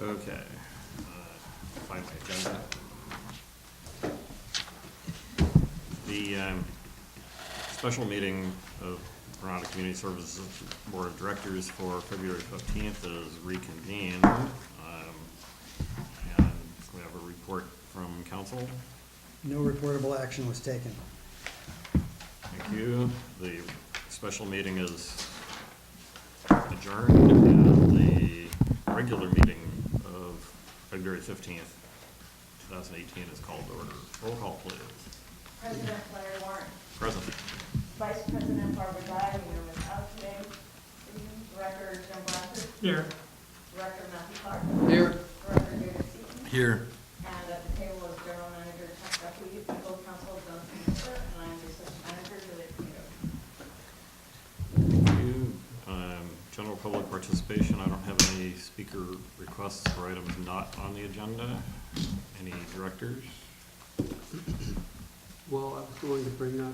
Okay. Find my agenda. The special meeting of Granada Community Services Board of Directors for February 15th is reconvened. And we have a report from council. No reportable action was taken. Thank you. The special meeting is adjourned, and the regular meeting of February 15th, 2018 is called to order. Roll call, please. President Larry Warren. Present. Vice President Barbara Dye, who is out today. Director Jim Blanchard. Here. Director Matthew Clark. Here. Director David Seaton. Here. And at the table is General Manager Chuck Duffy, Legal Counsel Jonathan Miller, and I am the Assistant Manager Julia Camino. Thank you. General public participation. I don't have any speaker requests for items not on the agenda. Any directors? Well, I was going to bring up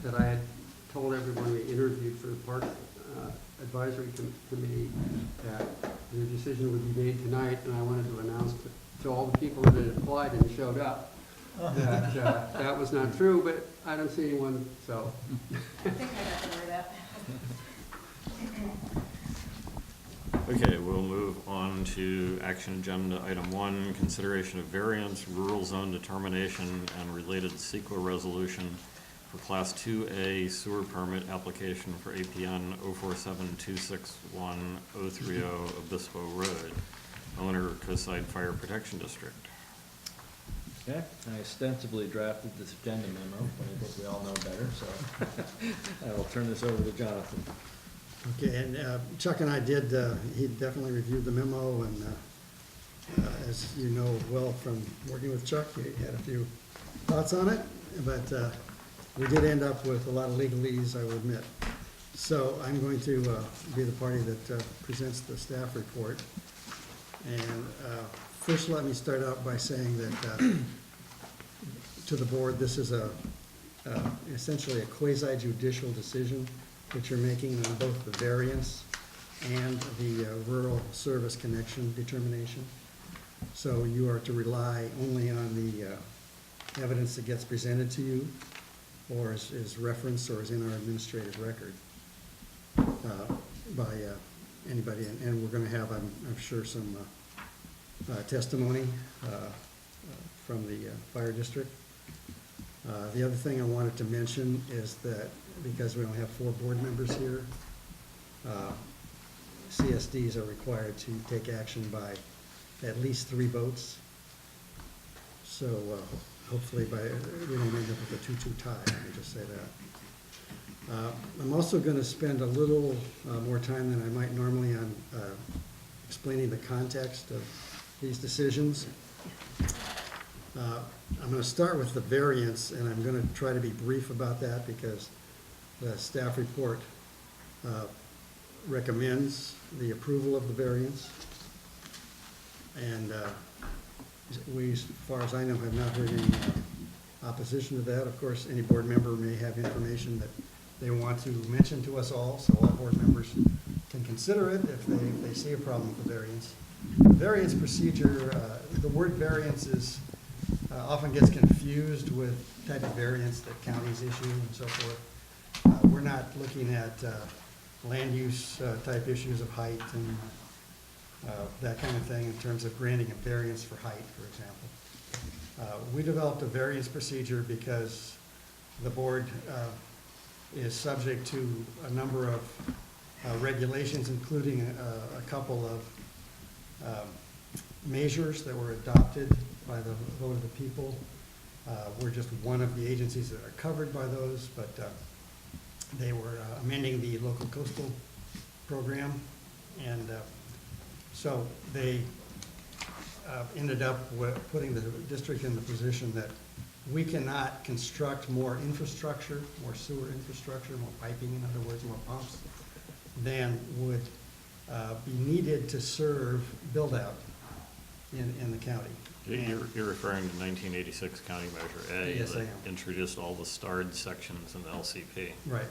that I had told everyone we interviewed for the Park Advisory Committee that their decision would be made tonight, and I wanted to announce to all the people that had applied and showed up that that was not true, but I don't see anyone, so. I think I got to hear that. Okay, we'll move on to action agenda item 1, consideration of variance, rural zone determination, and related CEQA resolution for Class 2A sewer permit application for APN 047261030 Obispo Road, owner Coastside Fire Protection District. Okay, I ostensibly drafted this agenda memo, but I think we all know better, so I will turn this over to Jonathan. Okay, and Chuck and I did, he definitely reviewed the memo, and as you know well from working with Chuck, he had a few thoughts on it, but we did end up with a lot of legalese, I will admit. So I'm going to be the party that presents the staff report. And first, let me start out by saying that to the board, this is essentially a quasi-judicial decision that you're making on both the variance and the rural service connection determination. So you are to rely only on the evidence that gets presented to you, or is referenced or is in our administrative record by anybody. And we're going to have, I'm sure, some testimony from the fire district. The other thing I wanted to mention is that because we only have 4 board members here, CSDs are required to take action by at least 3 votes. So hopefully we don't end up with a 2-2 tie, let me just say that. I'm also going to spend a little more time than I might normally on explaining the context of these decisions. I'm going to start with the variance, and I'm going to try to be brief about that because the staff report recommends the approval of the variance. And we, as far as I know, have not heard any opposition to that. Of course, any board member may have information that they want to mention to us all, so all board members can consider it if they see a problem with the variance. The variance procedure, the word variance is often gets confused with type of variance that counties issue and so forth. We're not looking at land use type issues of height and that kind of thing in terms of granting a variance for height, for example. We developed a variance procedure because the board is subject to a number of regulations, including a couple of measures that were adopted by the vote of the people. We're just one of the agencies that are covered by those, but they were amending the local coastal program, and so they ended up putting the district in the position that we cannot construct more infrastructure, more sewer infrastructure, more piping, in other words, more pumps, than would be needed to serve build-out in the county. You're referring to 1986 County Measure A Yes, I that am. introduced all the starred sections in the LCP. Right.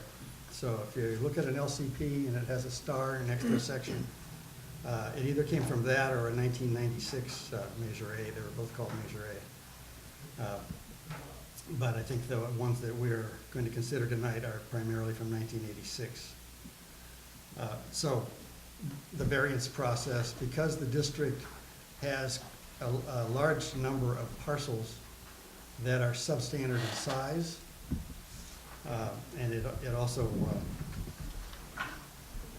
So if you look at an LCP and it has a star next to a section, it either came from that or a 1996 Measure A. They were both called Measure A. But I think the ones that we're going to consider tonight are primarily from 1986. So the variance process, because the district has a large number of parcels that are substandard in size, and it also,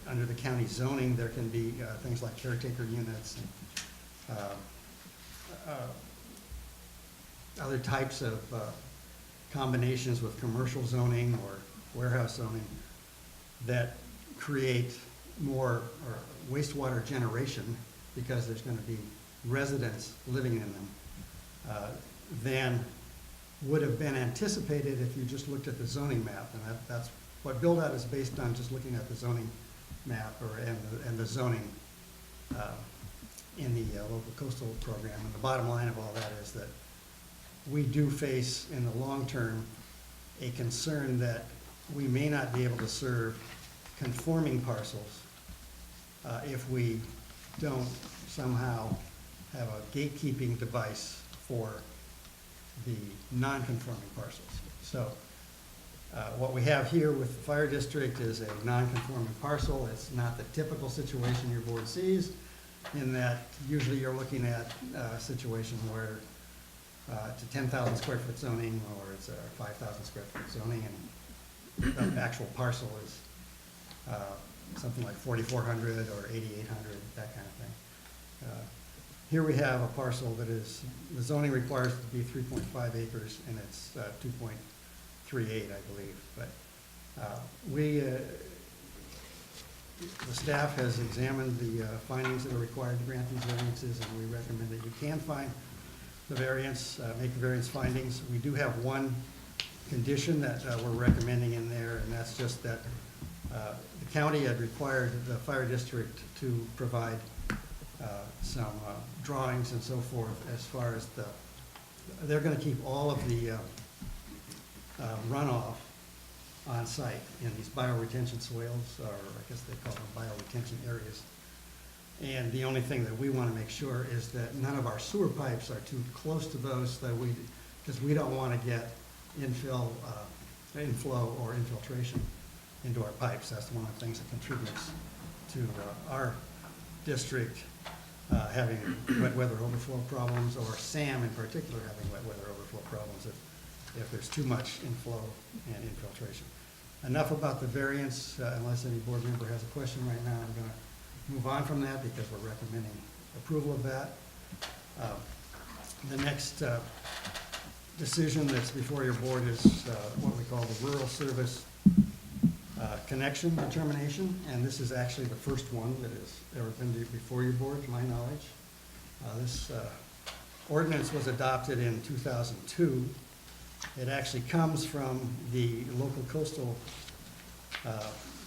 under the county zoning, there can be things like caretaker units and other types of combinations with commercial zoning or warehouse zoning that create more wastewater generation, because there's going to be residents living in them, than would have been anticipated if you just looked at the zoning map. And that's what build-out is based on, just looking at the zoning map and the zoning in the local coastal program. And the bottom line of all that is that we do face, in the long term, a concern that we may not be able to serve conforming parcels if we don't somehow have a gatekeeping device for the non-conforming parcels. So what we have here with the fire district is a non-conforming parcel. It's not the typical situation your board sees, in that usually you're looking at a situation where it's a 10,000 square foot zoning, or it's a 5,000 square foot zoning, and the actual parcel is something like 4,400 or 8,800, that kind of thing. Here we have a parcel that is, the zoning requires it to be 3.5 acres, and it's 2.38, I believe. But the staff has examined the findings that are required to grant these variances, and we recommend that you can find the variance, make the variance findings. We do have one condition that we're recommending in there, and that's just that the county had required the fire district to provide some drawings and so forth, as far as they're going to keep all of the runoff on site in these bioretention swales, or I guess they call them bioretention areas. And the only thing that we want to make sure is that none of our sewer pipes are too close to those, because we don't want to get inflow or infiltration into our pipes. That's one of the things that contributes to our district having wet weather overflow problems, or SAM in particular having wet weather overflow problems if there's too much inflow and infiltration. Enough about the variance. Unless any board member has a question right now, I'm going to move on from that, because we're recommending approval of that. The next decision that's before your board is what we call the rural service connection determination, and this is actually the first one that has ever been before your board, to my knowledge. This ordinance was adopted in 2002. It actually comes from the local coastal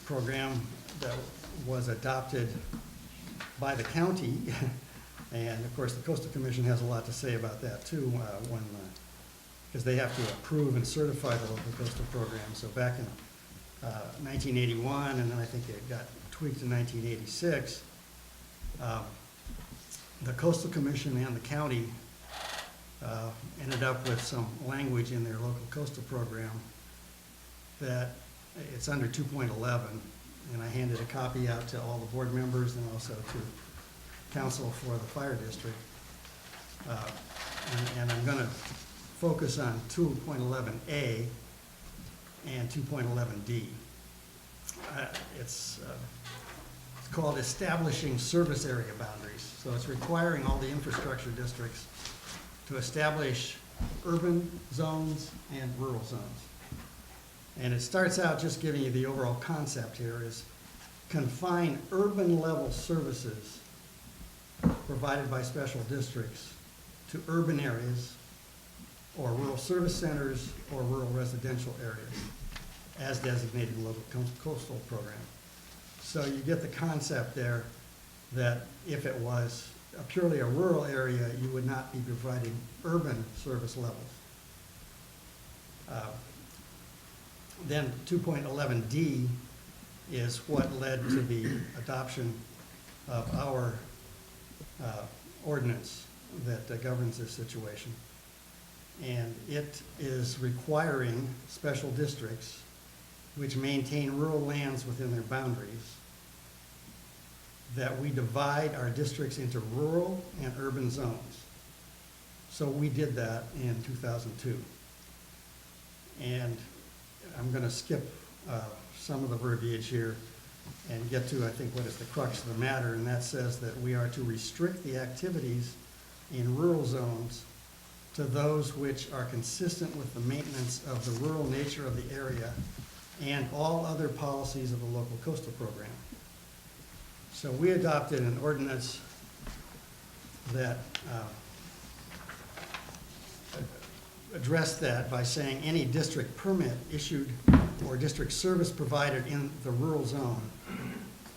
program that was adopted by the county, and of course the Coastal Commission has a lot to say about that too, because they have to approve and certify the local coastal program. So back in 1981, and then I think it got tweaked in 1986, the Coastal Commission and the county ended up with some language in their local coastal program that it's under 2.11, and I handed a copy out to all the board members and also to counsel for the fire district. And I'm going to focus on 2.11A and 2.11D. It's called establishing service area boundaries. So it's requiring all the infrastructure districts to establish urban zones and rural zones. And it starts out just giving you the overall concept here is confine urban level services provided by special districts to urban areas or rural service centers or rural residential areas as designated in the local coastal program. So you get the concept there that if it was purely a rural area, you would not be providing urban service levels. Then 2.11D is what led to the adoption of our ordinance that governs this situation. And it is requiring special districts which maintain rural lands within their boundaries that we divide our districts into rural and urban zones. So we did that in 2002. And I'm going to skip some of the verbiage here and get to, I think, what is the crux of the matter, and that says that we are to restrict the activities in rural zones to those which are consistent with the maintenance of the rural nature of the area and all other policies of the local coastal program. So we adopted an ordinance that addressed that by saying any district permit issued or district service provided in the rural zone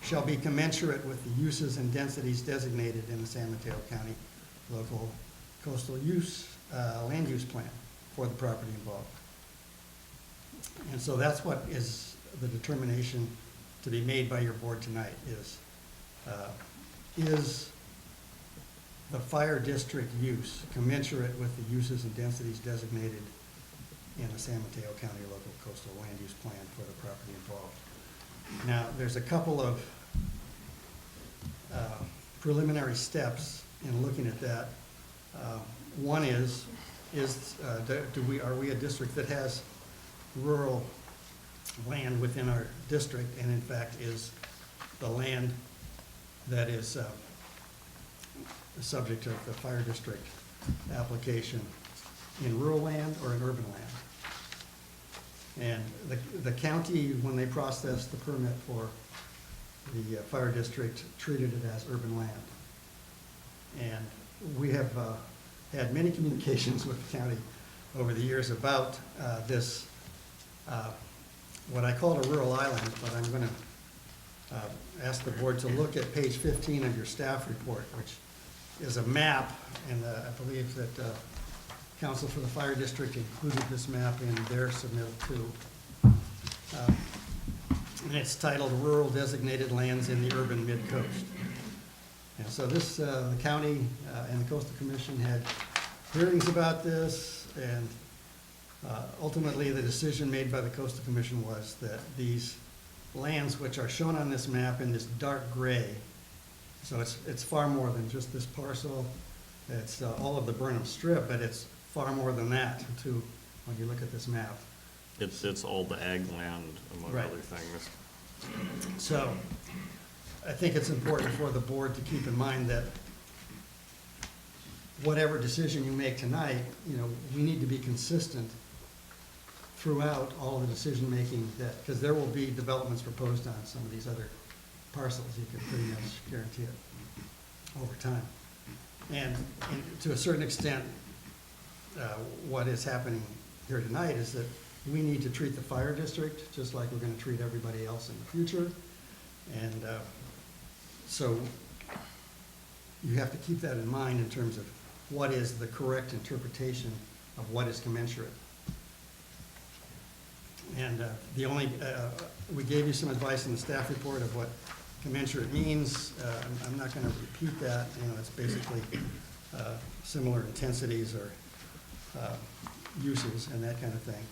shall be commensurate with the uses and densities designated in the San Mateo County local coastal use, land use plan for the property involved. And so that's what is the determination to be made by your board tonight is the fire district use commensurate with the uses and densities designated in the San Mateo County local coastal land use plan for the property involved. Now, there's a couple of preliminary steps in looking at that. One is are we a district that has rural land within our district, and in fact is the land that is the subject of the fire district application in rural land or in urban land? And the county, when they processed the permit for the fire district, treated it as urban land. And we have had many communications with the county over the years about this, what I call a rural island, but I'm going to ask the board to look at page 15 of your staff report, which is a map, and I believe that Council for the Fire District included this map in their submittal too. And it's titled Rural Designated Lands in the Urban Mid-Coast. And so this, the county and the Coastal Commission had hearings about this, and ultimately the decision made by the Coastal Commission was that these lands, which are shown on this map in this dark gray, so it's far more than just this parcel, it's all of the Burnham Strip, but it's far more than that too, when you look at this map. It's all the ag land, among Right. other things. So I think it's important for the board to keep in mind that whatever decision you make tonight, you know, we need to be consistent throughout all the decision-making that, because there will be developments proposed on some of these other parcels, you can pretty much guarantee it over time. And to a certain extent, what is happening here tonight is that we need to treat the fire district just like we're going to treat everybody else in the future. And so you have to keep that in mind in terms of what is the correct interpretation of what is commensurate. And the only, we gave you some advice in the staff report of what commensurate means. I'm not going to repeat that. You know, it's basically similar intensities or uses and that kind of thing.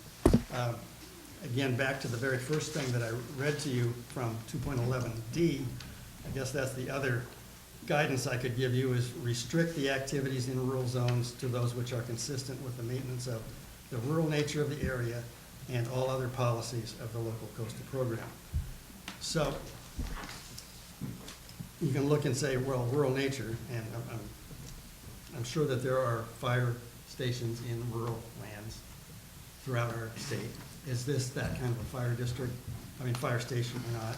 Again, back to the very first thing that I read to you from 2.11D, I guess that's the other guidance I could give you is restrict the activities in rural zones to those which are consistent with the maintenance of the rural nature of the area and all other policies of the local coastal program. So you can look and say, well, rural nature, and I'm sure that there are fire stations in rural lands throughout our state. Is this that kind of a fire district, fire station or not?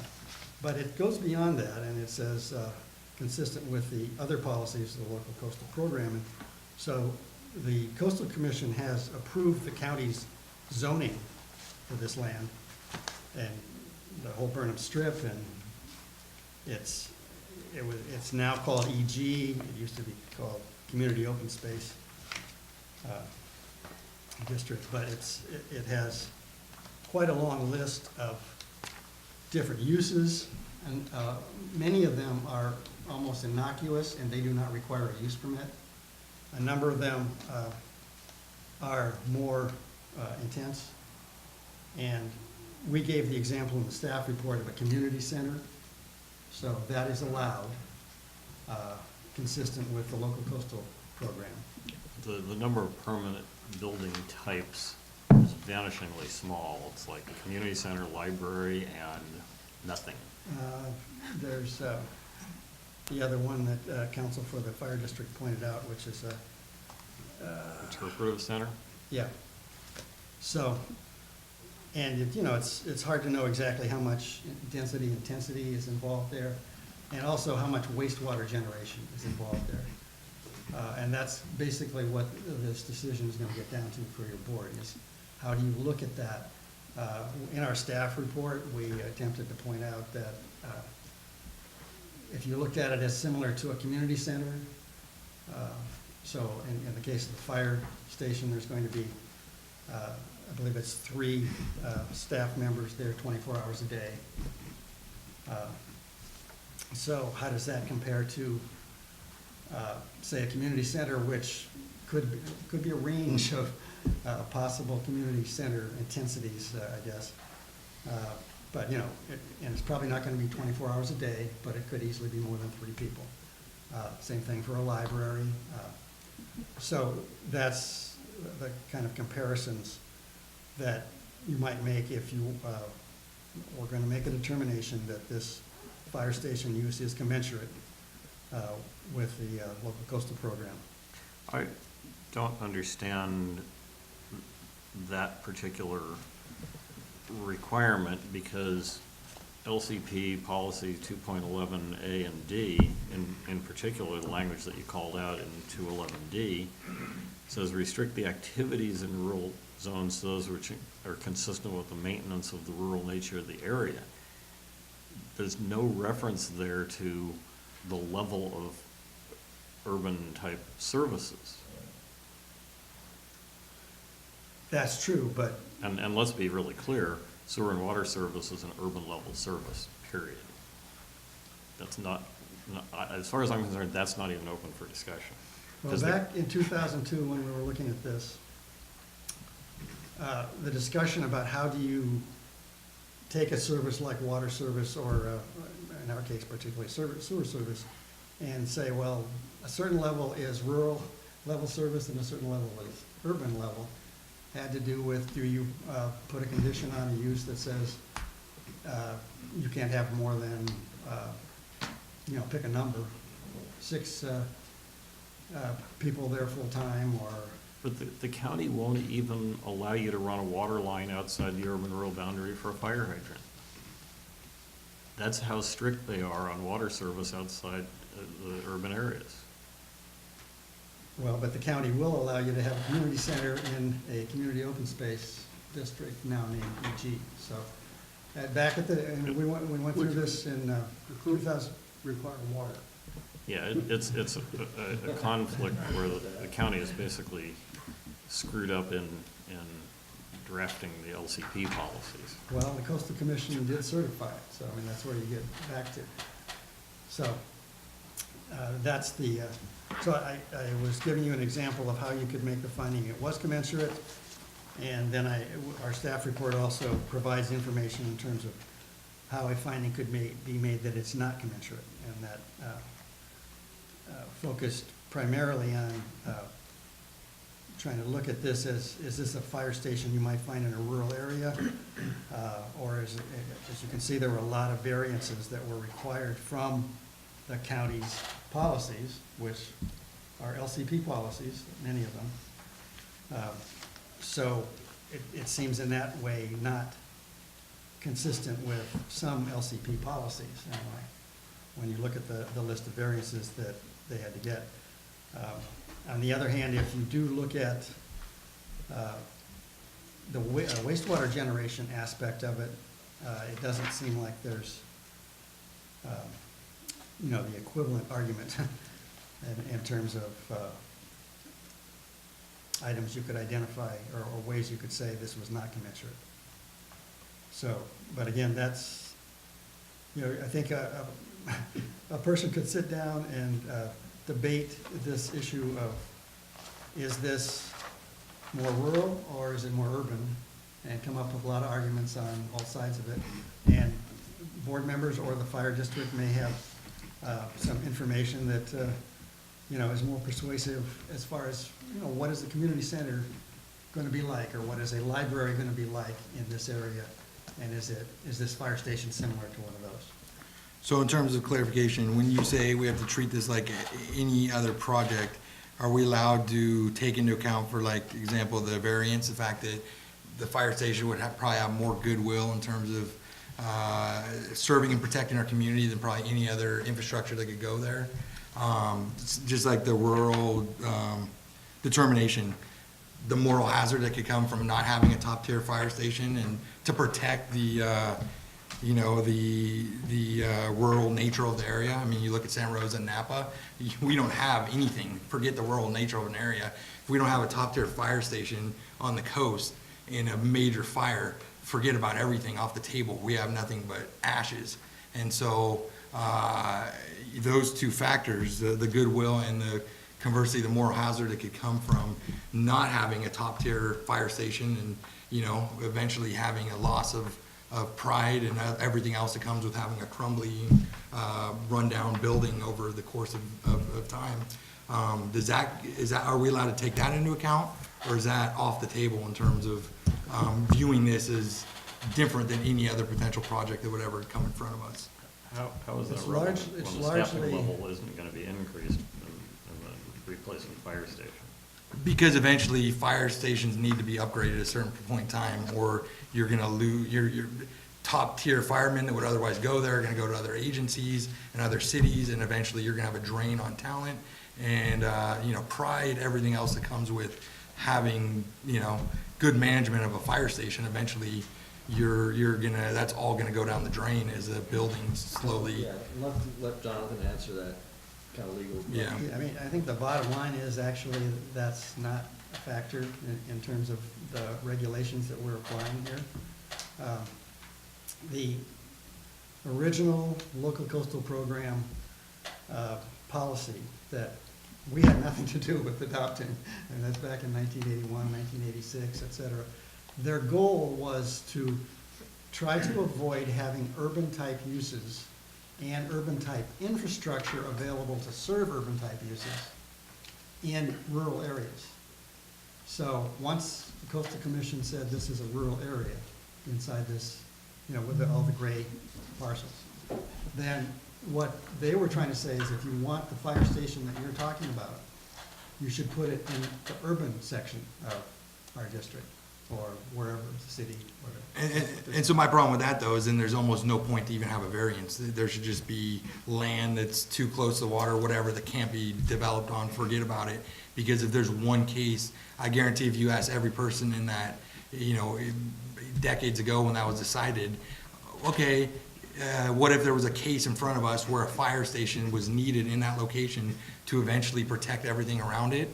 But it goes beyond that, and it says consistent with the other policies of the local coastal program. And so the Coastal Commission has approved the county's zoning for this land and the whole Burnham Strip, and it's now called EG. It used to be called Community Open Space District, but it has quite a long list of different uses, and many of them are almost innocuous, and they do not require a use permit. A number of them are more intense, and we gave the example in the staff report of a community center, so that is allowed, consistent with the local coastal program. The number of permanent building types is vanishingly small. It's like a community center, library, and nothing. There's the other one that counsel for the fire district pointed out, which is Interpretive center? yeah. So, and it's hard to know exactly how much intensity is involved there, and also how much wastewater generation is involved there. And that's basically what this decision is gonna get down to for your board, is how do you look at that? In our staff report, we attempted to point out that if you looked at it as similar to a community center, so in the case of the fire station, there's going to be, I believe it's 3 staff members there 24 hours a day. So how does that compare to, say, a community center, which could be a range of possible community center intensities, I guess. But, and it's probably not going to be 24 hours a day, but it could easily be more than 3 people. Same thing for a library. So that's the kind of comparisons that you might make if you were going to make a determination that this fire station use is commensurate with the local coastal program. I don't understand that particular requirement, because LCP policy 2.11A and D, in particular, the language that you called out in 211D, says restrict the activities in rural zones to those which are consistent with the maintenance of the rural nature of the area. There's no reference there to the level of urban type services. That's true, but And let's be really clear, sewer and water service is an urban level service, period. That's not, as far as I'm concerned, that's not even open for discussion. well, 'Cause back in 2002, when we were looking at this, the discussion about how do you take a service like water service, or in our case particularly sewer service, and say, well, a certain level is rural level service and a certain level is urban level, had to do with, do you put a condition on a use that says you can't have more than, pick a number, 6 people there full-time, or... But the county won't even allow you to run a water line outside the urban-rural boundary for a fire hydrant. That's how strict they are on water service outside the urban areas. Well, but the county will allow you to have a community center in a community open space district now named EG. So, back at the, and we went through this in 2000. Require water. Yeah, it's a conflict where the county is basically screwed up in drafting the LCP policies. Well, the Coastal Commission did certify it, so I mean, that's where you get back to. So, that's the, so I was giving you an example of how you could make the finding it was commensurate, and then our staff report also provides information in terms of how a finding could be made that it's not commensurate, and that focused primarily on trying to look at this as, is this a fire station you might find in a rural area? Or as you can see, there were a lot of variances that were required from the county's policies, which are LCP policies, many of them. So it seems in that way not consistent with some LCP policies, anyway, when you look at the list of variances that they had to get. On the other hand, if you do look at the wastewater generation aspect of it, it doesn't seem like there's, the equivalent argument in terms of items you could identify, or ways you could say this was not commensurate. So, but again, that's, I think a person could sit down and debate this issue of, is this more rural or is it more urban? And come up with a lot of arguments on all sides of it. And board members or the fire district may have some information that, is more persuasive as far as, what is the community center going to be like? Or what is a library going to be like in this area? And is this fire station similar to one of those? So in terms of clarification, when you say we have to treat this like any other project, are we allowed to take into account, for like example, the variance, the fact that the fire station would probably have more goodwill in terms of serving and protecting our community than probably any other infrastructure that could go there? Just like the rural determination, the moral hazard that could come from not having a top-tier fire station, and to protect the rural nature of the area. I mean, you look at Santa Rosa and Napa, we don't have anything. Forget the rural nature of an area. If we don't have a top-tier fire station on the coast in a major fire, forget about everything off the table. We have nothing but ashes. And so those two factors, the goodwill and conversely the moral hazard that could come from not having a top-tier fire station, and eventually having a loss of pride and everything else that comes with having a crumbling, rundown building over the course of time. Are we allowed to take that into account, or is that off the table in terms of viewing this as different than any other potential project that would ever come in front of us? How is that It's relevant large- it's when the staffing largely- level isn't gonna be increased in the replacement fire station? Because eventually fire stations need to be upgraded at a certain point in time, or you're gonna lose your top tier firemen that would otherwise go there, are gonna go to other agencies and other cities, and eventually you're gonna have a drain on talent and, pride, everything else that comes with having, good management of a fire station. Eventually that's all gonna go down the drain as the building slowly. Yeah, let Jonathan answer that kind of legal. Yeah. I mean, I think the bottom line is actually that's not a factor in terms of the regulations that we're applying here. The original local coastal program policy that we had nothing to do with adopting, and that's back in 1981, 1986, et cetera. Their goal was to try to avoid having urban-type uses and urban-type infrastructure available to serve urban-type uses in rural areas. So once the Coastal Commission said this is a rural area inside this, with all the gray parcels, then what they were trying to say is if you want the fire station that you're talking about, you should put it in the urban section of our district, or wherever, the city, whatever. And so my problem with that, though, is then there's almost no point to even have a variance. There should just be land that's too close to the water, whatever, that can't be developed on, forget about it. Because if there's one case, I guarantee if you ask every person in that, decades ago when that was decided, okay, what if there was a case in front of us where a fire station was needed in that location to eventually protect everything around it?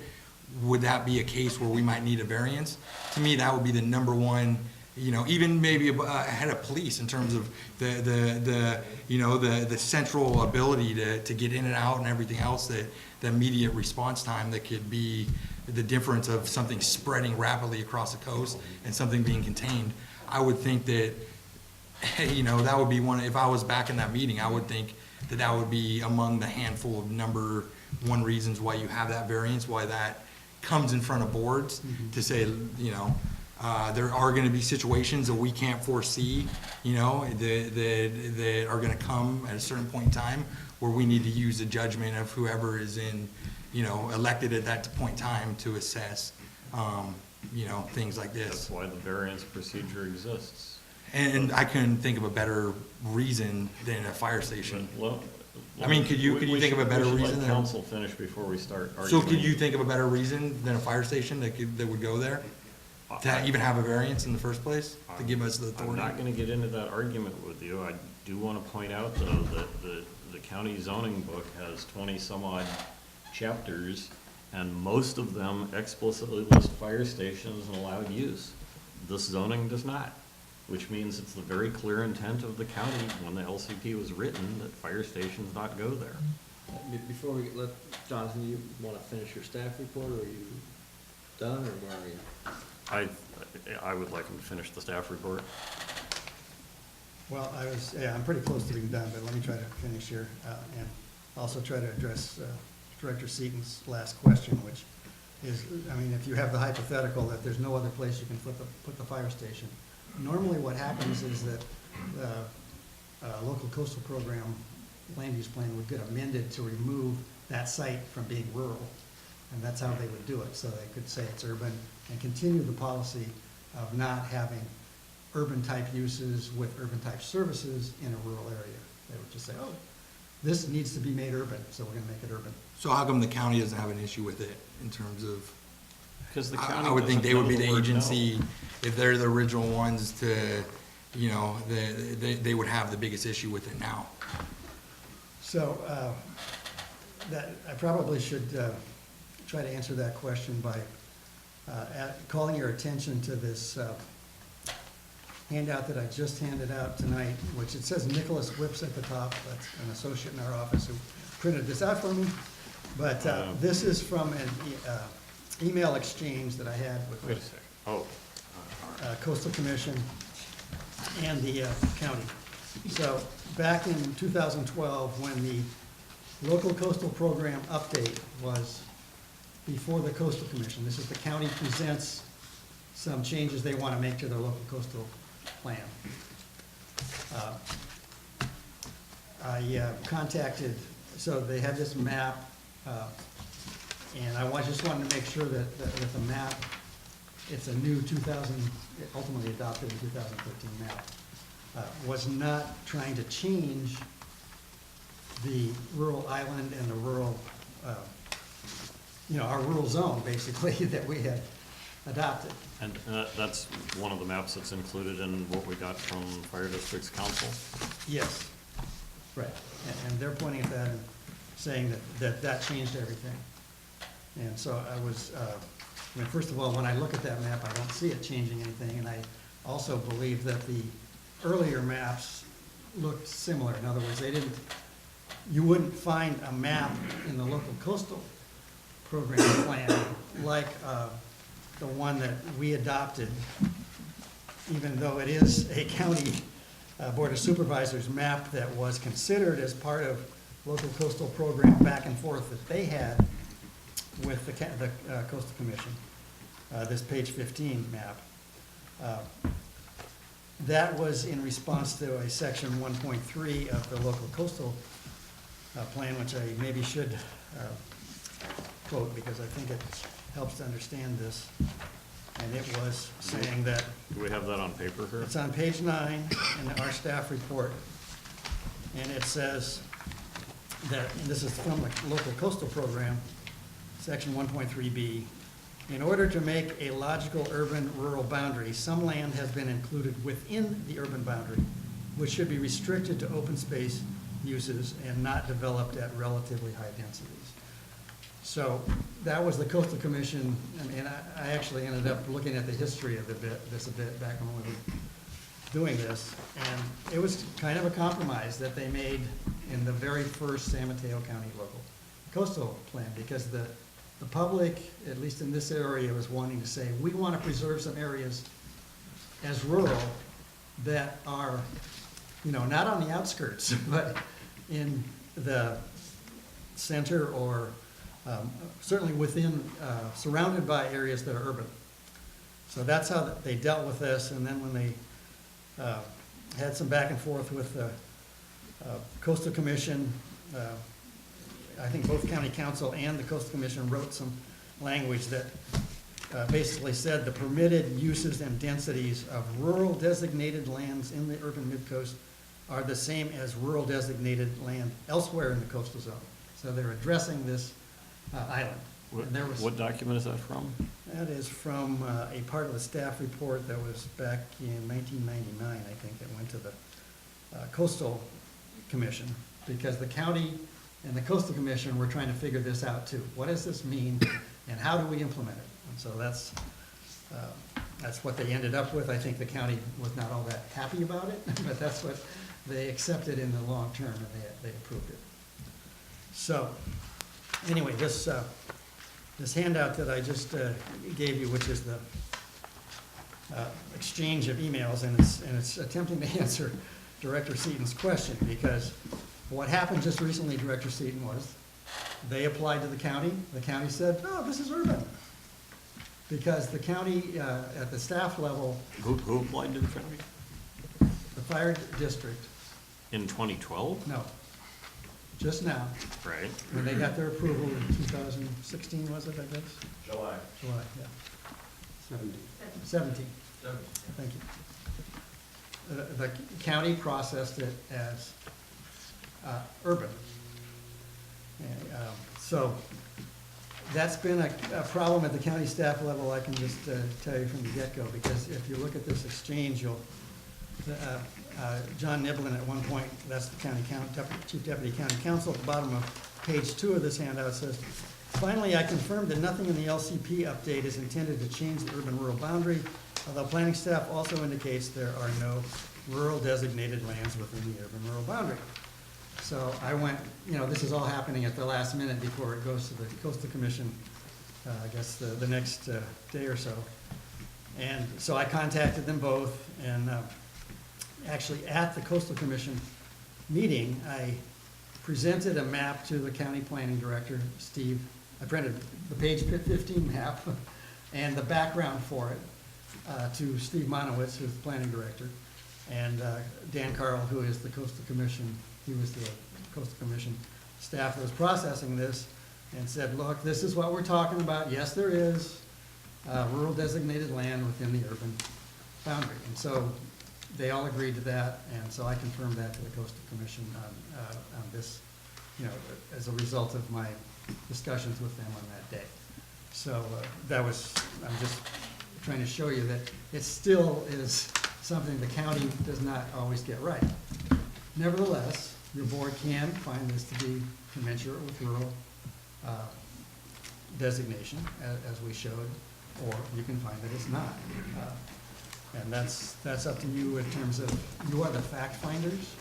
Would that be a case where we might need a variance? To me, that would be the number one, even maybe ahead of police in terms of the central ability to get in and out and everything else, that the immediate response time that could be the difference of something spreading rapidly across the coast and something being contained. I would think that, that would be one, if I was back in that meeting, I would think that would be among the handful of number one reasons why you have that variance, why that comes in front of boards to say, there are gonna be situations that we can't foresee, that are gonna come at a certain point in time where we need to use the judgment of whoever is elected at that point in time to assess, things like this. That's why the variance procedure exists. And I couldn't think of a better reason than a fire station. Well, I mean, could you think of a better we should reason let than- council finish before we start So arguing. could you think of a better reason than a fire station that would go there? To even have a variance in the first place, to give us the I'm authority? not gonna get into that argument with you. I do wanna point out, though, that the county zoning book has 20-some-odd chapters, and most of them explicitly list fire stations and allowed use. This zoning does not. which means it's the very clear intent of the county when the LCP was written that fire stations not go there. Before we let, Jonathan, you wanna finish your staff report, or are you done, or where are you? I would like him to finish the staff report. Well, I'm pretty close to being done, but let me try to finish here, and also try to address Director Seaton's last question, which is, I mean, if you have the hypothetical that there's no other place you can put the fire station, normally what happens is that the local coastal program land use plan would get amended to remove that site from being rural, and that's how they would do it. So they could say it's urban and continue the policy of not having urban-type uses with urban-type services in a rural area. They would just say, oh, this needs to be made urban, so we're gonna make it urban. So how come the county doesn't have an issue with it in terms of? Because the I county would think doesn't they would know be the the word no. agency, if they're the original ones to, you know, they would have the biggest issue with it now. So, that, I probably should try to answer that question by calling your attention to this handout that I just handed out tonight, which it says Nicholas Whips at the top. That's an associate in our office who printed this out for me. But this is from an email exchange that I had with Wait a second. Oh. Coastal Commission and the county. So back in 2012, when the local coastal program update was before the Coastal Commission, this is the county presents some changes they want to make to their local coastal plan. I contacted, so they had this map, and just wanted to make sure that the map, it's a new ultimately adopted in 2013 map, was not trying to change the rural island and the rural, our rural zone, basically, that we had adopted. And that's one of the maps that's included in what we got from Fire Districts Council? Yes, right. And they're pointing at that and saying that changed everything. And so I was, first of all, when I look at that map, I don't see it changing anything, and I also believe that the earlier maps looked similar. In other words, you wouldn't find a map in the local coastal program plan like the one that we adopted, even though it is a county Board of Supervisors map that was considered as part of local coastal program back and forth that they had with the Coastal Commission, this page 15 map. That was in response to a section 1.3 of the local coastal plan, which I maybe should quote because I think it helps to understand this. And it was saying that, Do we have that on paper here? it's on page 9 in our staff report, and it says that, and this is from the local coastal program, section 1.3B, in order to make a logical urban-rural boundary, some land has been included within the urban boundary, which should be restricted to open space uses and not developed at relatively high densities. So that was the Coastal Commission, and I actually ended up looking at the history of this a bit back when we were doing this, and it was kind of a compromise that they made in the very first San Mateo County local coastal plan, because the public, at least in this area, was wanting to say, we want to preserve some areas as rural that are, not on the outskirts, but in the center or certainly within, surrounded by areas that are urban. So that's how they dealt with this, and then when they had some back and forth with the Coastal Commission, I think both County Council and the Coastal Commission wrote some language that basically said the permitted uses and densities of rural designated lands in the urban midcoast are the same as rural designated land elsewhere in the coastal zone. So they're addressing this island. And there was, What document is that from? that is from a part of the staff report that was back in 1999, I think, that went to the Coastal Commission, because the county and the Coastal Commission were trying to figure this out too. What does this mean, and how do we implement it? And so that's That's what they ended up with. I think the county was not all that happy about it, but that's what they accepted in the long term, and they approved it. So, anyway, this handout that I just gave you, which is the exchange of emails, and it's attempting to answer Director Seaton's question, because what happened just recently, Director Seaton, was they applied to the county said, no, this is urban. Because the county, at the staff level, Who applied to the county? the fire district, In 2012? no, just now, Right. when they got their approval in 2016, was it, I guess? July. July, yeah, 17, thank you. The county processed it as urban. And, so, that's been a problem at the county staff level, I can just tell you from the get-go, because if you look at this exchange, John Niblin at one point, that's the Chief Deputy County Counsel, at the bottom of page 2 of this handout says, finally, I confirmed that nothing in the LCP update is intended to change the urban-rural boundary, although planning staff also indicates there are no rural designated lands within the urban-rural boundary. So I went, this is all happening at the last minute before it goes to the Coastal Commission, I guess the next day or so. And so I contacted them both, and actually at the Coastal Commission meeting, I presented a map to the county planning director, Steve. I printed the page 15 map and the background for it to Steve Monowitz, who's the planning director, and Dan Carl, who is the Coastal Commission. He was the Coastal Commission staff that was processing this, and said, look, this is what we're talking about. Yes, there is rural designated land within the urban boundary. And so they all agreed to that, and so I confirmed that to the Coastal Commission on this, as a result of my discussions with them on that day. So I'm just trying to show you that it still is something the county does not always get right. Nevertheless, your board can find this to be commensurate with rural designation, as we showed, or you can find that it's not. And that's up to you in terms of, you are the fact finders.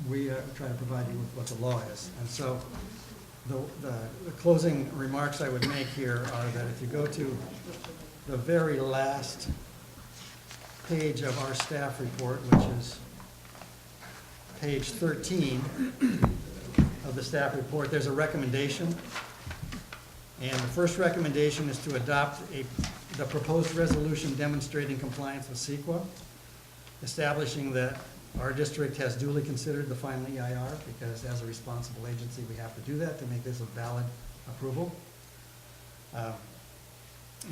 We try to provide you with what the law is. And so the closing remarks I would make here are that if you go to the very last page of our staff report, which is page 13 of the staff report, there's a recommendation. And the first recommendation is to adopt the proposed resolution demonstrating compliance with CEQA, establishing that our district has duly considered the final EIR, because as a responsible agency, we have to do that to make this a valid approval.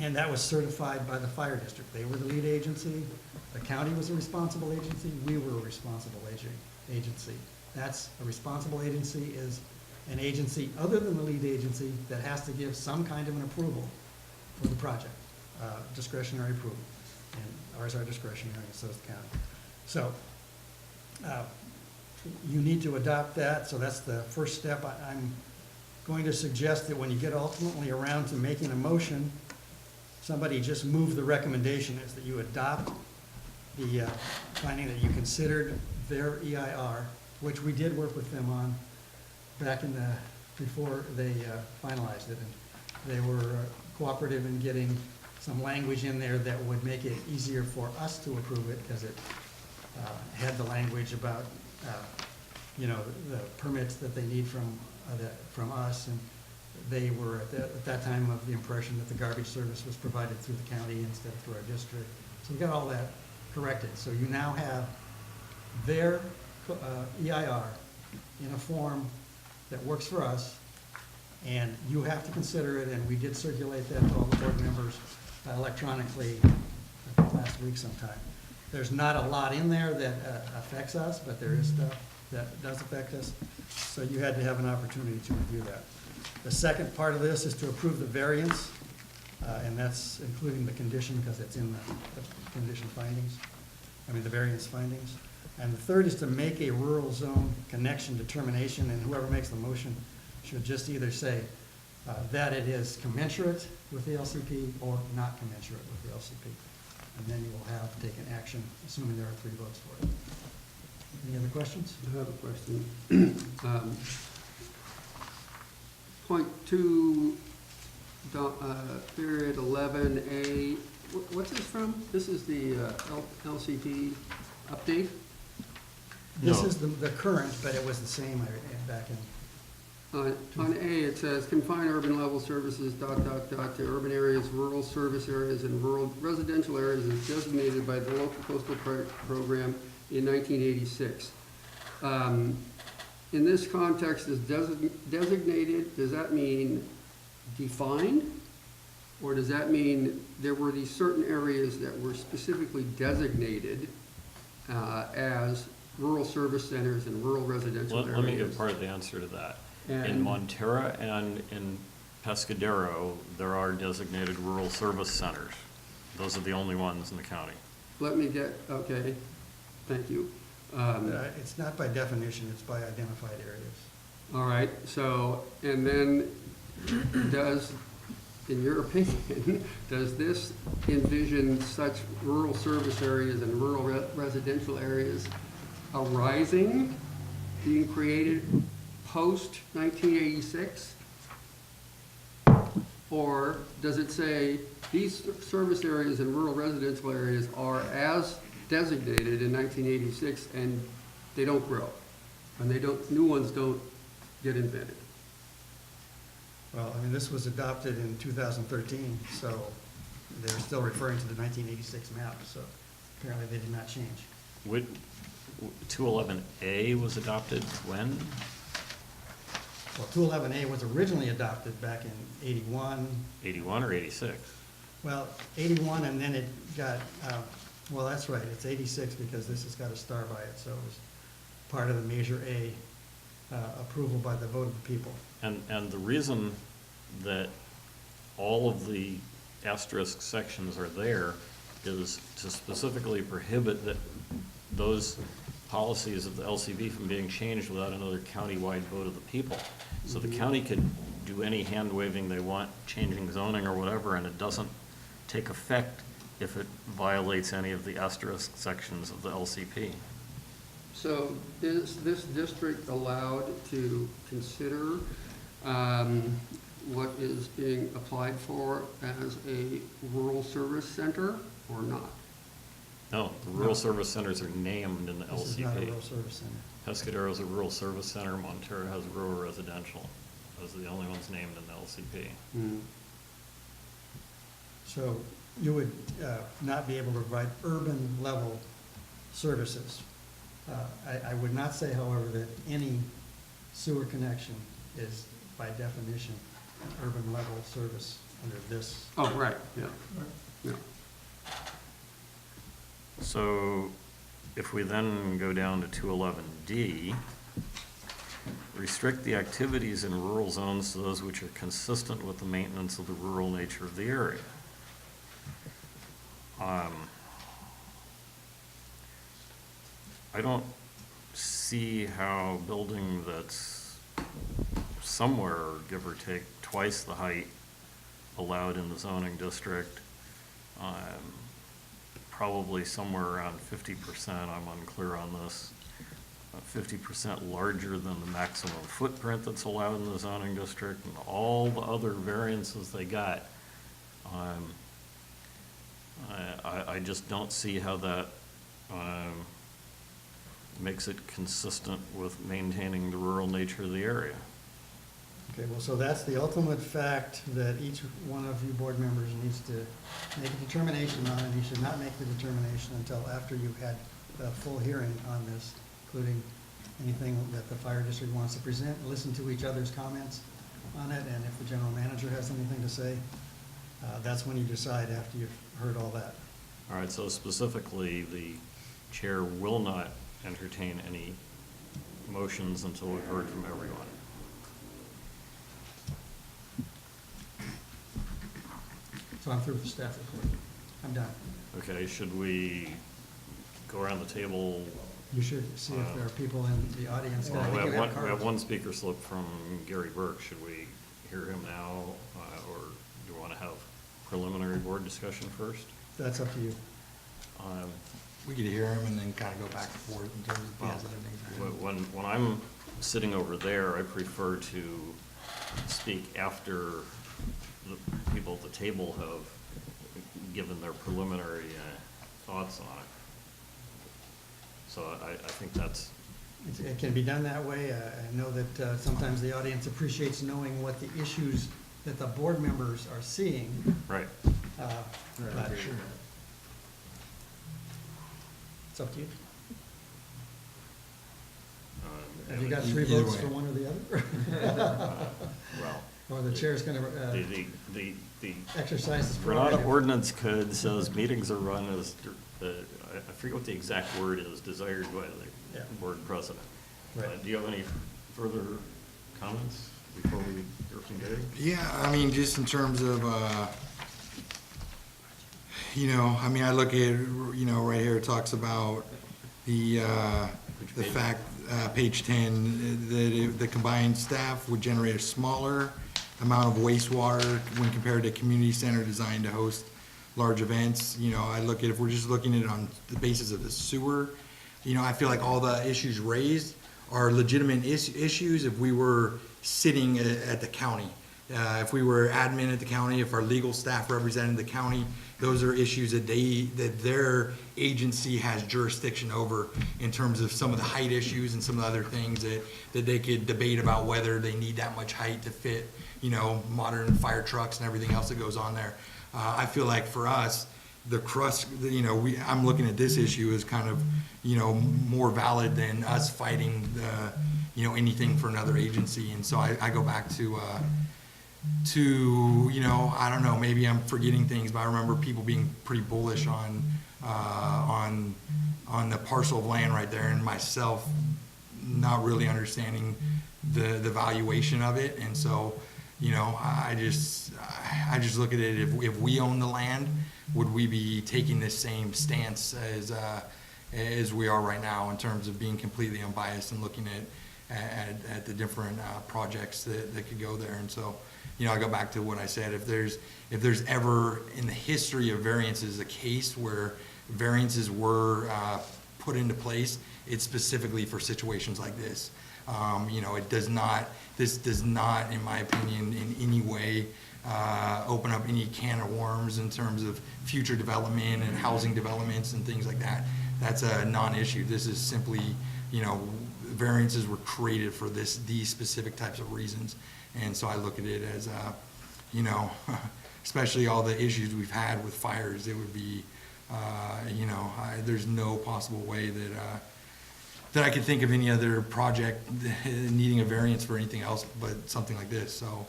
And that was certified by the fire district. They were the lead agency. The county was a responsible agency. We were a responsible agency. That's a responsible agency is an agency other than the lead agency that has to give some kind of an approval for the project, discretionary approval. And ours are discretionary, and so is the county. So you need to adopt that, so that's the first step. I'm going to suggest that when you get ultimately around to making a motion, somebody just move the recommendation is that you adopt the finding that you considered their EIR, which we did work with them on back before they finalized it. And they were cooperative in getting some language in there that would make it easier for us to approve it, because it had the language about, the permits that they need from us. And they were at that time of the impression that the garbage service was provided through the county instead of through our district. So we got all that corrected. So you now have their EIR in a form that works for us, and you have to consider it, and we did circulate that to all the board members electronically last week sometime. There's not a lot in there that affects us, but there is stuff that does affect us, so you had to have an opportunity to review that. The second part of this is to approve the variance, and that's including the condition, because it's in the condition findings, the variance findings. And the third is to make a rural zone connection determination, and whoever makes the motion should just either say, that it is commensurate with the LCP or not commensurate with the LCP. And then you will have taken action, assuming there are 3 votes for it. Any other questions? I have a question. Point 2, period 11A, what's this from? This is the LCP update? This No. is the current, but it was the same back in, On A, it says confine urban level services, to urban areas, rural service areas, and rural residential areas as designated by the local coastal program in 1986. In this context, is designated, does that mean defined? Or does that mean there were these certain areas that were specifically designated as rural service centers and rural residential areas? Let me give part of the answer to that. In And- Montera and in Pescadero, there are designated rural service centers. Those are the only ones in the county. Let me get, okay, thank you. it's not by definition, it's by identified areas. All right, so, and then does, in your opinion, does this envision such rural service areas and rural residential areas arising, being created post-1986? Or does it say these service areas and rural residential areas are as designated in 1986 and they don't grow? And they don't, new ones don't get invented? Well, I mean, this was adopted in 2013, so they're still referring to the 1986 map, so apparently they did not change. 211A was adopted when? Well, 211A was originally adopted back in 81, 81 or 86? well, 81, and then it got, well, that's right, it's 86 because this has got a star by it, so it was part of the Measure A approval by the vote of the people. And the reason that all of the asterisk sections are there is to specifically prohibit that those policies of the LCB from being changed without another county-wide vote of the people. So the county could do any hand waving they want, changing zoning or whatever, and it doesn't take effect if it violates any of the asterisk sections of the LCP. So is this district allowed to consider what is being applied for as a rural service center or not? No, the rural service centers are named in the This is not a LCP. rural service center. Pescadero is a rural service center, Montera has rural residential. Those are the only ones named in the LCP. Hmm. So you would not be able to provide urban level services. I would not say, however, that any sewer connection is by definition urban level service under this. Oh, right, yeah, yeah. So if we then go down to 211D, restrict the activities in rural zones to those which are consistent with the maintenance of the rural nature of the area. I don't see how building that's somewhere, give or take, twice the height allowed in the zoning district, probably somewhere around 50%, I'm unclear on this, 50% larger than the maximum footprint that's allowed in the zoning district, and all the other variances they got. I just don't see how that makes it consistent with maintaining the rural nature of the area. Okay, well, so that's the ultimate fact that each one of you board members needs to make a determination on, and you should not make the determination until after you've had a full hearing on this, including anything that the fire district wants to present, listen to each other's comments on it, and if the general manager has anything to say, that's when you decide after you've heard all that. All right, so specifically, the chair will not entertain any motions until we've heard from everyone. So I'm through with the staff report. I'm done. Okay, should we go around the table? You should see if there are people in the audience. Well, I think you we have cards. one speaker slip from Gary Burke. Should we hear him now, or do you want to have preliminary board discussion first? That's up to you. We could hear him and then kind of go back and forth in terms of Yeah. positive things. When I'm sitting over there, I prefer to speak after the people at the table have given their preliminary thoughts on it. So I think that's, It can be done that way. I know that sometimes the audience appreciates knowing what the issues that the board members are seeing. right. But it's up to you. Have you got three Either votes way. for one or the other? Well, Or the chair's gonna the exercise his Granada prerogative? ordinance code says meetings are run as, I forget what the exact word is, desired by Yeah. the board president. Right. Do you have any further comments before we hear from Dave? Yeah, I mean, just in terms of, you know, I mean, I look at, you know, right here, it talks about the page? fact, page 10, that the combined staff would generate a smaller amount of wastewater when compared to community center designed to host large events. You know, I look at, if we're just looking at it on the basis of the sewer, you know, I feel like all the issues raised are legitimate issues if we were sitting at the county. If we were admin at the county, if our legal staff represented the county, those are issues that their agency has jurisdiction over in terms of some of the height issues and some of the other things that they could debate about whether they need that much height to fit, you know, modern fire trucks and everything else that goes on there. I feel like for us, the crust, you know, I'm looking at this issue as kind of, you know, more valid than us fighting you know, anything for another agency. And so I go back to, you know, I don't know, maybe I'm forgetting things, but I remember people being pretty bullish on the parcel of land right there, and myself not really understanding the valuation of it. And so, you know, I just look at it, if we own the land, would we be taking this same stance as we are right now in terms of being completely unbiased and looking at the different projects that could go there. And so, you know, I go back to what I said, if there's ever in the history of variances a case where variances were put into place, it's specifically for situations like this. You know, this does not, in my opinion, in any way open up any can of worms in terms of future development and housing developments and things like that. That's a non-issue. This is simply, you know, variances were created for these specific types of reasons. And so I look at it as, you know, especially all the issues we've had with fires, it would be, you know, there's no possible way that I could think of any other project needing a variance for anything else but something like this. So,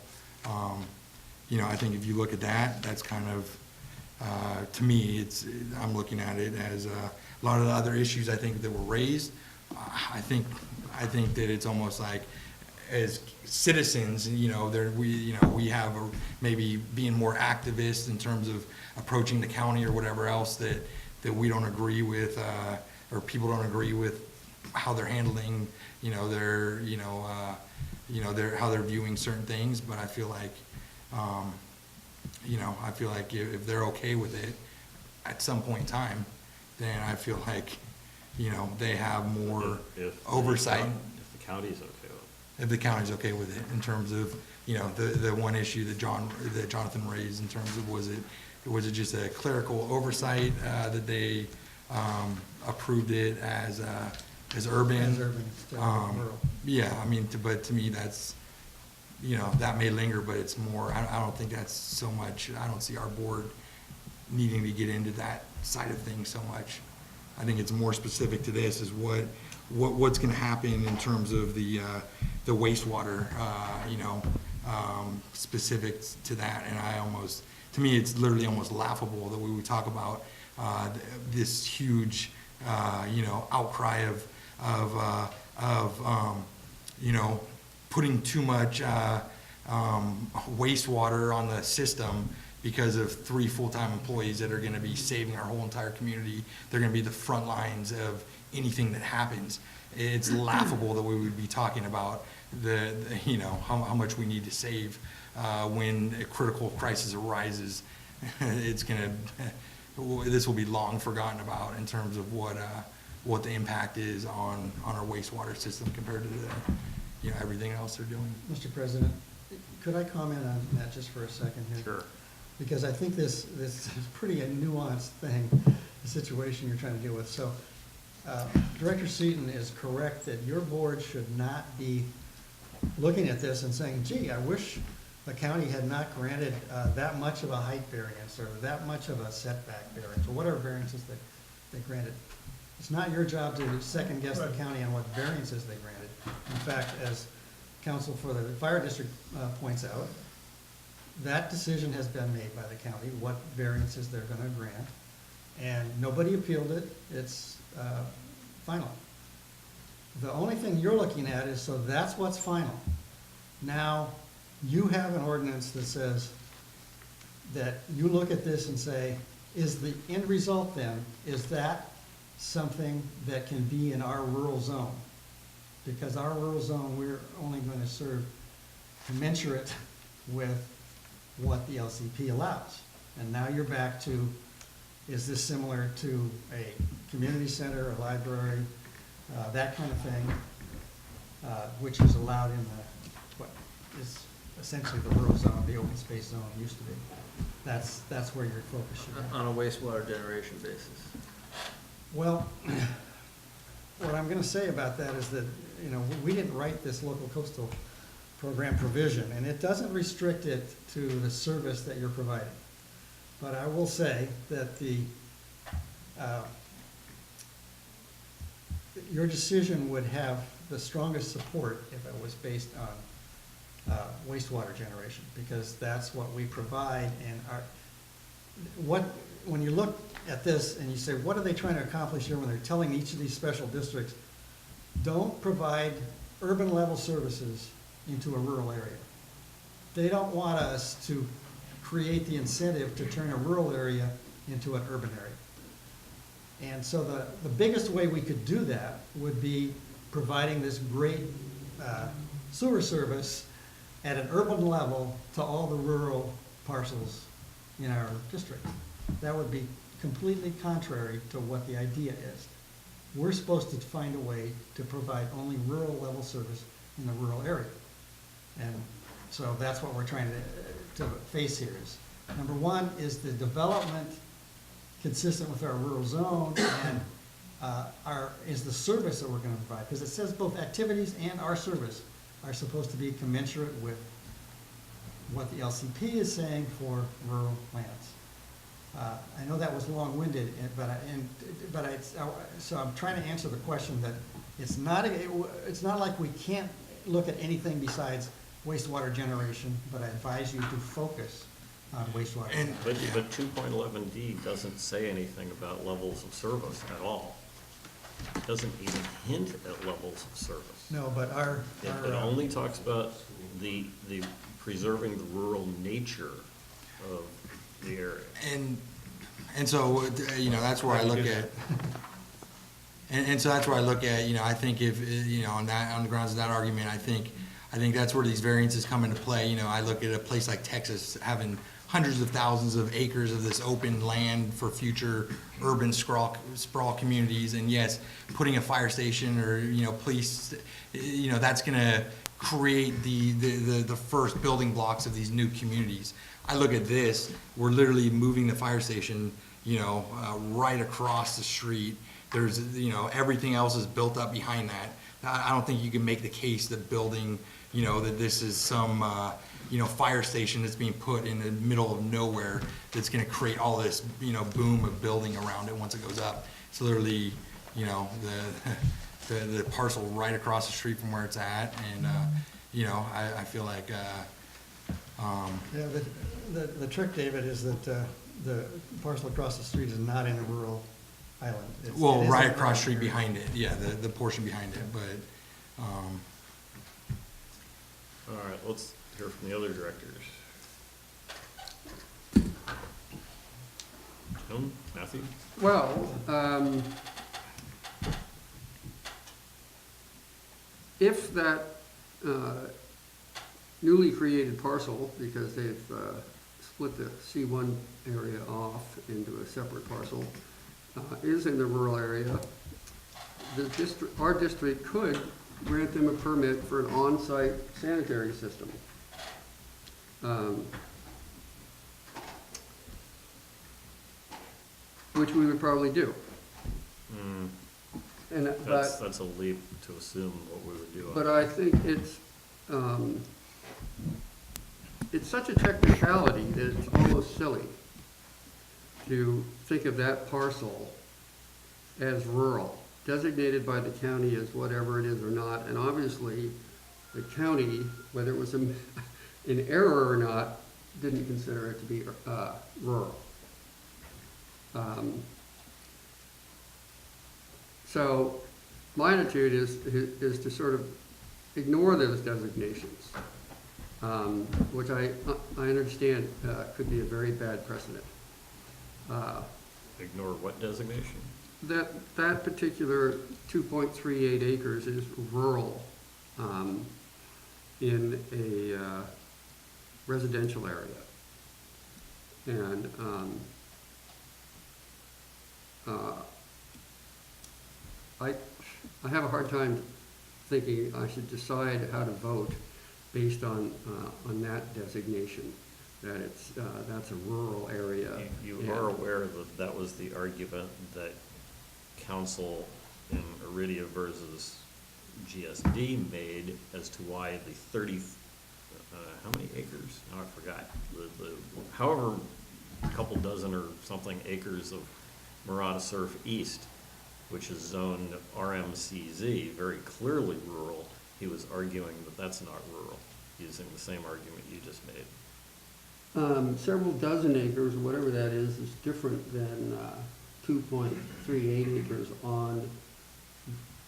you know, I think if you look at that, that's kind of, to me, I'm looking at it as a lot of the other issues I think that were raised. I think that it's almost like, as citizens, you know, we have maybe being more activist in terms of approaching the county or whatever else that we don't agree with, or people don't agree with how they're handling, you know, how they're viewing certain things. But I feel like, you know, if they're okay with it at some point in time, then I feel like, you know, they have more oversight. If the county's okay with it. If the county's okay with it, in terms of, you know, the one issue that Jonathan raised in terms of, was it just a clerical oversight, that they, approved it as urban? As urban, instead of rural. Yeah, I mean, but to me, that's, you know, that may linger, but it's more, I don't think that's so much, I don't see our board needing to get into that side of things so much. I think it's more specific to this, is what's gonna happen in terms of the wastewater, you know, specific to that. And to me, it's literally almost laughable that we would talk about this huge, you know, outcry of you know, putting too much wastewater on the system because of 3 full-time employees that are gonna be saving our whole entire community. They're gonna be the front lines of anything that happens. It's laughable that we would be talking about you know, how much we need to save, when a critical crisis arises. It's gonna, this will be long forgotten about in terms of what the impact is on our wastewater system compared to the, you know, everything else they're doing. Mr. President, could I comment on that just for a second here? Sure. Because I think this is pretty a nuanced thing, the situation you're trying to deal with. So, Director Seaton is correct that your board should not be looking at this and saying, gee, I wish the county had not granted that much of a height variance or that much of a setback variance or whatever variances they granted. It's not your job to second guess the county on what variances they granted. In fact, as counsel for the fire district points out, that decision has been made by the county, what variances they're gonna grant. And nobody appealed it, it's final. The only thing you're looking at is, so that's what's final. Now, you have an ordinance that says that you look at this and say, is the end result then, is that something that can be in our rural zone? Because our rural zone, we're only going to serve commensurate with what the LCP allows. And now you're back to, is this similar to a community center, a library, that kind of thing, which is allowed in the, what is essentially the rural zone, the open space zone used to be. That's where your focus should be. On a wastewater generation basis. Well, what I'm gonna say about that is that, you know, we didn't write this local coastal program provision, and it doesn't restrict it to the service that you're providing. But I will say that your decision would have the strongest support if it was based on wastewater generation, because that's what we provide. And when you look at this and you say, what are they trying to accomplish here when they're telling each of these special districts, don't provide urban level services into a rural area? They don't want us to create the incentive to turn a rural area into an urban area. And so the biggest way we could do that would be providing this great sewer service at an urban level to all the rural parcels in our district. That would be completely contrary to what the idea is. We're supposed to find a way to provide only rural level service in the rural area. And so that's what we're trying to face here is, number one, is the development consistent with our rural zone, and is the service that we're gonna provide, because it says both activities and our service are supposed to be commensurate with what the LCP is saying for rural lands. I know that was long-winded, so I'm trying to answer the question that it's not like we can't look at anything besides wastewater generation, but I advise you to focus on wastewater. But 2.11D doesn't say anything about levels of service at all. It doesn't even hint at levels of service. No, but It only talks about the preserving the rural nature of the area. And so, you know, that's where I look at, and so that's where I look at, you know, I think if, you know, on the grounds of that argument, I think that's where these variances come into play. You know, I look at a place like Texas having hundreds of thousands of acres of this open land for future urban sprawl communities, and yes, putting a fire station or, you know, police, you know, that's gonna create the first building blocks of these new communities. I look at this, we're literally moving the fire station, you know, right across the street. There's, you know, everything else is built up behind that. I don't think you can make the case that building, you know, that this is some, you know, fire station that's being put in the middle of nowhere that's gonna create all this, you know, boom of building around it once it goes up. It's literally, you know, the parcel right across the street from where it's at, and, you know, I feel like, Yeah, the trick, David, is that the parcel across the street is not in a rural island. It well, is right in a across the street rural area. behind it, yeah, the portion behind it, but, All right, let's hear from the other directors. Tim, Matthew? Well, if that newly created parcel, because they've split the C1 area off into a separate parcel, is in the rural area. Our district could grant them a permit for an on-site sanitary system. Which we would probably do. And, That's a leap to assume what we would do. but I think it's such a technicality that it's almost silly to think of that parcel as rural, designated by the county as whatever it is or not. And obviously, the county, whether it was in error or not, didn't consider it to be rural. So my attitude is to sort of ignore those designations, which I understand could be a very bad precedent. Ignore what designation? That particular 2.38 acres is rural in a residential area. And I have a hard time thinking I should decide how to vote based on that designation, that that's a rural area. You are aware that that was the argument that council in Iridia versus GSD made as to why the 30, how many acres? Oh, I forgot. However, a couple dozen or something acres of Marana Surf East, which is zoned RMCZ, very clearly rural. He was arguing that that's not rural, using the same argument you just made. Several dozen acres, whatever that is different than 2.38 acres on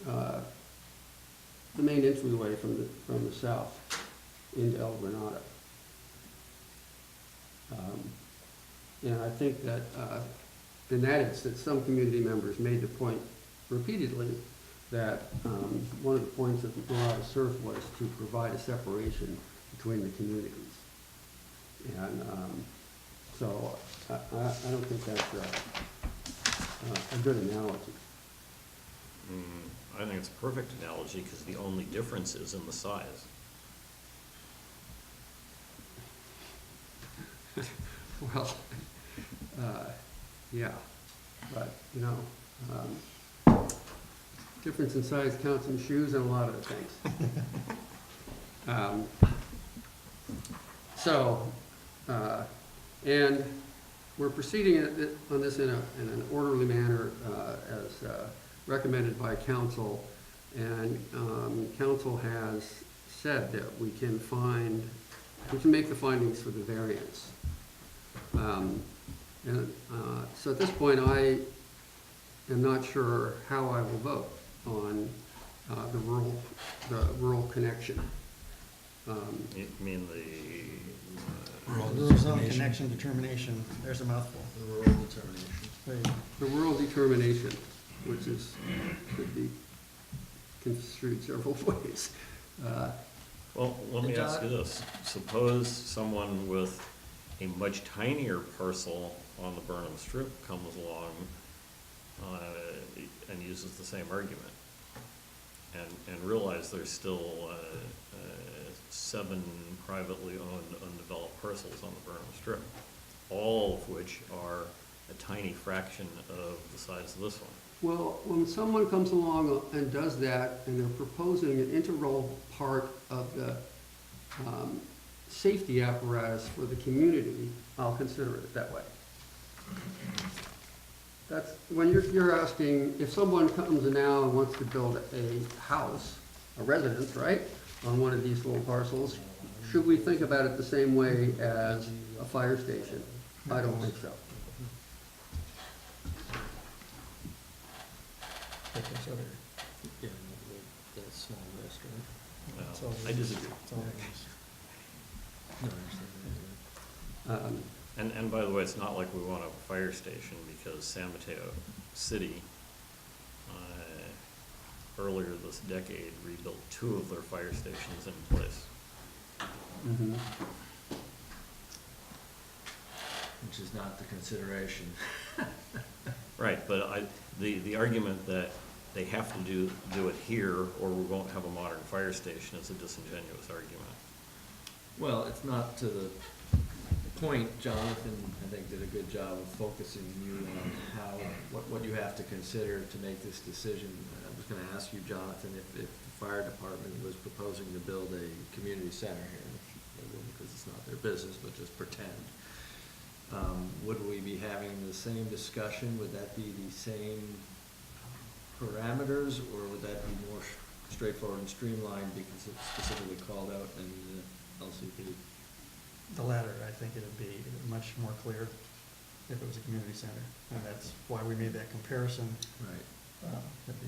the main entryway from the south into El Granada. And I think that in that instance, some community members made the point repeatedly that one of the points of Marana Surf was to provide a separation between the communities. And so I don't think that's a good analogy. I think it's a perfect analogy because the only difference is in the size. Well, yeah, but, you know, difference in size counts in shoes and a lot of things. And we're proceeding on this in an orderly manner as recommended by council. And council has said that we can make the findings for the variance. So at this point, I am not sure how I will vote on the rural connection. You mean the Rural zone connection determination, there's a mouthful. The rural determination. The rural determination, which could be construed several ways. Well, let me ask you this. Suppose someone with a much tinier parcel on the Burnham Strip comes along and uses the same argument and realize there's still 7 privately owned undeveloped parcels on the Burnham Strip, all of which are a tiny fraction of the size of this one. Well, when someone comes along and does that, and they're proposing an integral part of the safety apparatus for the community, I'll consider it that way. That's when you're asking, if someone comes now and wants to build a house, a residence, right, on one of these little parcels, should we think about it the same way as a fire station? I don't think so. Yeah, the small restaurant. No, I disagree. No, I understand. And by the way, it's not like we want a fire station because San Mateo City earlier this decade, rebuilt 2 of their fire stations in place. Which is not the consideration. Right, but the argument that they have to do it here or we won't have a modern fire station is a disingenuous argument. Well, it's not to the point. Jonathan, I think, did a good job of focusing you on what you have to consider to make this decision. I was gonna ask you, Jonathan, if the fire department was proposing to build a community center here, because it's not their business, but just pretend. Would we be having the same discussion? Would that be the same parameters, or would that be more straightforward and streamlined because it's specifically called out in the LCP? The latter, I think it'd be much more clear if it was a community center. And that's why we made that comparison. Right.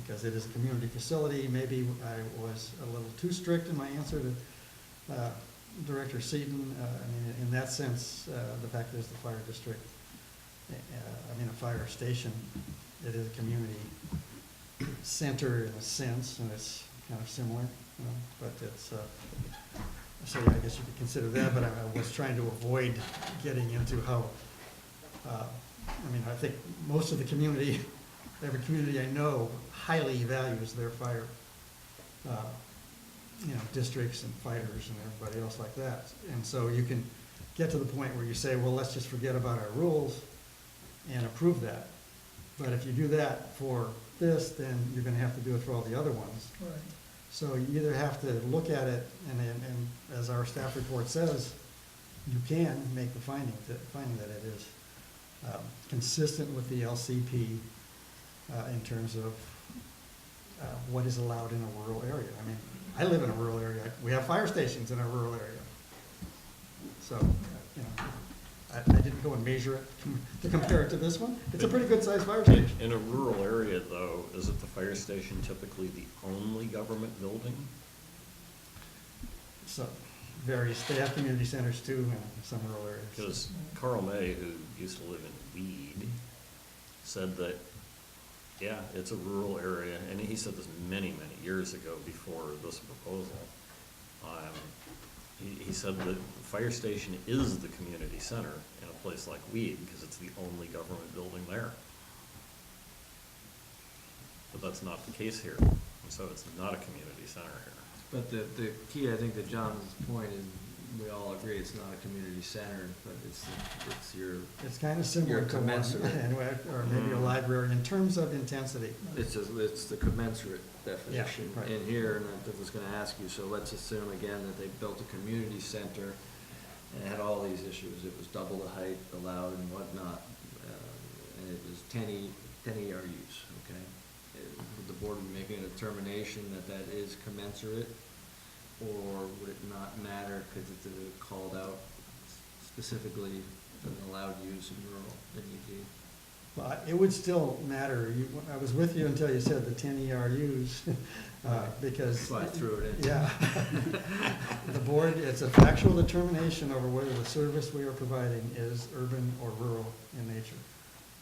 Because it is a community facility. Maybe I was a little too strict in my answer to Director Seaton. I mean, in that sense, the fact is the fire district, I mean, a fire station, it is a community center in a sense, and it's kind of similar, but it's, so I guess you could consider that, but I was trying to avoid getting into how, I mean, I think most of the community, every community I know highly values their fire, districts and fighters and everybody else like that. And so you can get to the point where you say, well, let's just forget about our rules and approve that. But if you do that for this, then you're gonna have to do it for all the other ones. Right. So you either have to look at it, and as our staff report says, you can make the finding that it is consistent with the LCP in terms of what is allowed in a rural area. I mean, I live in a rural area. We have fire stations in our rural area. So, I didn't go and measure it to compare it to this one. It's a pretty good-sized fire station. In a rural area, though, isn't the fire station typically the only government building? So, they have community centers too in some rural areas. Because Carl May, who used to live in Weed, said that, yeah, it's a rural area, and he said this many, many years ago before this proposal. He said that the fire station is the community center in a place like Weed, because it's the only government building there. But that's not the case here, and so it's not a community center here. But the key, I think, to Jonathan's point is, we all agree it's not a community center, but it's your, It's kind of similar Your to one, commensurate. anyway, or maybe a library in terms of intensity. it's the commensurate definition right. in here, and I was gonna ask you, so let's assume again that they built a community center and it had all these issues. It was double the height allowed and whatnot, and it was 10 ERUs, okay? Would the board be making a determination that that is commensurate, or would it not matter because it's called out specifically as an allowed use in rural NED? Well, it would still matter. I was with you until you said the 10 ERUs, because. So I threw it in. Yeah. The board, it's a factual determination over whether the service we are providing is urban or rural in nature.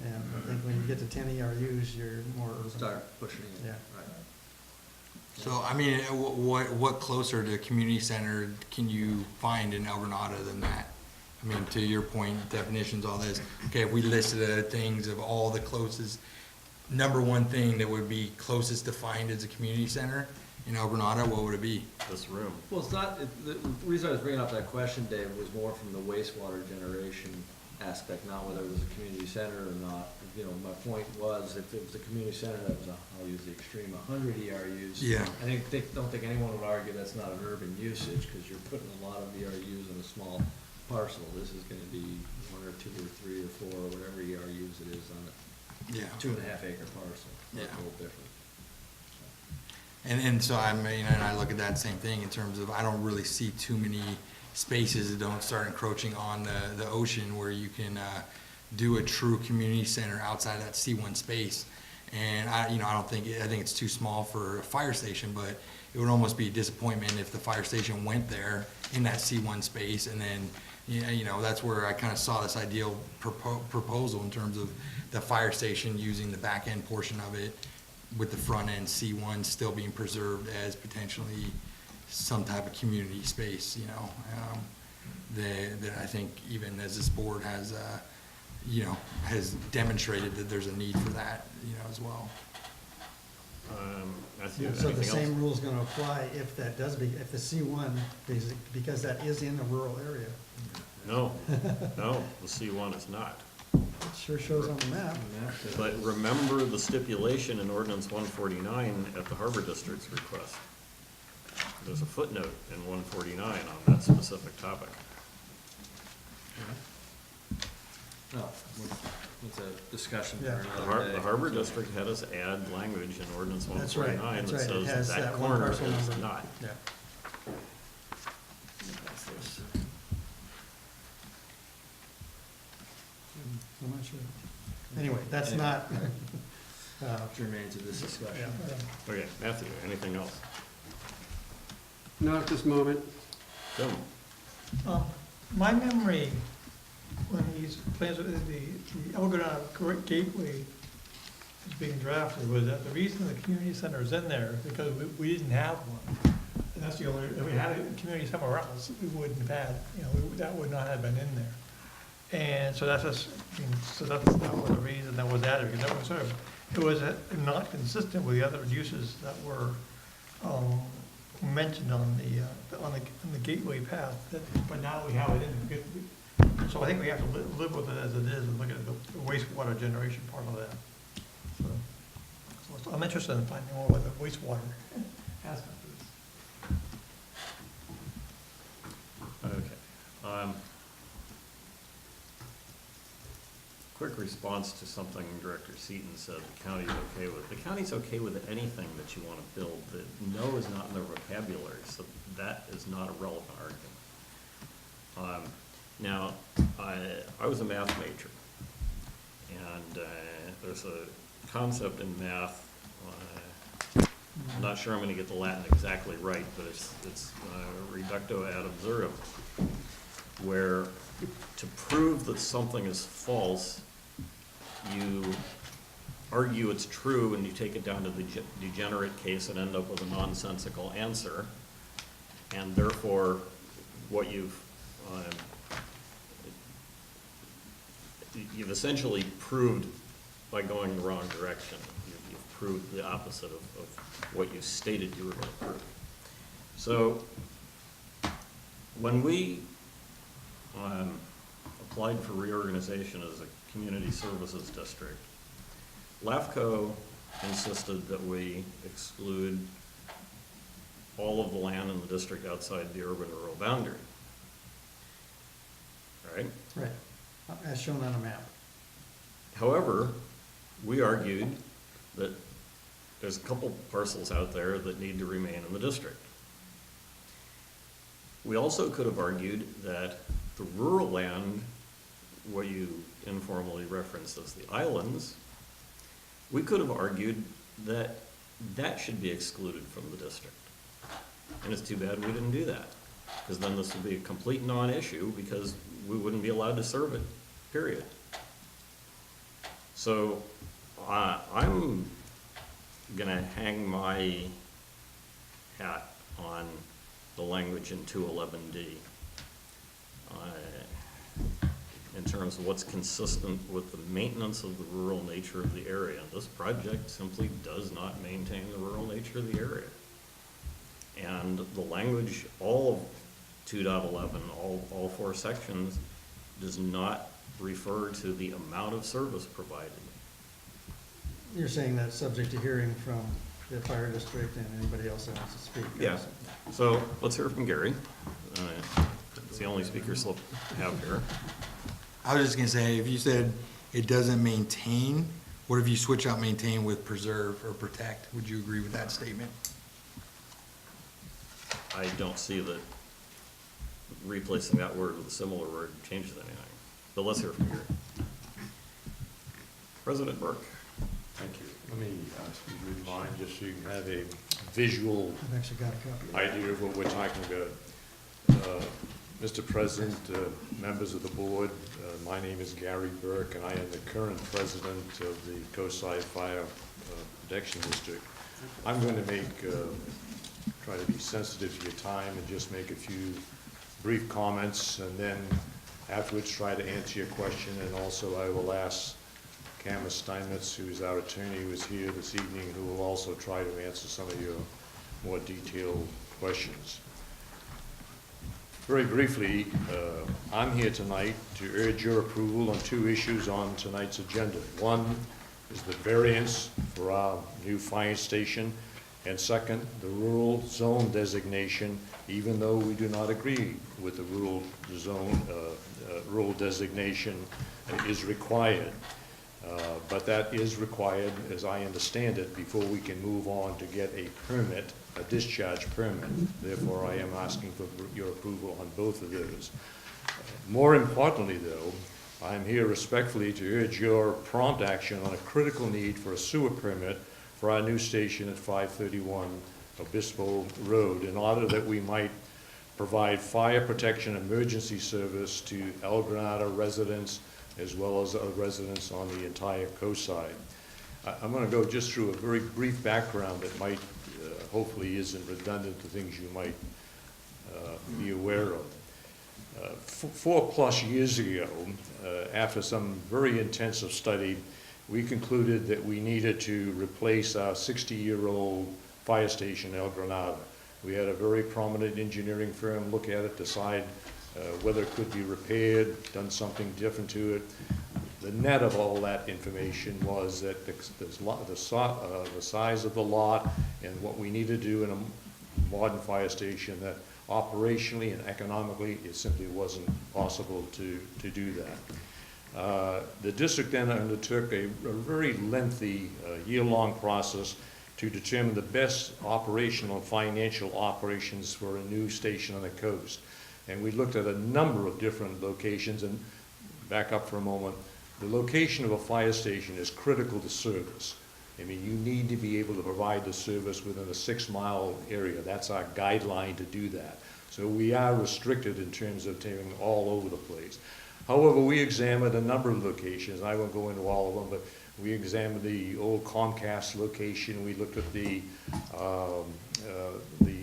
And I think when you get to 10 ERUs, you're more urban. Start pushing it. Yeah. Right. So, I mean, what closer to community center can you find in El Granada than that? I mean, to your point, definitions, all this, okay, if we listed things of all the closest, number one thing that would be closest defined as a community center in El Granada, what would it be? This room. Well, it's not, the reason I was bringing up that question, Dave, was more from the wastewater generation aspect, not whether it was a community center or not. You know, my point was, if it was a community center that was, I'll use the extreme, 100 ERUs. Yeah. I don't think anyone would argue that's not an urban usage, because you're putting a lot of ERUs in a small parcel. This is gonna be 1 or 2 or 3 or 4, or whatever ERUs it is on a Yeah. 2.5 acre parcel. Yeah. That's a little different. And so I mean, and I look at that same thing in terms of, I don't really see too many spaces that don't start encroaching on the ocean where you can do a true community center outside that C1 space. And I think it's too small for a fire station, but it would almost be a disappointment if the fire station went there in that C1 space, and then, that's where I kind of saw this ideal proposal in terms of the fire station using the back end portion of it with the front end C1 still being preserved as potentially some type of community space, you know, that I think even as this board has, you know, has demonstrated that there's a need for that, you know, as well. Matthew, So the anything else? same rule's gonna apply if that does be, if the C1, because that is in a rural area. No, no, the C1 is not. It sure shows on the map. But remember the stipulation in ordinance 149 at the Harbor District's request. There's a footnote in 149 on that specific topic. No, it's a discussion for Yeah. another day. The Harbor District had us add language in ordinance That's right, 149 that's that right. It has says that one corner parcel is number. not. Yeah. I'm not sure. Anyway, that's not, Germane to this discussion. yeah. Okay, Matthew, anything else? Not at this moment. Tim? My memory, when these plans, the El Granada Gateway was being drafted, was that the reason the community center is in there is because we didn't have one. And that's the only, if we had a community somewhere else, we wouldn't have had, you know, that would not have been in there. And so that's just, I mean, so that's not the reason that was added, because that was sort of, it was not consistent with the other uses that were, mentioned on the gateway path, but now we have it in. So I think we have to live with it as it is and look at the wastewater generation part of that. So I'm interested in finding more about the wastewater aspect of this. Okay. Quick response to something Director Seaton said the county's okay with. The county's okay with anything that you want to build. The no is not in their vocabulary, so that is not a relevant argument. Now, I was a math major, and there's a concept in math, I'm not sure I'm going to get the Latin exactly right, but it's reductio ad absurdum, where to prove that something is false, you argue it's true and you take it down to the degenerate case and end up with a nonsensical answer. And therefore, what you've essentially proved by going the wrong direction. You've proved the opposite of what you stated you were going to prove. So when we applied for reorganization as a community services district, LAFCO insisted that we exclude all of the land in the district outside the urban-rural boundary. Right? Right, as shown on a map. However, we argued that there's a couple parcels out there that need to remain in the district. We also could have argued that the rural land, what you informally referenced as the islands, we could have argued that that should be excluded from the district. And it's too bad we didn't do that, because then this would be a complete non-issue because we wouldn't be allowed to serve it, period. So I'm gonna hang my hat on the language in 211D in terms of what's consistent with the maintenance of the rural nature of the area. This project simply does not maintain the rural nature of the area. And the language, all of 2.11, all four sections, does not refer to the amount of service provided. You're saying that's subject to hearing from the fire district and anybody else that wants to speak? Yeah, so let's hear from Gary. It's the only speaker slip I have here. I was just gonna say, if you said it doesn't maintain, what if you switch out maintain with preserve or protect? Would you agree with that statement? I don't see that replacing that word with a similar word changes anything. But let's hear from Gary. President Burke. Thank you. Let me read mine just so you can have a visual I've actually got a copy. idea of what we're talking about. Mr. President, members of the board, my name is Gary Burke, and I am the current president of the Coastside Fire Protection District. I'm going to try to be sensitive to your time and just make a few brief comments, and then afterwards try to answer your question. And also I will ask Cameron Steinmetz, who is our attorney, who is here this evening, who will also try to answer some of your more detailed questions. Very briefly, I'm here tonight to urge your approval on two issues on tonight's agenda. One is the variance for our new fire station, and second, the rural zone designation, even though we do not agree with the rural zone, rural designation is required. But that is required, as I understand it, before we can move on to get a permit, a discharge permit. Therefore, I am asking for your approval on both of those. More importantly, though, I'm here respectfully to urge your prompt action on a critical need for a sewer permit for our new station at 531 Obispo Road, in order that we might provide fire protection emergency service to El Granada residents as well as residents on the entire coast side. I'm going to go just through a very brief background that might, hopefully isn't redundant to things you might be aware of. 4+ years ago, after some very intensive study, we concluded that we needed to replace our 60-year-old fire station, El Granada. We had a very prominent engineering firm look at it, decide whether it could be repaired, done something different to it. The net of all that information was that the size of the lot and what we need to do in a modern fire station, that operationally and economically it simply wasn't possible to do that. The district then undertook a very lengthy year-long process to determine the best operational and financial operations for a new station on the coast. And we looked at a number of different locations. And back up for a moment, the location of a fire station is critical to service. I mean, you need to be able to provide the service within a 6-mile area. That's our guideline to do that. So we are restricted in terms of taking all over the place. However, we examined a number of locations. I won't go into all of them, but we examined the old Comcast location. We looked at the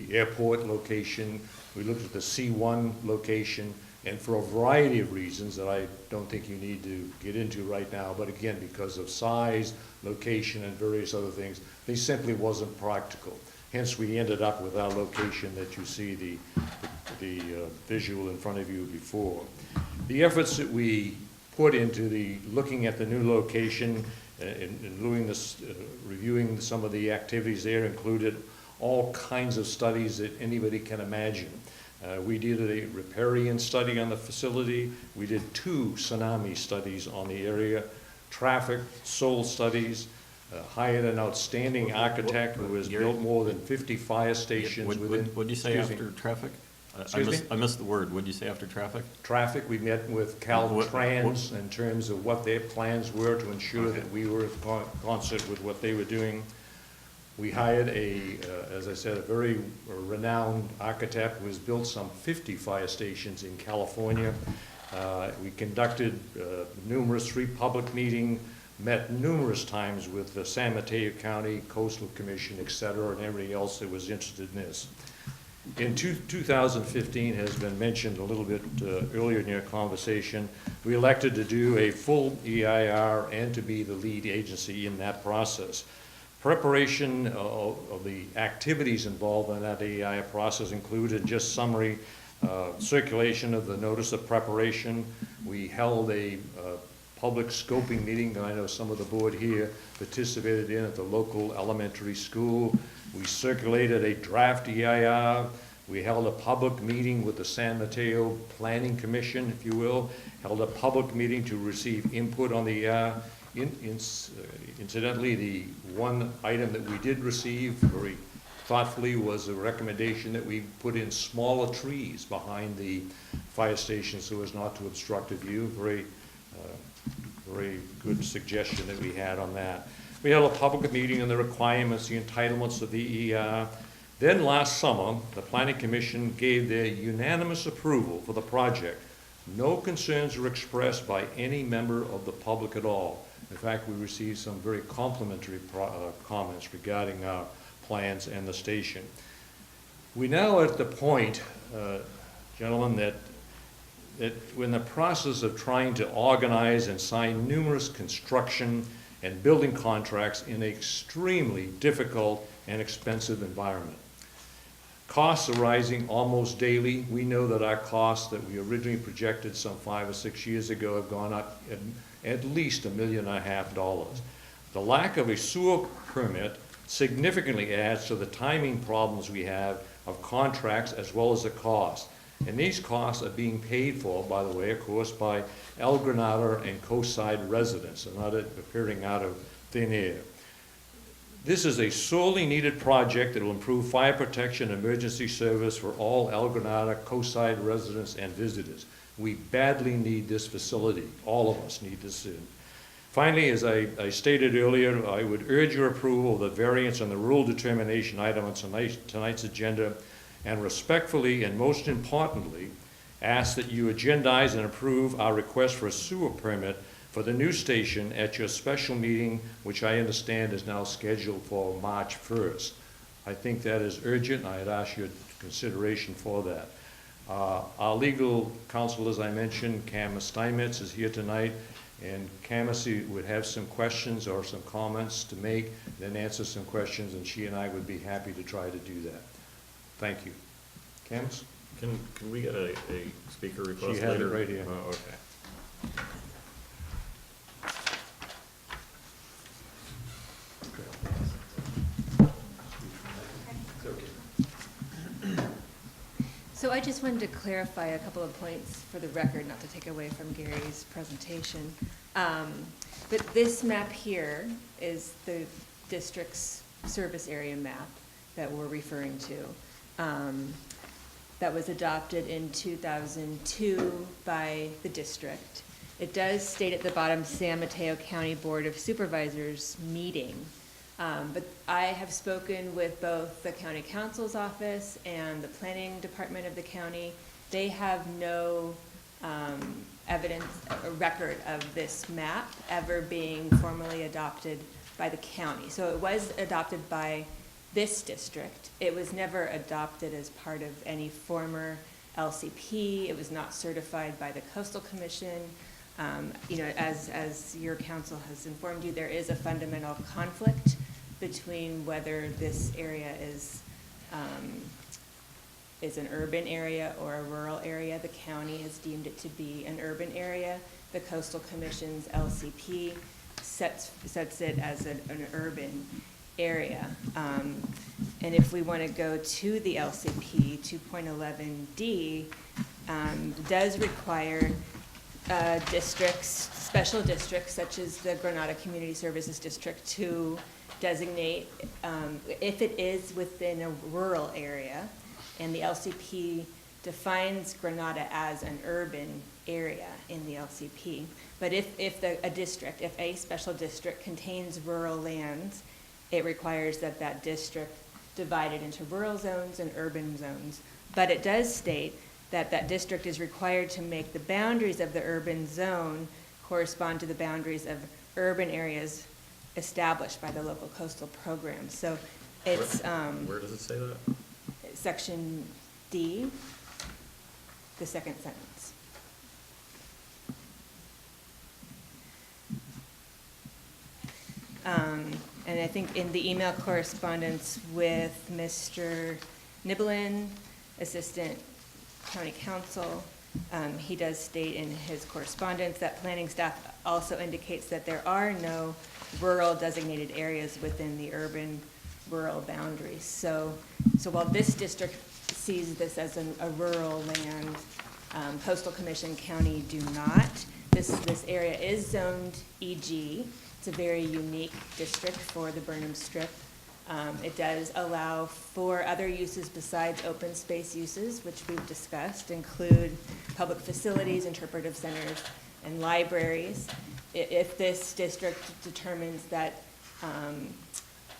airport location. We looked at the C1 location. And for a variety of reasons that I don't think you need to get into right now, but again, because of size, location, and various other things, they simply wasn't practical. Hence, we ended up with our location that you see the visual in front of you before. The efforts that we put into looking at the new location and reviewing some of the activities there included all kinds of studies that anybody can imagine. We did a riparian study on the facility. We did 2 tsunami studies on the area, traffic, soil studies, hired an outstanding architect who has built more than 50 fire stations within. What did you say Excuse me. after traffic? Excuse me? I missed the word. What did you say after traffic? Traffic, we met with Caltrans in terms of what their plans were to ensure that we were in concert with what they were doing. We hired as I said, a very renowned architect who has built some 50 fire stations in California. We conducted numerous free public meetings, met numerous times with the San Mateo County Coastal Commission, et cetera, and everybody else that was interested in this. In 2015, has been mentioned a little bit earlier in your conversation, we elected to do a full EIR and to be the lead agency in that process. Preparation of the activities involved in that EIR process included, just summary, circulation of the notice of preparation. We held a public scoping meeting that I know some of the board here participated in at the local elementary school. We circulated a draft EIR. We held a public meeting with the San Mateo Planning Commission, if you will, held a public meeting to receive input on the EIR. Incidentally, the one item that we did receive very thoughtfully was a recommendation that we put in smaller trees behind the fire station so as not to obstruct the view. Very good suggestion that we had on that. We held a public meeting on the requirements, the entitlements of the EIR. Then last summer, the Planning Commission gave their unanimous approval for the project. No concerns were expressed by any member of the public at all. In fact, we received some very complimentary comments regarding our plans and the station. We now are at the point, gentlemen, that we're in the process of trying to organize and sign numerous construction and building contracts in an extremely difficult and expensive environment. Costs are rising almost daily. We know that our costs that we originally projected some 5 or 6 years ago have gone up at least $1.5 million. The lack of a sewer permit significantly adds to the timing problems we have of contracts as well as the cost. And these costs are being paid for, by the way, of course, by El Granada and coastside residents, and not appearing out of thin air. This is a sorely needed project that will improve fire protection and emergency service for all El Granada coastside residents and visitors. We badly need this facility. All of us need this. Finally, as I stated earlier, I would urge your approval of the variance on the rural determination item on tonight's agenda, and respectfully and most importantly, ask that you agendize and approve our request for a sewer permit for the new station at your special meeting, which I understand is now scheduled for March 1st. I think that is urgent, and I'd ask your consideration for that. Our legal counsel, as I mentioned, Cam Steinmetz, is here tonight, and Camus would have some questions or some comments to make, then answer some questions, and she and I would be happy to try to do that. Thank you. Camus? Can we get a speaker request She has it later? right here. Oh, okay. So I just wanted to clarify a couple of points for the record, not to take away from Gary's presentation. But this map here is the district's service area map that we're referring to. That was adopted in 2002 by the district. It does state at the bottom San Mateo County Board of Supervisors meeting. But I have spoken with both the county council's office and the planning department of the county. They have no evidence or record of this map ever being formally adopted by the county. So it was adopted by this district. It was never adopted as part of any former LCP. It was not certified by the Coastal Commission. You know, as your council has informed you, there is a fundamental conflict between whether this area is an urban area or a rural area. The county has deemed it to be an urban area. The Coastal Commission's LCP sets it as an urban area. And if we want to go to the LCP, 2.11D does require districts, special districts such as the Granada Community Services District to designate, if it is within a rural area, and the LCP defines Granada as an urban area in the LCP. But if a special district contains rural lands, it requires that district divided into rural zones and urban zones. But it does state that district is required to make the boundaries of the urban zone correspond to the boundaries of urban areas established by the local coastal program. So it's Where does it say that? section D, the second sentence. And I think in the email correspondence with Mr. Niblin, Assistant County Counsel, he does state in his correspondence that planning staff also indicates that there are no rural designated areas within the urban-rural boundaries. So while this district sees this as a rural land, Coastal Commission County do not. This area is zoned EG. It's a very unique district for the Burnham Strip. It does allow for other uses besides open space uses, which we've discussed, include public facilities, interpretive centers, and libraries. If this district determines that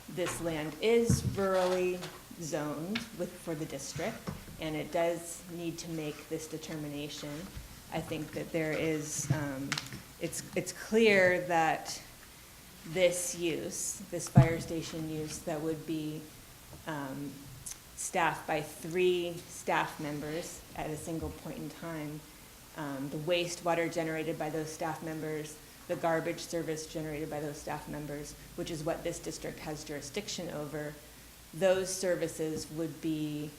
this land is rurally zoned for the district, and it does need to make this determination, I think that there is, it's clear that this use, this fire station use that would be staffed by 3 staff members at a single point in time. The wastewater generated by those staff members, the garbage service generated by those staff members, which is what this district has jurisdiction over, those services would be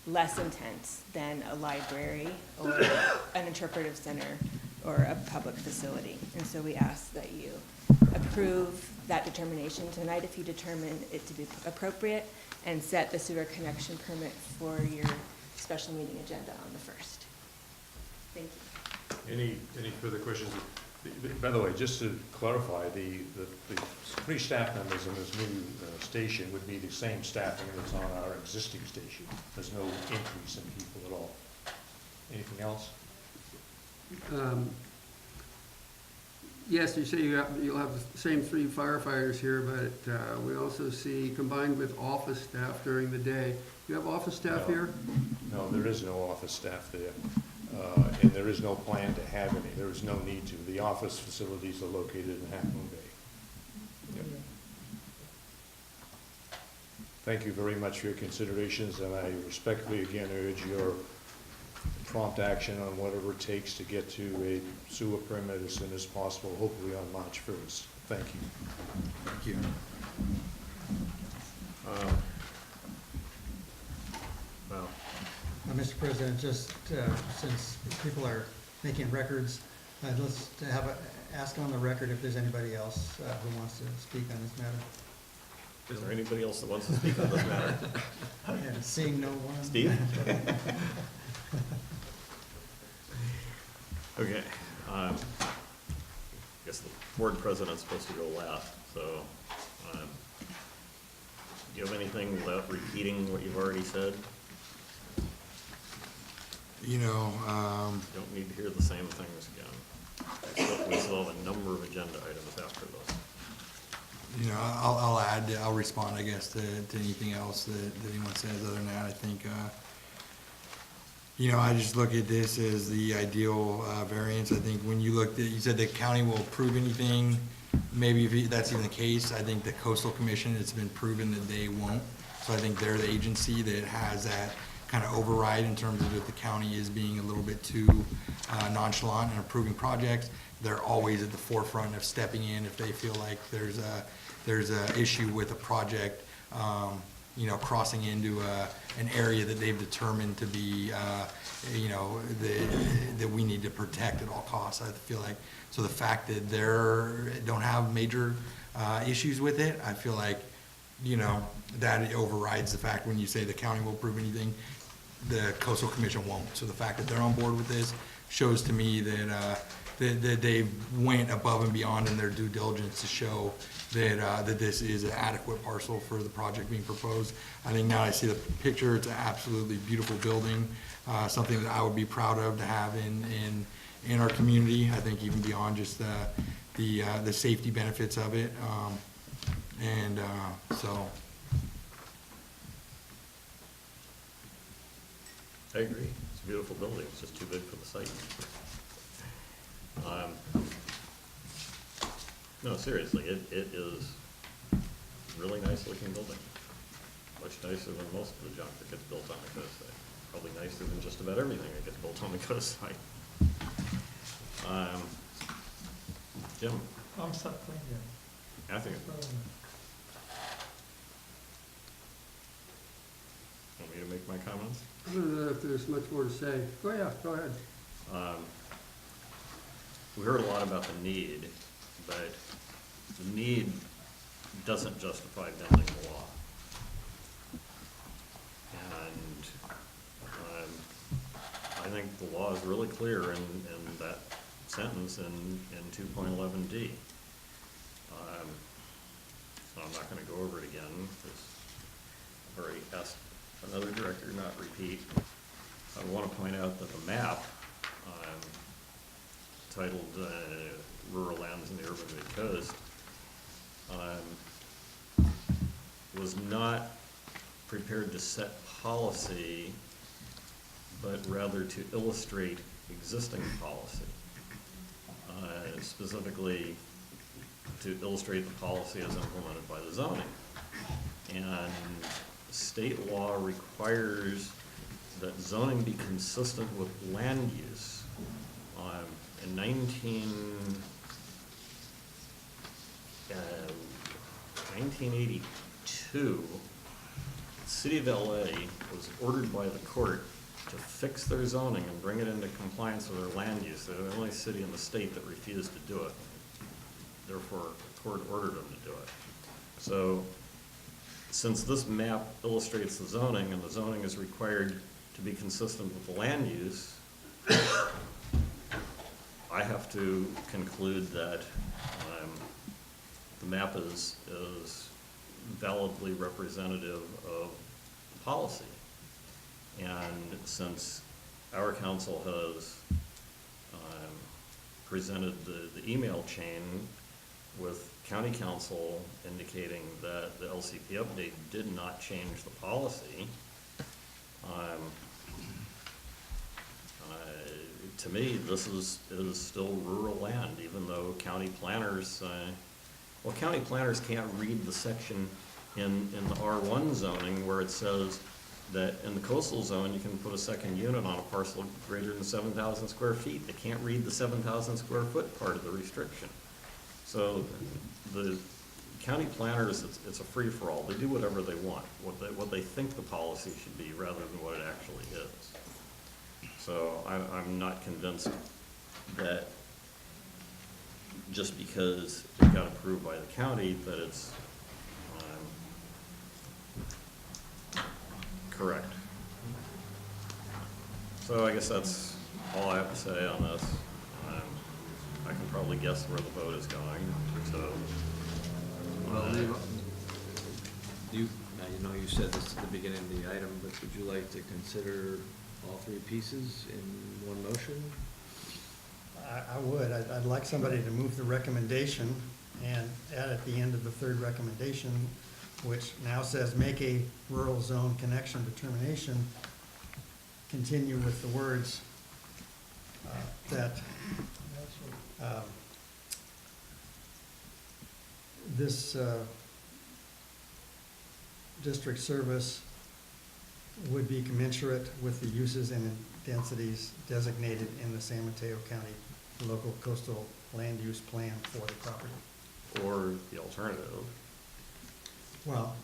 less intense than a library or an interpretive center or a public facility. And so we ask that you approve that determination tonight if you determine it to be appropriate, and set the sewer connection permit for your special meeting agenda on the 1st. Thank you. Any further questions? By the way, just to clarify, the 3 staff members in this new station would be the same staffing that's on our existing station. There's no increase in people at all. Anything else? Yes, you say you'll have the same 3 firefighters here, but we also see combined with office staff during the day. You have office staff No. here? No, there is no office staff there, and there is no plan to have any. There is no need to. The office facilities are located in Half Moon Bay. Yep. Thank you very much for your considerations, and I respectfully again urge your prompt action on whatever it takes to get to a sewer permit as soon as possible, hopefully on March 1st. Thank you. Thank you. Well, Mr. President, just since people are making records, let's ask on the record if there's anybody else who wants to speak on this matter. is there anybody else that wants to speak on this matter? And seeing no one. Steve? Okay, I guess the board president's supposed to go last, so, do you have anything without repeating what you've already said? You know, You don't need to hear the same things again. We still have a number of agenda items after this. you know, I'll add, I'll respond, I guess, to anything else that anyone says. Other than that, I think, you know, I just look at this as the ideal variance. I think when you looked at, you said the county will approve anything, maybe if that's even the case, I think the coastal commission, it's been proven that they won't. So I think they're the agency that has that kind of override in terms of if the county is being a little bit too nonchalant in approving projects. They're always at the forefront of stepping in if they feel like there's a issue with a project, you know, crossing into an area that they've determined to be, you know, that we need to protect at all costs. I feel like, so the fact that they don't have major issues with it, I feel like, you know, that overrides the fact when you say the county will approve anything, the coastal commission won't. So the fact that they're on board with this shows to me that that they went above and beyond in their due diligence to show that this is an adequate parcel for the project being proposed. I think now I see the picture, it's an absolutely beautiful building, something that I would be proud of to have in our community. I think even beyond just the safety benefits of it, so. I agree. It's a beautiful building. It's just too big for the site. No, seriously, it is a really nice looking building. Much nicer than most of the junk that gets built on the coast side. Probably nicer than just about everything that gets built on the coast side. Jim? I'm stuck playing here. Matthew? Want me to make my comments? I don't know if there's much more to say. Oh, yeah, go ahead. We heard a lot about the need, but the need doesn't justify bending the law. And I think the law is really clear in that sentence in 2.11D. So I'm not gonna go over it again, because I've already asked another director not repeat. I want to point out that the map titled Rural Lands in the Urban Mid-Coast was not prepared to set policy, but rather to illustrate existing policy. Specifically, to illustrate the policy as implemented by the zoning. And state law requires that zoning be consistent with land use. In 1982, the city of LA was ordered by the court to fix their zoning and bring it into compliance with their land use. They're the only city in the state that refused to do it. Therefore, the court ordered them to do it. So, since this map illustrates the zoning, and the zoning is required to be consistent with the land use, I have to conclude that the map is validly representative of policy. And since our council has presented the email chain with county council indicating that the LCP update did not change the policy, to me, this is still rural land, even though county planners, well, county planners can't read the section in the R1 zoning where it says that in the coastal zone, you can put a second unit on a parcel greater than 7,000 square feet. They can't read the 7,000 square foot part of the restriction. So the county planners, it's a free-for-all. They do whatever they want, what they think the policy should be rather than what it actually is. So I'm not convinced that just because it got approved by the county that it's correct. So I guess that's all I have to say on this. I can probably guess where the vote is going, so. Well, you said this at the beginning of the item, but would you like to consider all three pieces in one motion? I would. I'd like somebody to move the recommendation and add at the end of the third recommendation, which now says, make a rural zone connection determination, continue with the words that this district service would be commensurate with the uses and densities designated in the San Mateo County local coastal land use plan for the property. Or the alternative. Well,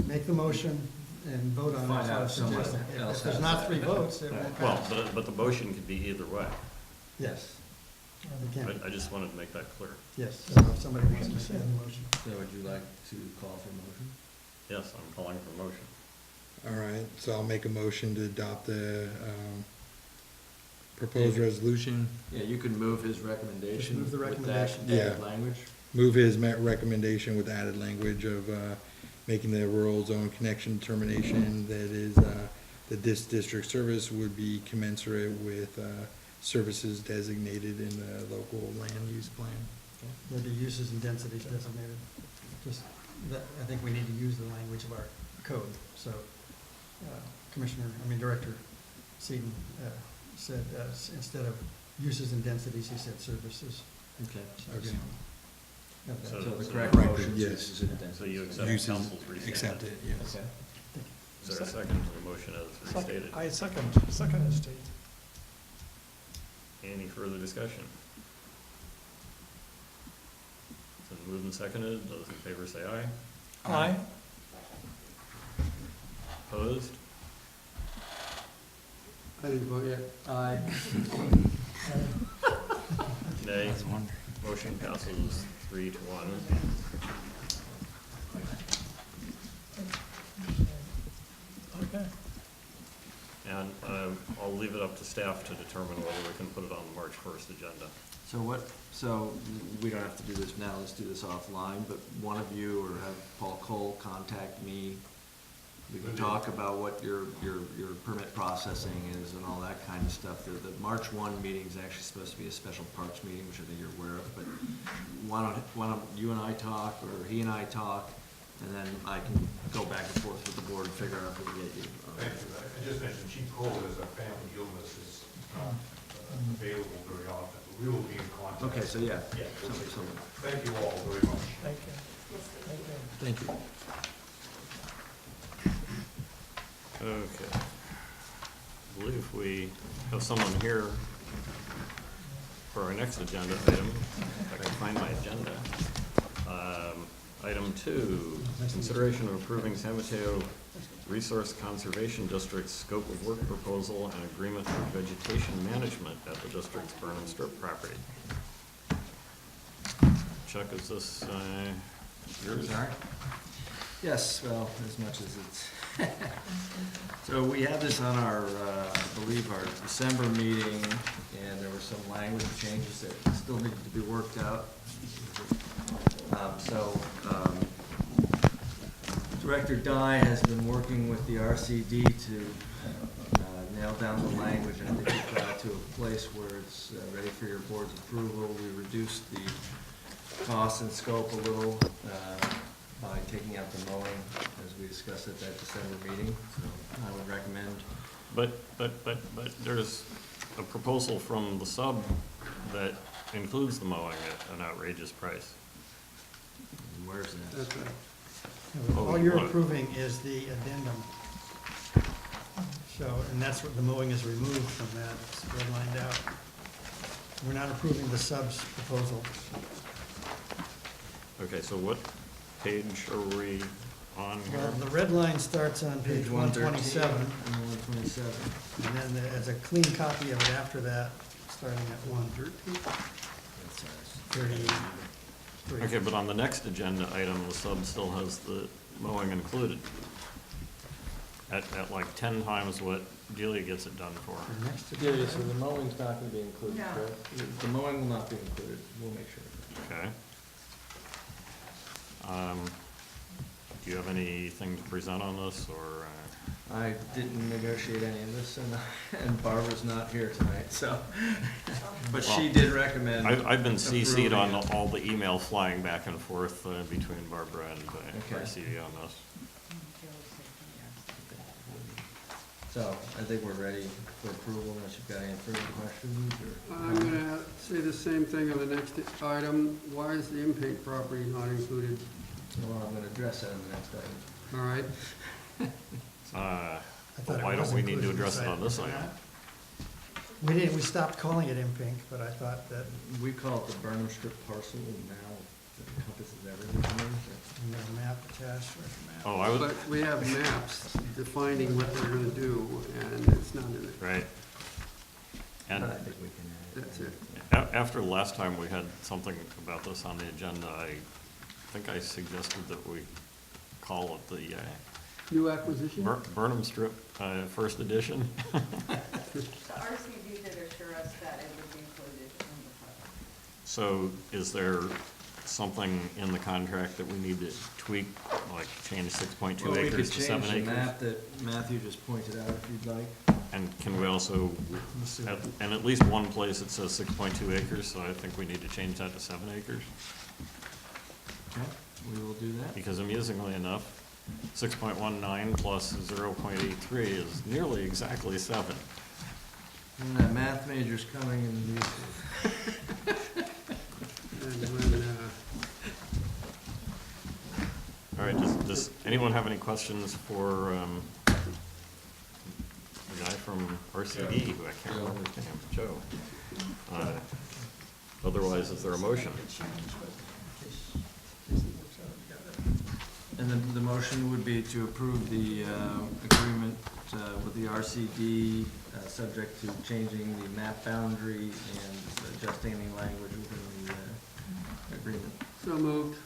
make the motion and vote on it. Find out if someone If else there's has not that. three votes, it won't Well, pass. but the motion could be either way. Yes. We can. I just wanted to make that clear. Yes, so if somebody wants to say the motion. So would you like to call for motion? Yes, I'm calling for motion. All right, so I'll make a motion to adopt the proposed resolution. Yeah, you can move his recommendation. Just move the with that recommendation. added Yeah. language. Move his recommendation with added language of making the rural zone connection determination that is, that this district service would be commensurate with services designated in the local land use plan. There'll be uses and densities designated. Just, that, I think we need to use the language of our code. So Director Seaton said, instead of uses and densities, he said services. Okay. Okay. Got that. So- So the so- correct Correct, motion is yes. uses and densities. So you accept Uses- council's restatement? Accept it, yes. Okay. Is there a second to the motion as restated? I second his state. Any further discussion? So moved and seconded, those in favor say aye. Aye. Opposed? I didn't vote yet. Aye. Nay. Motion passes 3-1. Okay. And I'll leave it up to staff to determine whether we can put it on the March 1st agenda. So we don't have to do this now, let's do this offline, but one of you or have Paul Cole contact me. We can talk about what your permit processing is and all that kind of stuff. The March 1 meeting is actually supposed to be a special parks meeting, which I think you're aware of, but why don't you and I talk, or he and I talk, and then I can go back and forth with the board and figure out if we can get you. Thank you. I just mentioned Chief Cole as a family illness is not available very often. But we will be in contact. Okay, so yeah. Yeah. Some- Thank you all very much. Thank you. Thank you. Thank you. Okay. I believe we have someone here for our next agenda item. If I can find my agenda. Item 2, consideration of approving San Mateo Resource Conservation District's scope of work proposal and agreement for vegetation management at the district's Burnham Strip property. Chuck, is this yours? Sorry? Yes, well, as much as it's, so we had this on our, I believe, our December meeting, and there were some language changes that still needed to be worked out. Director Dye has been working with the RCD to nail down the language, and I think we've got it to a place where it's ready for your board's approval. We reduced the cost and scope a little by taking out the mowing, as we discussed at that December meeting. So I would recommend. But there's a proposal from the sub that includes the mowing at an outrageous price. Where's that? That's right. All you're look. approving is the addendum. So, and that's what the mowing is removed from that, it's redlined out. We're not approving the sub's proposal. Okay, so what page are we on here? Well, the red line starts on page 127, 127. and then there's a clean copy of it after that, starting at 138. Okay, but on the next agenda item, the sub still has the mowing included at like 10 times what Delia gets it done for. The next Yeah, so the mowing's not gonna be included, No. correct? The mowing will not be included, we'll make sure. Okay. Do you have anything to present on this, or? I didn't negotiate any of this, and Barbara's not here tonight, so, but she did recommend. I've been CC'd on approving it. all the email flying back and forth between Barbara and Okay. RCD on this. So, I think we're ready for approval, unless you've got any further questions, or? I'm gonna say the same thing on the next item. Why is the impact property not included? Well, I'm gonna address that in the next item. All right, I thought it Why was don't we need to included address it on this inside. item? We stopped calling it impink, but I thought that, We call it the Burnham Strip parcel, and now it encompasses everything. we have a map attached, where's the map? Oh, I was, but we have maps defining what they're gonna do, and it's not in it. right. And I think we can add it. That's it. after the last time we had something about this on the agenda, I think I suggested that we call it the New acquisition? Burnham Strip First Edition. The RCD did assure us that it would be included in the project. So is there something in the contract that we need to tweak, like change 6.2 Well, we acres could to 7 change the acres? map that Matthew just pointed out, if you'd like. And can we also, and at least one place it says 6.2 acres, so I think we need to change that to 7 acres. Okay, we will do that. Because amusingly enough, 6.19 plus 0.83 is nearly exactly 7. And that math major's coming in these. And when, All right, does anyone have any questions for the guy from RCD, who I can't remember his name, Joe? Otherwise, is there a motion? And the motion would be to approve the agreement with the RCD, subject to changing the map boundary and adjusting any language within the agreement. so moved.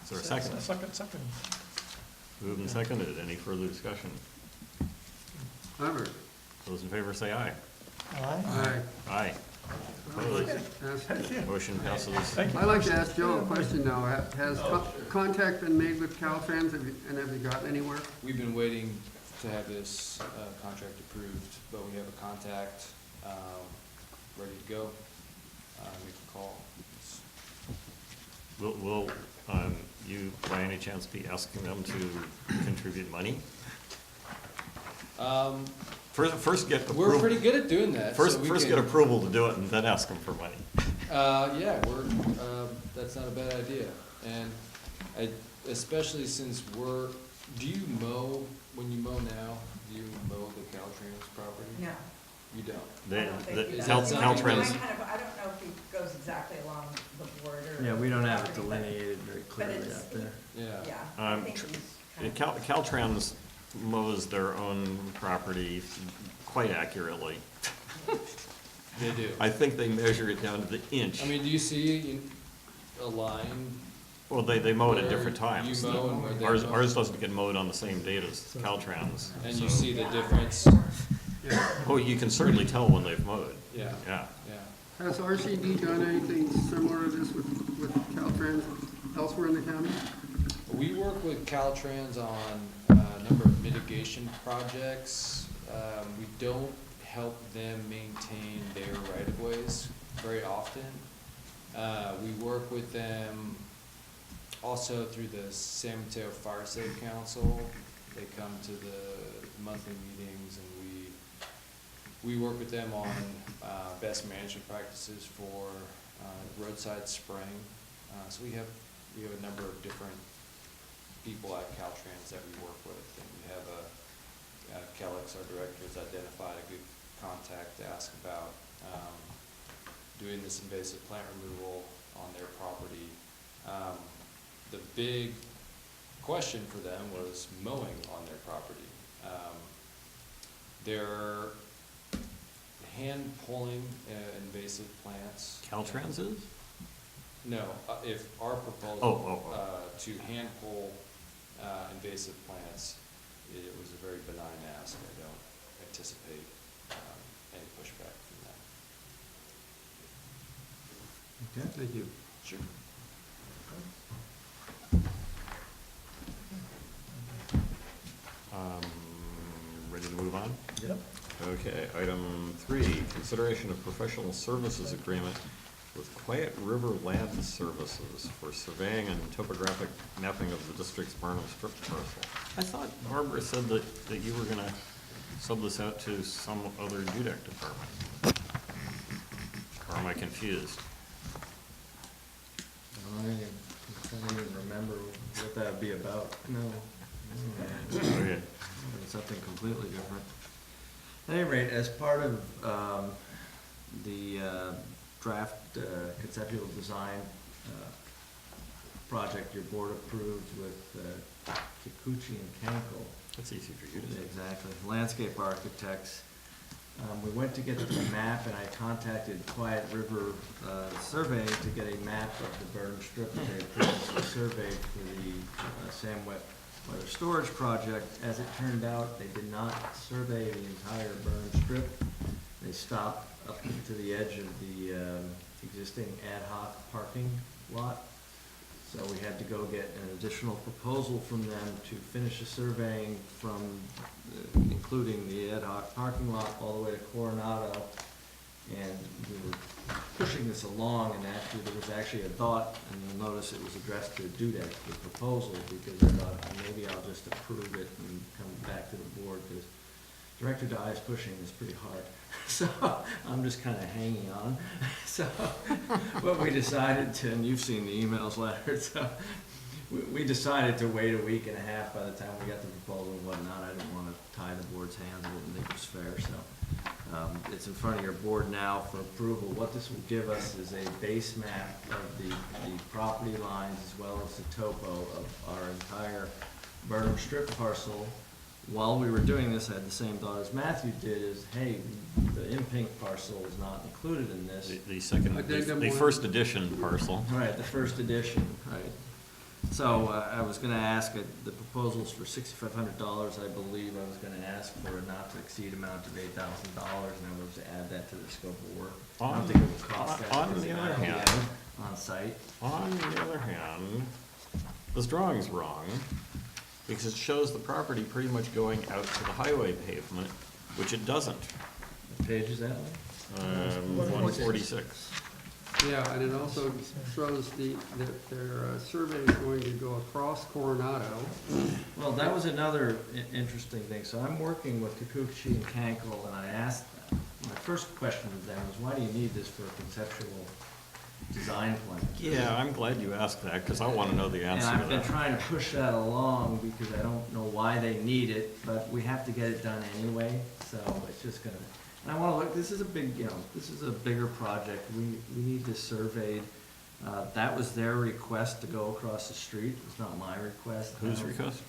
Is there a second? Second. Moved and seconded. Any further discussion? Robert? Those in favor say aye. Aye. Aye. Opposed? Ask- Motion passes. Thank you. I'd like to ask Joe a question now. Has contact been made with Caltrans, and have you gotten anywhere? We've been waiting to have this contract approved, but we have a contact ready to go. Make a call. Will you, by any chance, be asking them to contribute money? First get We're approval. pretty good at doing that. so First we get can- approval to do it and then ask them for money. Yeah, that's not a bad idea. And especially since do you mow, when you mow now, do you mow the Caltrans property? No, You don't? I don't think he Is does. that Mine something- Caltrans, kind of, I don't know if he goes exactly along the border. Yeah, we don't have it property, but- delineated very clearly it's- out there. Yeah. Yeah, I Um, think he's Yeah, kind of. Caltrans mows their own property quite accurately. They do. I think they measure it down to the inch. I mean, do you see a line? Well, they mow it at where different times. You mow and where they Ours, mow? ours doesn't get mowed on the same date as Caltrans. And you so- see the difference? Oh, you can certainly tell when they've mowed. Yeah, Yeah. yeah. Has RCD done anything similar to this with Caltrans elsewhere in the county? We work with Caltrans on a number of mitigation projects. We don't help them maintain their right-of-ways very often. We work with them also through the San Mateo Fire Safe Council. They come to the monthly meetings, and we work with them on best management practices for roadside spraying. So we have a number of different people at Caltrans that we work with, and we have Kellex, our director, has identified a good contact to ask about doing this invasive plant removal on their property. The big question for them was mowing on their property. They're hand pulling invasive plants. Caltrans is? No, if our proposal. Oh. To hand pull invasive plants, it was a very benign ask. I don't anticipate any pushback from that. Okay. Thank you. Sure. Ready to move on? Yep. Okay, item 3, consideration of professional services agreement with Quiet River Land Services for surveying and topographic mapping of the district's Barnum Strip parcel. I thought Barbara said that you were gonna sub this out to some other UDEC department. Or am I confused? I can't even remember what that would be about. No. Okay. It's something completely different. At any rate, as part of the draft conceptual design project your board approved with Kikuchi and Kenkel. That's easy for you to say. Exactly, landscape architects. We went to get the map, and I contacted Quiet River Surveying to get a map of the burn strip that they previously surveyed for the Sam Wet Weather Storage Project. As it turned out, they did not survey the entire burn strip. They stopped up to the edge of the existing ad hoc parking lot. So we had to go get an additional proposal from them to finish the surveying from, including the ad hoc parking lot all the way to Coronado. And we were pushing this along, and actually, there was actually a thought, and you'll notice it was addressed to DUDEC, the proposal, because I thought, maybe I'll just approve it and come back to the board, because Director Dye's pushing is pretty hard. So I'm just kind of hanging on. So what we decided to, and you've seen the emails, Leonard, so we decided to wait a week and a half by the time we got the proposal and whatnot. I didn't want to tie the board's hands. I didn't think it was fair, so it's in front of your board now for approval. What this will give us is a base map of the property lines as well as the topo of our entire Burnham Strip parcel. While we were doing this, I had the same thought as Matthew did, is, hey, the in-pink parcel is not included in this. The second, Addendum the one. first edition parcel. Right, the first edition, right. So I was gonna ask, the proposal's for $6,500, I believe. I was gonna ask for a not to exceed amount of $8,000, and I was to add that to the scope of work. I don't think it would cost that. On because the it other might be hand- on site. On the other hand, this drawing's wrong, because it shows the property pretty much going out to the highway pavement, which it doesn't. What page is that one? 146. Yeah, and it also shows that their survey is going to go across Coronado. Well, that was another interesting thing. So I'm working with Kikuchi and Kankel, and I asked them, my first question to them was, why do you need this for a conceptual design plan? Yeah, I'm glad you asked that, because I want to know the And answer to I've been that. trying to push that along because I don't know why they need it, but we have to get it done anyway, so it's just gonna, and I wanna look, this is a big, this is a bigger project, we need this surveyed. That was their request to go across the street, it's not my request. Whose request?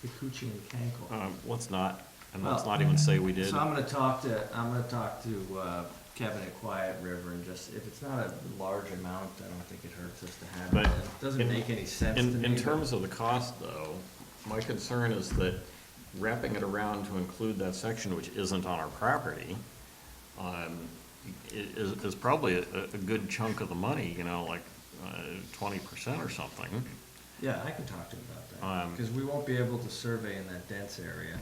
Kikuchi and Kankel. Let's not, and let's Well, not even say we did. So I'm gonna talk to Kevin at Quiet River and just, if it's not a large amount, I don't think it hurts us to have But it. It doesn't in- make any sense to me. In terms of the cost, though, my concern is that wrapping it around to include that section which isn't on our property, is probably a good chunk of the money, like 20% or something. Yeah, I can talk to him about that, because we won't be able to survey in that dense area.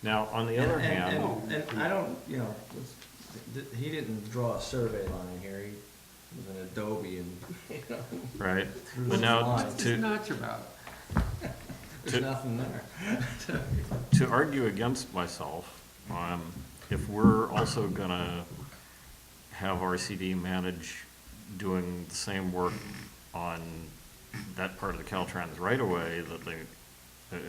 Now, on the other hand, And I don't, he didn't draw a survey line in here, he was an Adobe and, right, threw but some now lines. What's to, nuts about it? There's nothing there. to argue against myself, if we're also gonna have RCD manage doing the same work on that part of the Caltrans right away that they,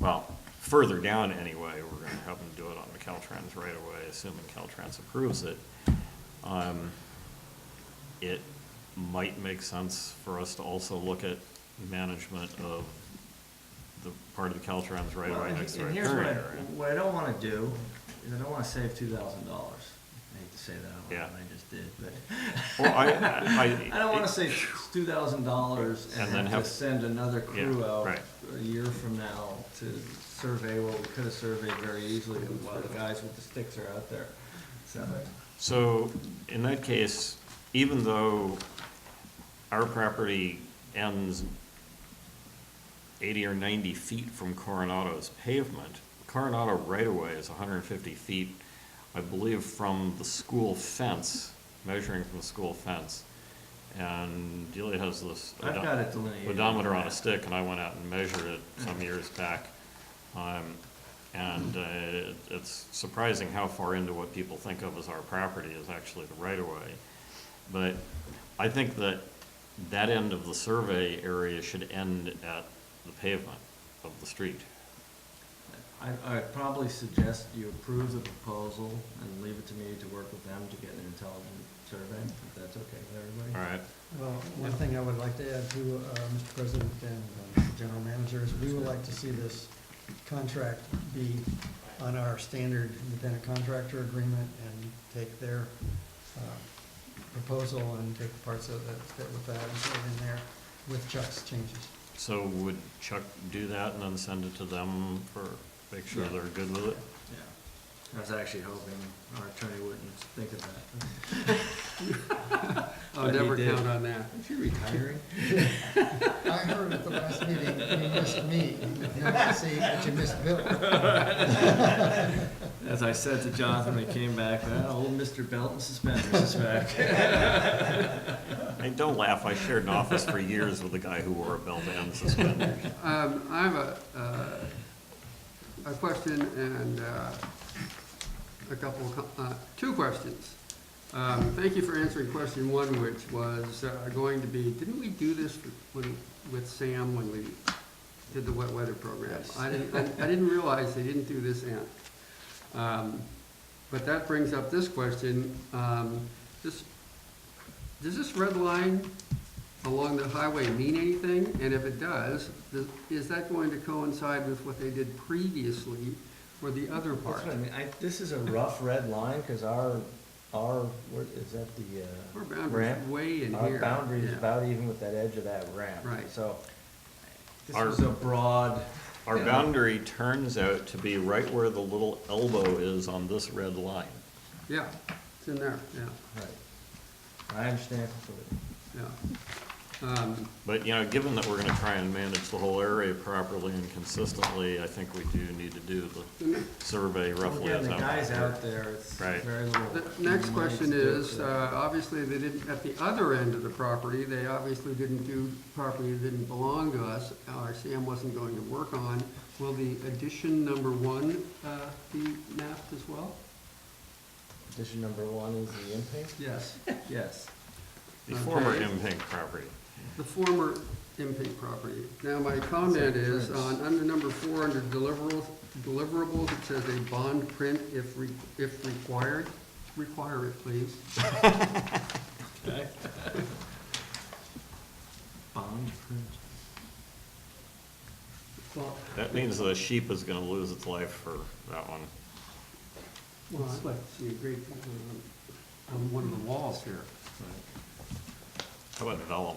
well, further down anyway, we're gonna have them do it on the Caltrans right away, assuming Caltrans approves it. It might make sense for us to also look at management of the part of the Caltrans right away next to our And here's current area. what I don't wanna do, is I don't wanna save $2,000. I hate to say that out Yeah. loud, I just did, but. Well, I don't wanna save $2,000 And and then have have- to send another crew Yeah, out right. a year from now to survey what we could've surveyed very easily while the guys with the sticks are out there. So, in that case, even though our property ends 80 or 90 feet from Coronado's pavement, Coronado right-of-way is 150 feet, I believe, from the school fence, measuring from the school fence. And Delia has this I've got it delineated. odometer on a stick, and I went out and measured it some years back. It's surprising how far into what people think of as our property is actually the right-of-way. But I think that that end of the survey area should end at the pavement of the street. I'd probably suggest you approve the proposal and leave it to me to work with them to get an intelligent survey, if that's okay with everybody. All right? Well, one thing I would like to add to, Mr. President and General Manager, is we would like to see this contract be on our standard independent contractor agreement and take their proposal and take the parts of that fit with that and put it in there with Chuck's changes. So would Chuck do that and then send it to them for, make sure Yeah. they're good with it? Yeah. I was actually hoping our attorney wouldn't think of that. I'll But he never did. count on that. Aren't you retiring? I heard at the last meeting, you missed me, you didn't see, but you missed Bill. As I said to Jonathan when he came back, old Mr. Belt and Suspenders is back. Hey, don't laugh, I shared an office for years with a guy who wore a belt and suspenders. I have a question and a couple, two questions. Thank you for answering question one, which was going to be, didn't we do this with Sam when we did the wet weather program? Yes. I didn't realize they didn't do this end. But that brings up this question. Does this red line along the highway mean anything? And if it does, is that going to coincide with what they did previously for the other part? That's what I mean. This is a rough red line, because where, is that the, Our boundary's ramp? way in Our here. boundary is Yeah. about even with that edge of that ramp. Right. So, this Our- was a broad. Our boundary turns out to be right where the little elbow is on this red line. Yeah, it's in there, yeah, Right. I understand completely. yeah. But, you know, given that we're gonna try and manage the whole area properly and consistently, I think we do need to do the survey roughly Again, as the guys outlined out there, it's Right. very little. The next money question to do is, it. obviously, they didn't, at the other end of the property, they obviously didn't do property that didn't belong to us, or Sam wasn't going to work on. Will the addition number 1 be mapped as well? Addition number 1 is the impact? Yes. Yes. The former Okay. M-Pink property. The former Impink property. Now, my comment is, on, under number 4, under deliverables, it says a bond print if required. Require it, please. Okay. Bond print. Well, That means the sheep is gonna lose its life for that one. well, I'd like to see a great, on one of the walls here, How about vellum?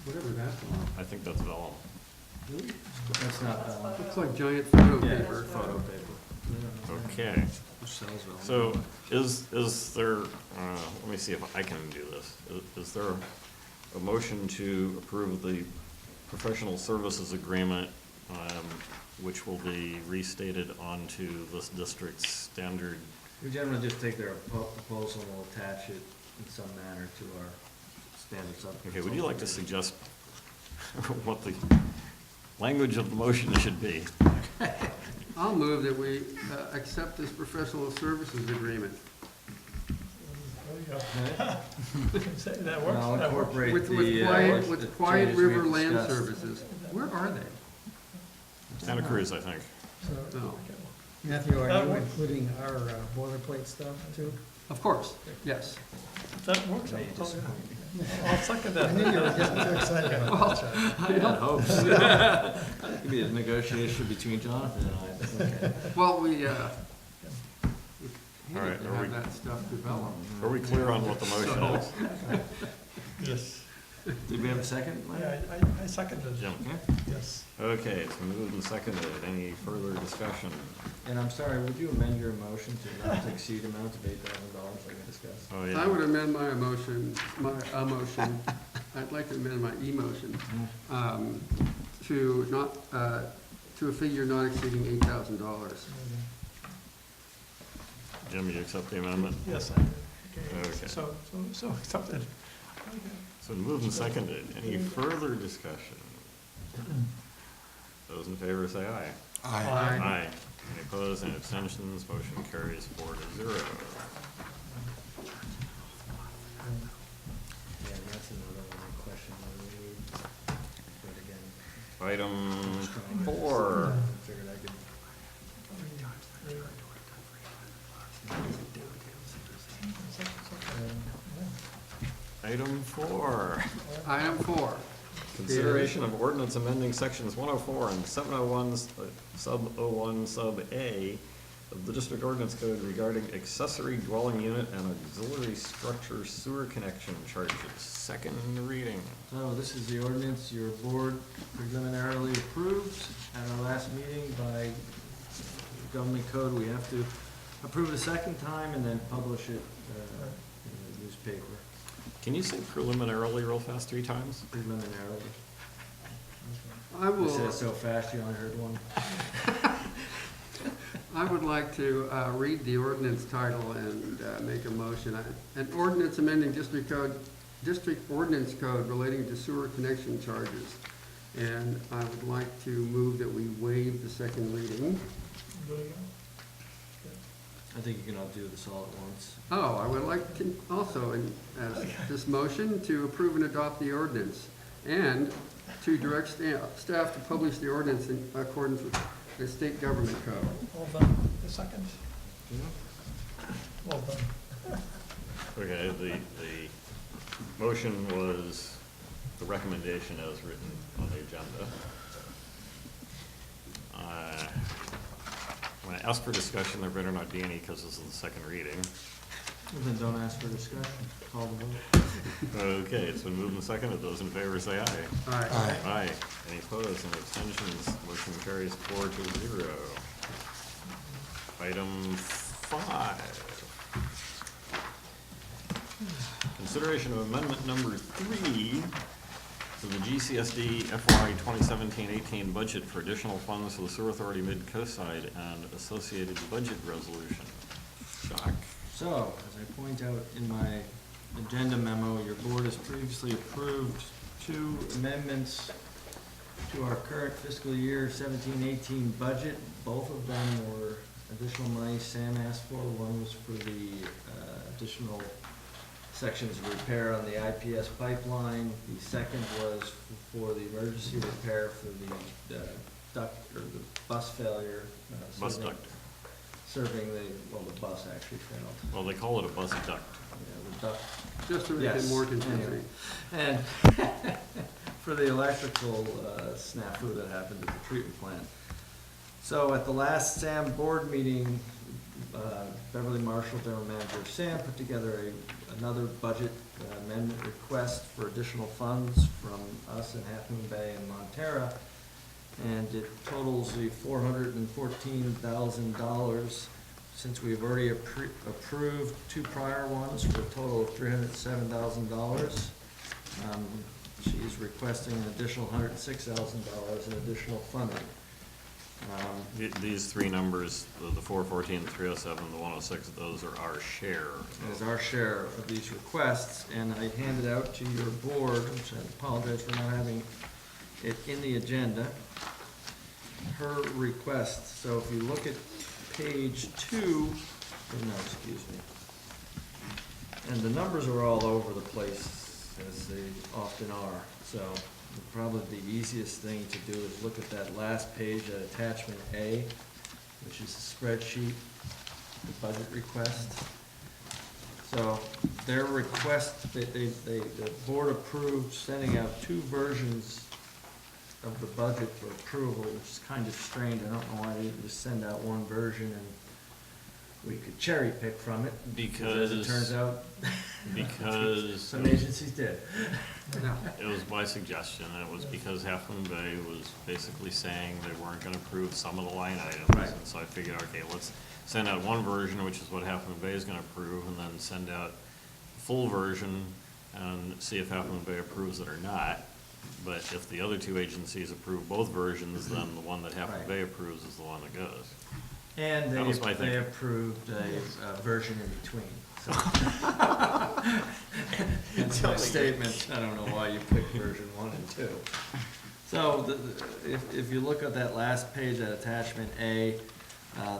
whatever that's on. I think that's vellum. Really? That's not, Looks like giant photo yeah, paper. photo paper. Okay. Which sells well. So is there, let me see if I can do this. Is there a motion to approve the professional services agreement, which will be restated onto this district's standard? We generally just take their proposal and we'll attach it in some manner to our standard sub. Okay, would you like to suggest what the language of the motion should be? I'll move that we accept this professional services agreement There you go. That works, I'll that works. incorporate with the, the Quiet changes we River Land discussed. Services. Where are they? Santa Cruz, I think. So, No. Matthew, are That you works. including our boilerplate stuff too? Of course, yes. That works. I'll second I knew you were that. getting too excited about that. I had hopes. That could be a negotiation between Jonathan and I. Okay. Well, we All right, needed to are we- have that stuff developed. Are we clear on what the motion is? Yes. Did we have a second, Mike? Yeah, I seconded. Jim? Yes. Okay, it's been moved and seconded. Any further discussion? And I'm sorry, would you amend your motion to not to exceed amount of $8,000 like we discussed? Oh, I would yeah. amend my motion, I'd like to amend my emotion, to not, to a figure not exceeding $8,000. Jim, you accept the amendment? Yes, I did. Okay. So accepted. So moved and seconded. Any further discussion? Those in favor say aye. Aye. Aye. Aye. Any opposed, any abstentions? Motion carries 4-0. Yeah, that's another one question I need. But again, Item just trying to- 4. Figured I could. Item 4. Item 4. Consideration of ordinance amending sections 104 and 701, sub 01, sub A of the district ordinance code regarding accessory dwelling unit and auxiliary structure sewer connection charges. Second reading. So this is the ordinance your board preliminarily approved at our last meeting by government code. We have to approve it a second time and then publish it in the newspaper Can you say preliminarily real fast 3 times? preliminarily. I I will, said it so fast you only heard one. I would like to read the ordinance title and make a motion. An ordinance amending district ordinance code relating to sewer connection charges. And I would like to move that we waive the second reading. I think you can all do this all at once. Oh, I would like to also, as this motion, to approve and adopt the ordinance and to direct staff to publish the ordinance in accordance with the state government code. Well done. The second. Well done. Okay, the motion was the recommendation as written on the agenda. When I ask for discussion, there better not be any because this is the second reading. Well, then don't ask for discussion. Call the vote. Okay, it's been moved and seconded. Those in favor say aye. Aye. Aye. Aye. Any opposed, any abstentions? Motion carries 4-0. Item 5. consideration of amendment number 3 to the GCSD FY 2017-18 budget for additional funds for the Sewer Authority Mid-Coast Side and associated budget resolution. Jacques? So, as I point out in my agenda memo, your board has previously approved 2 amendments to our current fiscal year 17-18 budget. Both of them were additional money Sam asked for. One was for the additional sections of repair on the IPS pipeline. The second was for the emergency repair for the duct, or the bus failure. Bus serving- duct. Serving the bus actually failed. Well, they call it a bus duct. Yeah, the duct. Just to make it Yes, more anyway. confusing. And for the electrical snafu that happened at the treatment plant. So at the last SAM board meeting, Beverly Marshall, General Manager Sam, put together another budget amendment request for additional funds from us in Half Moon Bay and Montera. And it totals the $414,000, since we've already approved 2 prior ones for a total of $307,000. She's requesting an additional $106,000 in additional funding. These 3 numbers, the 414, the 307, the 106, those are our share. It is our share of these requests, and I handed out to your board, which I apologize for not having it in the agenda, her request. So if you look at page 2, no, excuse me, and the numbers are all over the place, as they often are, so probably the easiest thing to do is look at that last page at attachment A, which is a spreadsheet, the budget request. So their request, the board approved sending out 2 versions of the budget for approval, which is kind of strange. I don't know why they didn't just send out one version and we could cherry pick from it. Because As it turns out, some agencies did. it was my suggestion, and it was because Half Moon Bay was basically saying they weren't gonna approve some of the line items. Right. And so I figured, okay, let's send out one version, which is what Half Moon Bay is gonna approve, and then send out the full version and see if Half Moon Bay approves it or not. But if the other 2 agencies approve both versions, then the one that Half Moon Right. Bay approves is the one that goes. And That was my they thinking. approved a version in between, so. That's my statement, I don't know why you picked version 1 and 2. So if you look at that last page, that attachment A,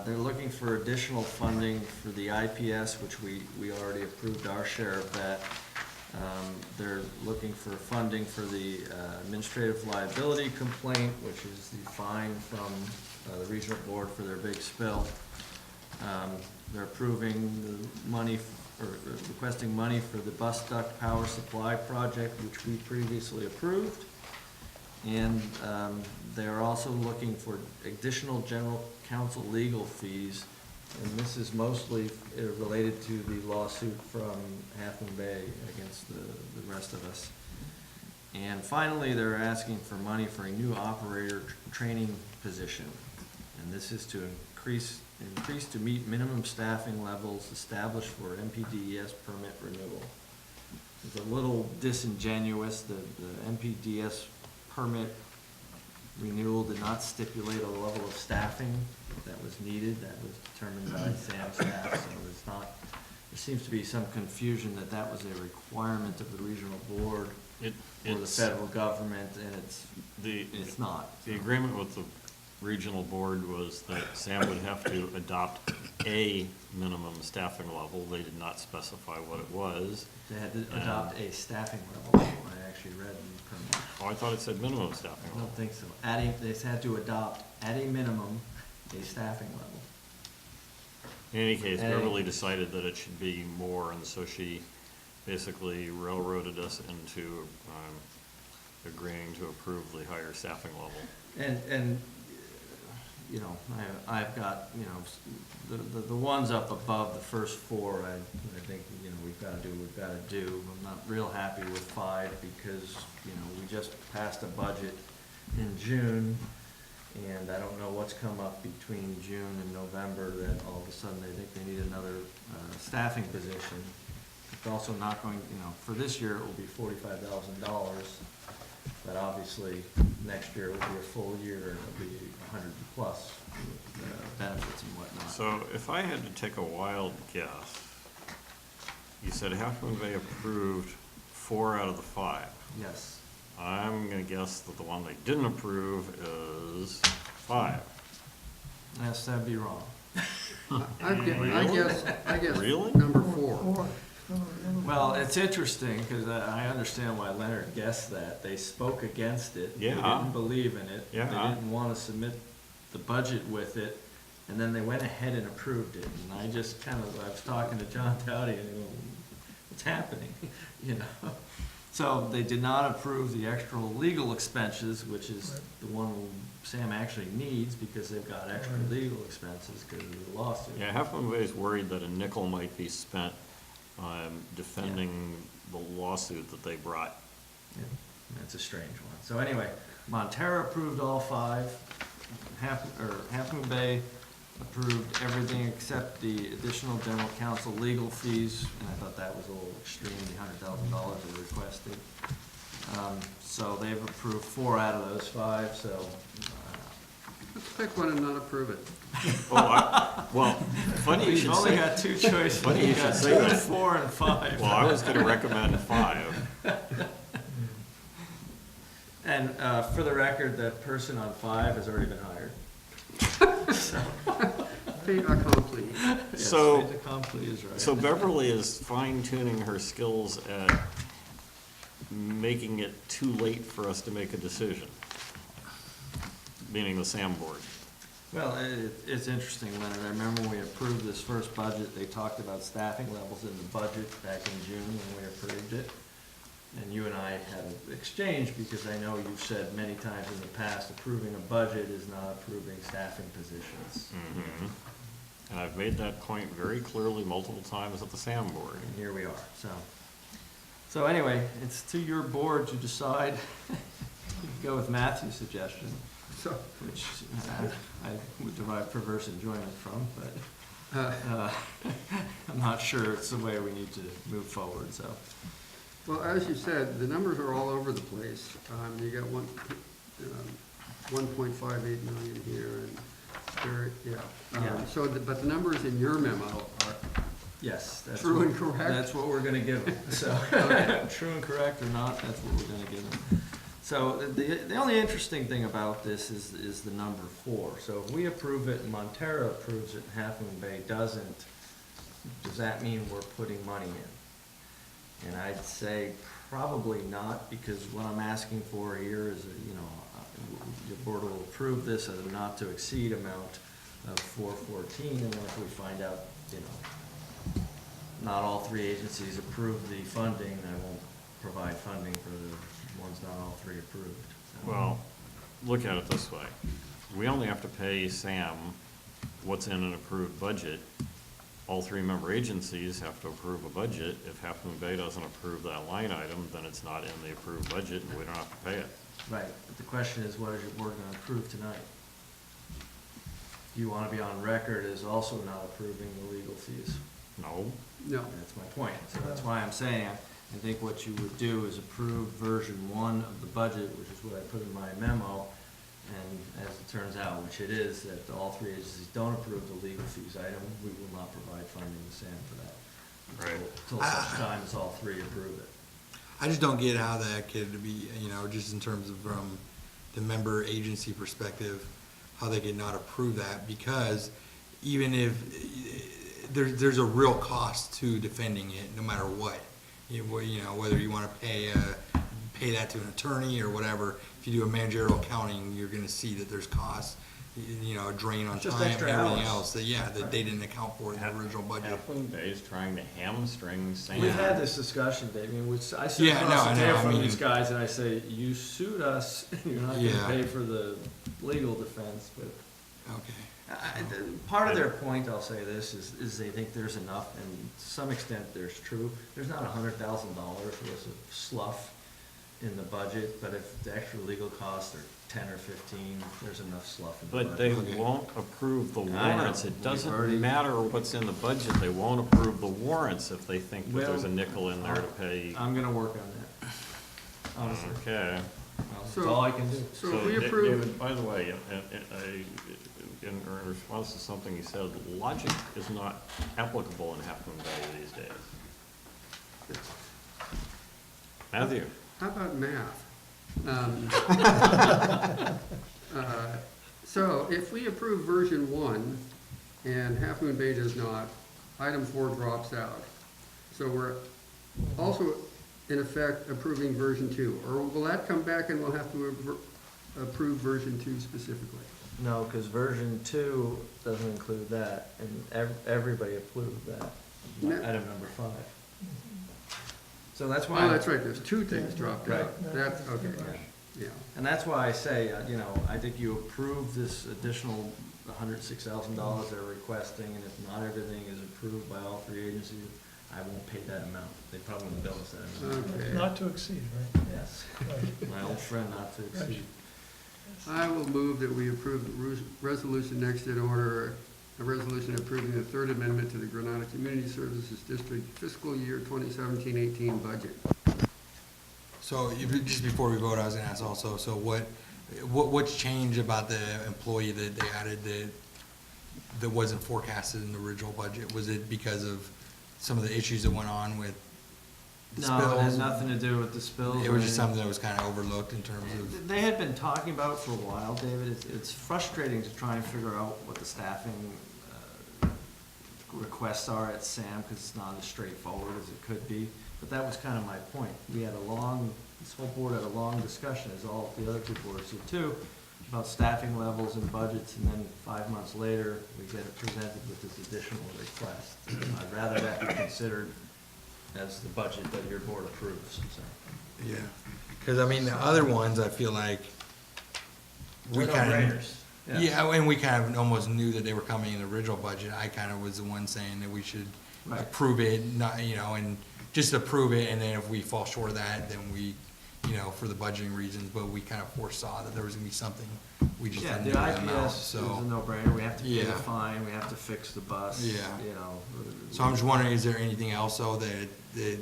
they're looking for additional funding for the IPS, which we already approved our share of that. They're looking for funding for the administrative liability complaint, which is the fine from the regional board for their big spill. They're approving the money, or requesting money for the bus duct power supply project, which we previously approved. And they're also looking for additional general counsel legal fees, and this is mostly related to the lawsuit from Half Moon Bay against the rest of us. And finally, they're asking for money for a new operator training position. And this is to increase to meet minimum staffing levels established for MPDES permit renewal. It's a little disingenuous. The MPDES permit renewal did not stipulate a level of staffing that was needed. That was determined by SAM staff, so it's not, there seems to be some confusion that was a requirement of the regional board for the It's federal government, and it's not. The agreement with the regional board was that Sam would have to adopt a minimum staffing level. They did not specify what it was. They had to adopt a staffing level. I actually read the permit. Oh, I thought it said minimum staffing I level. don't think so. They had to adopt, at a minimum, a staffing level. In any case, And- Beverly decided that it should be more, and so she basically railroaded us into agreeing to approve the higher staffing level. And you know, I've got, you know, the ones up above the first 4, I think, you know, we've got to do what we've got to do. I'm not real happy with 5 because, you know, we just passed a budget in June, and I don't know what's come up between June and November that all of a sudden they think they need another staffing position. It's also not going, for this year, it will be $45,000, but obviously, next year will be a full year, and it'll be 100 plus benefits and whatnot. So if I had to take a wild guess, you said Half Moon Bay approved 4 out of the 5. Yes. I'm gonna guess that the one they didn't approve is 5. Yes, that'd be wrong. I guess Really? number 4. Or, Well, it's interesting, because I understand why Leonard guessed that. They spoke against it. They Yeah. didn't believe in it. Yeah. They didn't want to submit the budget with it, and then they went ahead and approved it. And I just I was talking to John Dowdy, and he went, what's happening? So they did not approve the extra legal expenses, which is Right. the one Sam actually needs, because they've got extra Right. legal expenses because of the lawsuit. Yeah, Half Moon Bay is worried that a nickel might be spent defending the lawsuit that they brought. Yeah, that's a strange one. So anyway, Montera approved all 5. Half Moon Bay approved everything except the additional general counsel legal fees, and I thought that was a little extreme, the $100,000 they requested. So they've approved 4 out of those 5, so, Let's pick one and not approve it. Well, funny you we've should only say. got 2 choices. Funny you We've should got say 2, that. 4, and 5. Well, I was gonna recommend 5. And for the record, that person on 5 has already been hired. So, Fait accompli. yes, So- fait accompli is right. So Beverly is fine tuning her skills at making it too late for us to make a decision, meaning the SAM board. Well, it's interesting, Leonard. I remember when we approved this first budget, they talked about staffing levels in the budget back in June when we approved it. And you and I had an exchange, because I know you've said many times in the past, approving a budget is not approving staffing positions. Mhm. And I've made that point very clearly multiple times at the SAM board. And here we are, so. So anyway, it's to your board to decide. You can go with Matthew's suggestion, So, which I would derive perverse enjoyment from, but I'm not sure it's the way we need to move forward, so. well, as you said, the numbers are all over the place. You got 1.58 million here, and there, yeah. Yeah. So, but the numbers in your memo are Yes, that's. true what- and correct? That's what we're gonna give them, so, true and correct or not, that's what we're gonna give them. So, the only interesting thing about this is the number 4. So if we approve it and Montera approves it and Half Moon Bay doesn't, does that mean we're putting money in? And I'd say probably not, because what I'm asking for here is, your board will approve this at a not to exceed amount of 414, and then if we find out, not all 3 agencies approve the funding, I won't provide funding for the ones not all 3 approved. So- Well, look at it this way. We only have to pay SAM what's in an approved budget. All 3 member agencies have to approve a budget. If Half Moon Bay doesn't approve that line item, then it's not in the approved budget and we don't have to pay it. Right, but the question is, what is your board gonna approve tonight? Do you wanna be on record as also not approving the legal fees? No? No. That's my point, so that's why I'm saying, I think what you would do is approve version 1 of the budget, which is what I put in my memo, and as it turns out, which it is, that all 3 agencies don't approve the legal fees item, we will not provide funding to SAM for that. Right. Until such time as all 3 approve it. I just don't get how that could be, just in terms of from the member agency perspective, how they could not approve that, because even if, there's a real cost to defending it, no matter what. Whether you wanna pay that to an attorney or whatever, if you do a managerial accounting, you're gonna see that there's costs, a drain on Just time, extra everything hours. else, that they didn't account for in the original budget. Half Moon Bay is trying to hamstring SAM. We've had this discussion, Dave, which I sit Yeah, across no, the I know, table I from mean- these guys and I say, you sued us, and you're not gonna Yeah. pay for the legal defense, but Okay. part of their point, I'll say this, is they think there's enough, and to some extent there's true. There's not $100,000 worth of sluff in the budget, but if the extra legal costs are 10 or 15, there's enough sluff in the But they budget. won't approve the I know. warrants. It We've doesn't already- matter what's in the budget. They won't approve the warrants if they think that there's a Well, nickel in there to pay. I'm gonna work on that, honestly. Okay. Well, That's So- all I can do. So if we Da- approve, David, by the way, in response to something you said, logic is not applicable in Half Moon Bay these days. Matthew? how about math? So if we approve version 1 and Half Moon Bay does not, item 4 drops out. So we're also in effect approving version 2, or will that come back and we'll have to approve version 2 specifically? No, because version 2 doesn't include that, and everybody approved that, No. item number 5. So that's Oh, why. that's right, there's 2 things dropped out. Right. That's, okay, Right. yeah. And that's why I say, I think you approve this additional $106,000 they're requesting, and if not everything is approved by all 3 agencies, I won't pay that amount. They probably won't bill us that amount. Okay. Not to exceed, right? Yes, Right. my old friend not to exceed. I will move that we approve the resolution next in order, a resolution approving the third amendment to the Granada Community Services District fiscal year 2017-18 budget. So just before we vote, I was gonna ask also, so what's changed about the employee that they added that wasn't forecasted in the original budget? Was it because of some of the issues that went on with the No, it has spills? nothing to do with the spills. It or was just anything. something that was kind of overlooked in terms of, They had been talking about it for a while, David. It's frustrating to try and figure out what the staffing requests are at SAM, because it's not as straightforward as it could be. But that was kind of my point. We had this whole board had a long discussion, as all the other two boards did too, about staffing levels and budgets, and then 5 months later, we get it presented with this additional request. I'd rather that be considered as the budget that your board approves, so. yeah. Because I mean, the other ones, I feel like we They're kind of. no-brainers. Yeah, and we kind of almost knew that they were coming in the original budget. I kind of was the one saying that we should Right. approve it, not, and just approve it, and then if we fall short of that, then we, for the budgeting reasons, but we kind of foresaw that there was gonna be something, we just Yeah, didn't the know the amount, IPS is a so. no-brainer, we have to pay the Yeah. fine, we have to fix the bus, Yeah. So I'm just wondering, is there anything else though that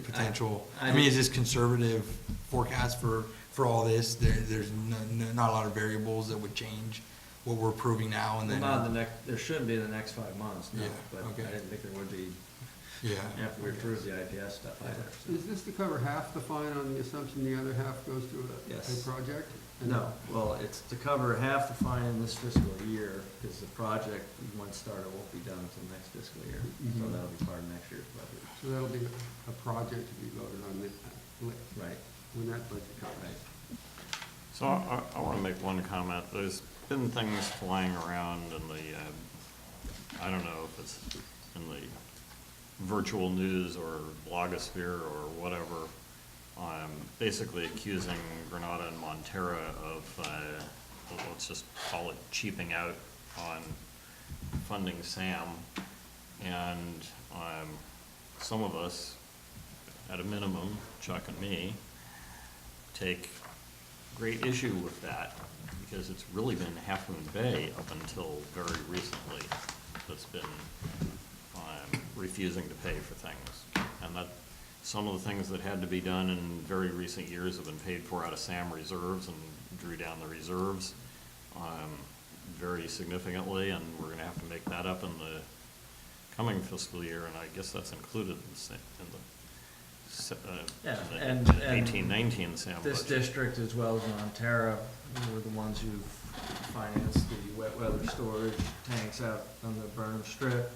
potential, I mean, is this conservative forecast for all this? There's not a lot of variables that would change what we're approving now and Well, then. not in the there shouldn't be in the next 5 months, no, Yeah, but okay. I didn't think there would be Yeah, after we approve the IPS stuff either. so. Is this to cover half the fine on the assumption the other half goes to a Yes. project? No, well, it's to cover half the fine in this fiscal year, because the project, once started, won't be done until next fiscal year, so Mhm. that'll be part of next year's budget. So that'll be a project to be voted on Right, when that budget comes. right. So I want to make one comment. There's been things flying around in the, I don't know if it's in the virtual news or blogosphere or whatever, basically accusing Granada and Montera of, let's just call it cheaping out on funding SAM. And some of us, at a minimum, Chuck and me, take great issue with that, because it's really been Half Moon Bay up until very recently that's been refusing to pay for things. And that some of the things that had to be done in very recent years have been paid for out of SAM reserves, and drew down the reserves very significantly, and we're gonna have to make that up in the coming fiscal year, and I guess that's included in Yeah, the and 18-19 SAM this budget. district, as well as Montera, were the ones who financed the wet weather storage tanks out on the Burnham Strip.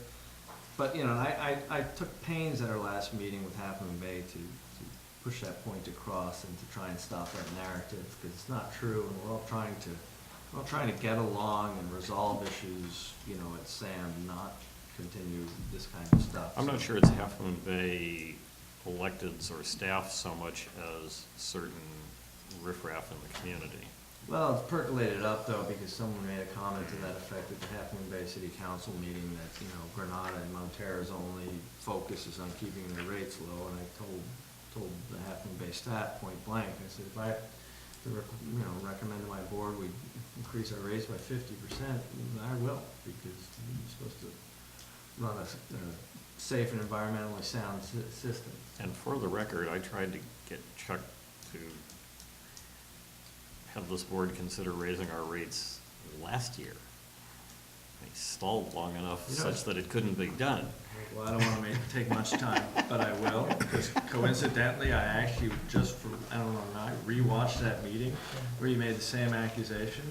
But, I took pains at our last meeting with Half Moon Bay to push that point across and to try and stop that narrative, because it's not true, and we're all trying to get along and resolve issues, at SAM, not continue this kind of stuff. I'm not sure it's Half Moon Bay electeds or staff so much as certain riffraff in the community. Well, it's percolated up though, because someone made a comment to that effect at the Half Moon Bay City Council meeting that, Granada and Montera's only focus is on keeping their rates low, and I told told the Half Moon Bay staff point blank, I said, if I have to, recommend to my board we increase our rates by 50%, I will, because you're supposed to run a safe and environmentally sound system. And for the record, I tried to get Chuck to have this board consider raising our rates last year. He stalled long enough such that it couldn't be done. Well, I don't want to take much time, but I will, because coincidentally, I actually just for, I don't know, I rewatched that meeting where you made the same accusation,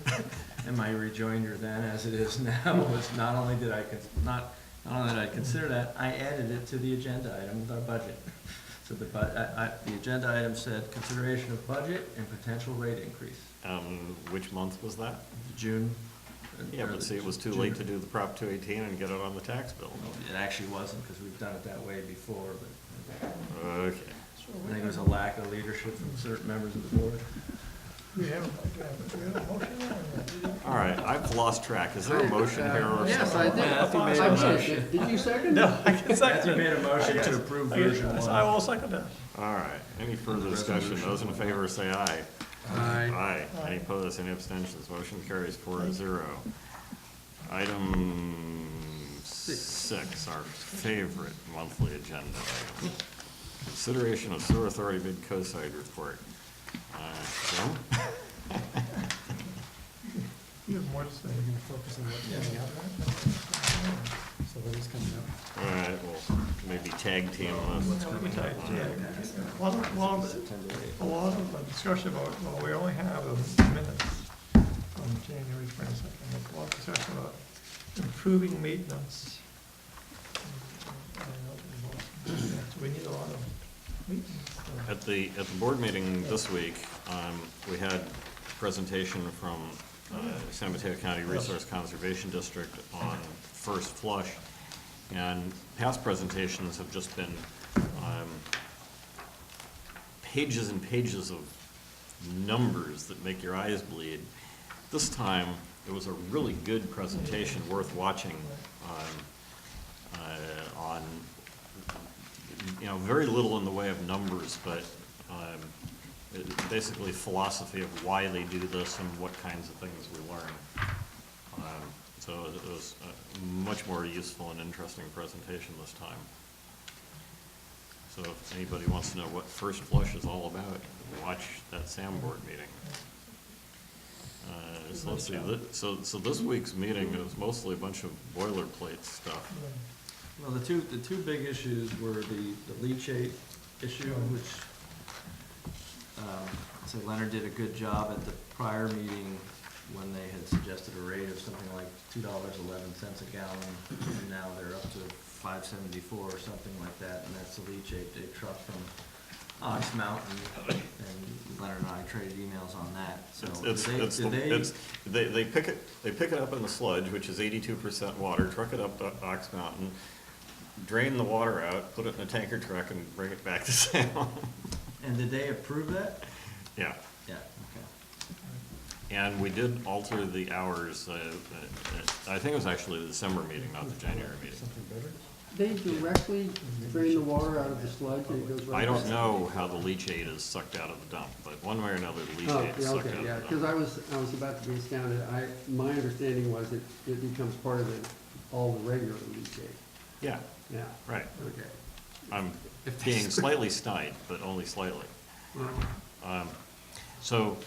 and my rejoinder then, as it is now, was not only did I consider that, I added it to the agenda item with our budget. So the agenda item said consideration of budget and potential rate increase. Which month was that? June. Yeah, but see, it was too late to do the Prop 218 and get it on the tax bill. It actually wasn't, because we've done it that way before, but Okay. I think it was a lack of leadership from certain members of the board. We have a motion? All right, I've lost track. Is there a motion here or Yes, something? I did. Matthew made a I did. motion. Did you second? No, I can second Matthew it. made a motion to approve version I one. will second that. All right, any further discussion? Those in favor say aye. Aye. Aye. Any opposed, any abstentions? Motion carries 4-0. Item 6, our favorite monthly agenda item. Consideration of Sewer Authority bid co-side report. Joe? You have more to say. We're gonna focus on what's coming up. So what is coming up? All right, well, maybe tag team this. A lot of discussion about, well, we only have the minutes from January 22nd. There's a lot of discussion about improving maintenance. So we need a lot of maintenance. At the board meeting this week, we had a presentation from San Mateo County Resource Conservation District on first flush. And past presentations have just been pages and pages of numbers that make your eyes bleed. This time, it was a really good presentation worth watching on very little in the way of numbers, but basically philosophy of why they do this and what kinds of things we learn. So it was a much more useful and interesting presentation this time. So if anybody wants to know what First Flush is all about, watch that SAM board meeting. So let's see, so this week's meeting is mostly a bunch of boilerplate stuff. Well, the two big issues were the leachate issue, which, I'd say Leonard did a good job at the prior meeting when they had suggested a rate of something like $2.11 a gallon, and now they're up to $5.74 or something like that, and that's the leachate they truck from Ox Mountain, and Leonard and I traded emails on that, so. They pick it up in the sludge, which is 82% water, truck it up to Ox Mountain, drain the water out, put it in a tanker truck and bring it back to Salem. And did they approve that? Yeah, Yeah, okay. and we did alter the hours, I think it was actually the December meeting, not the January meeting. They directly drain the water out of the sludge and it goes right. I don't know how the leachate is sucked out of the dump, but one way or another, the Oh, leachate is yeah, sucked okay, out yeah, of the because dump. I was about to be astounded. My understanding was it becomes part of all the regular leachate. Yeah, Yeah, right. okay. I'm If being that's- slightly snide, but only slightly. Well, So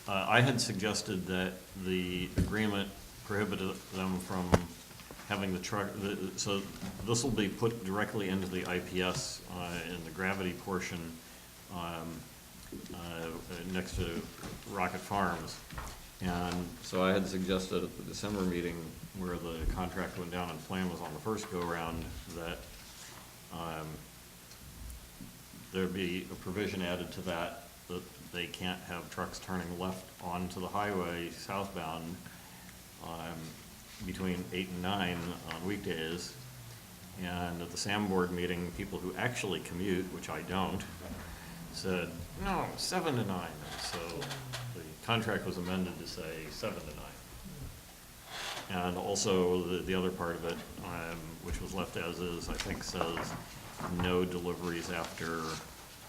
I had suggested that the agreement prohibited them from having the truck, so this will be put directly into the IPS in the gravity portion next to Rocket Farms. And so I had suggested at the December meeting where the contract went down in flame was on the first go-round that there'd be a provision added to that they can't have trucks turning left onto the highway southbound between 8 and 9 on weekdays. And at the SAM board meeting, people who actually commute, which I don't, said, no, 7 to 9. So the contract was amended to say 7 to 9. And also the other part of it, which was left as is, I think says no deliveries after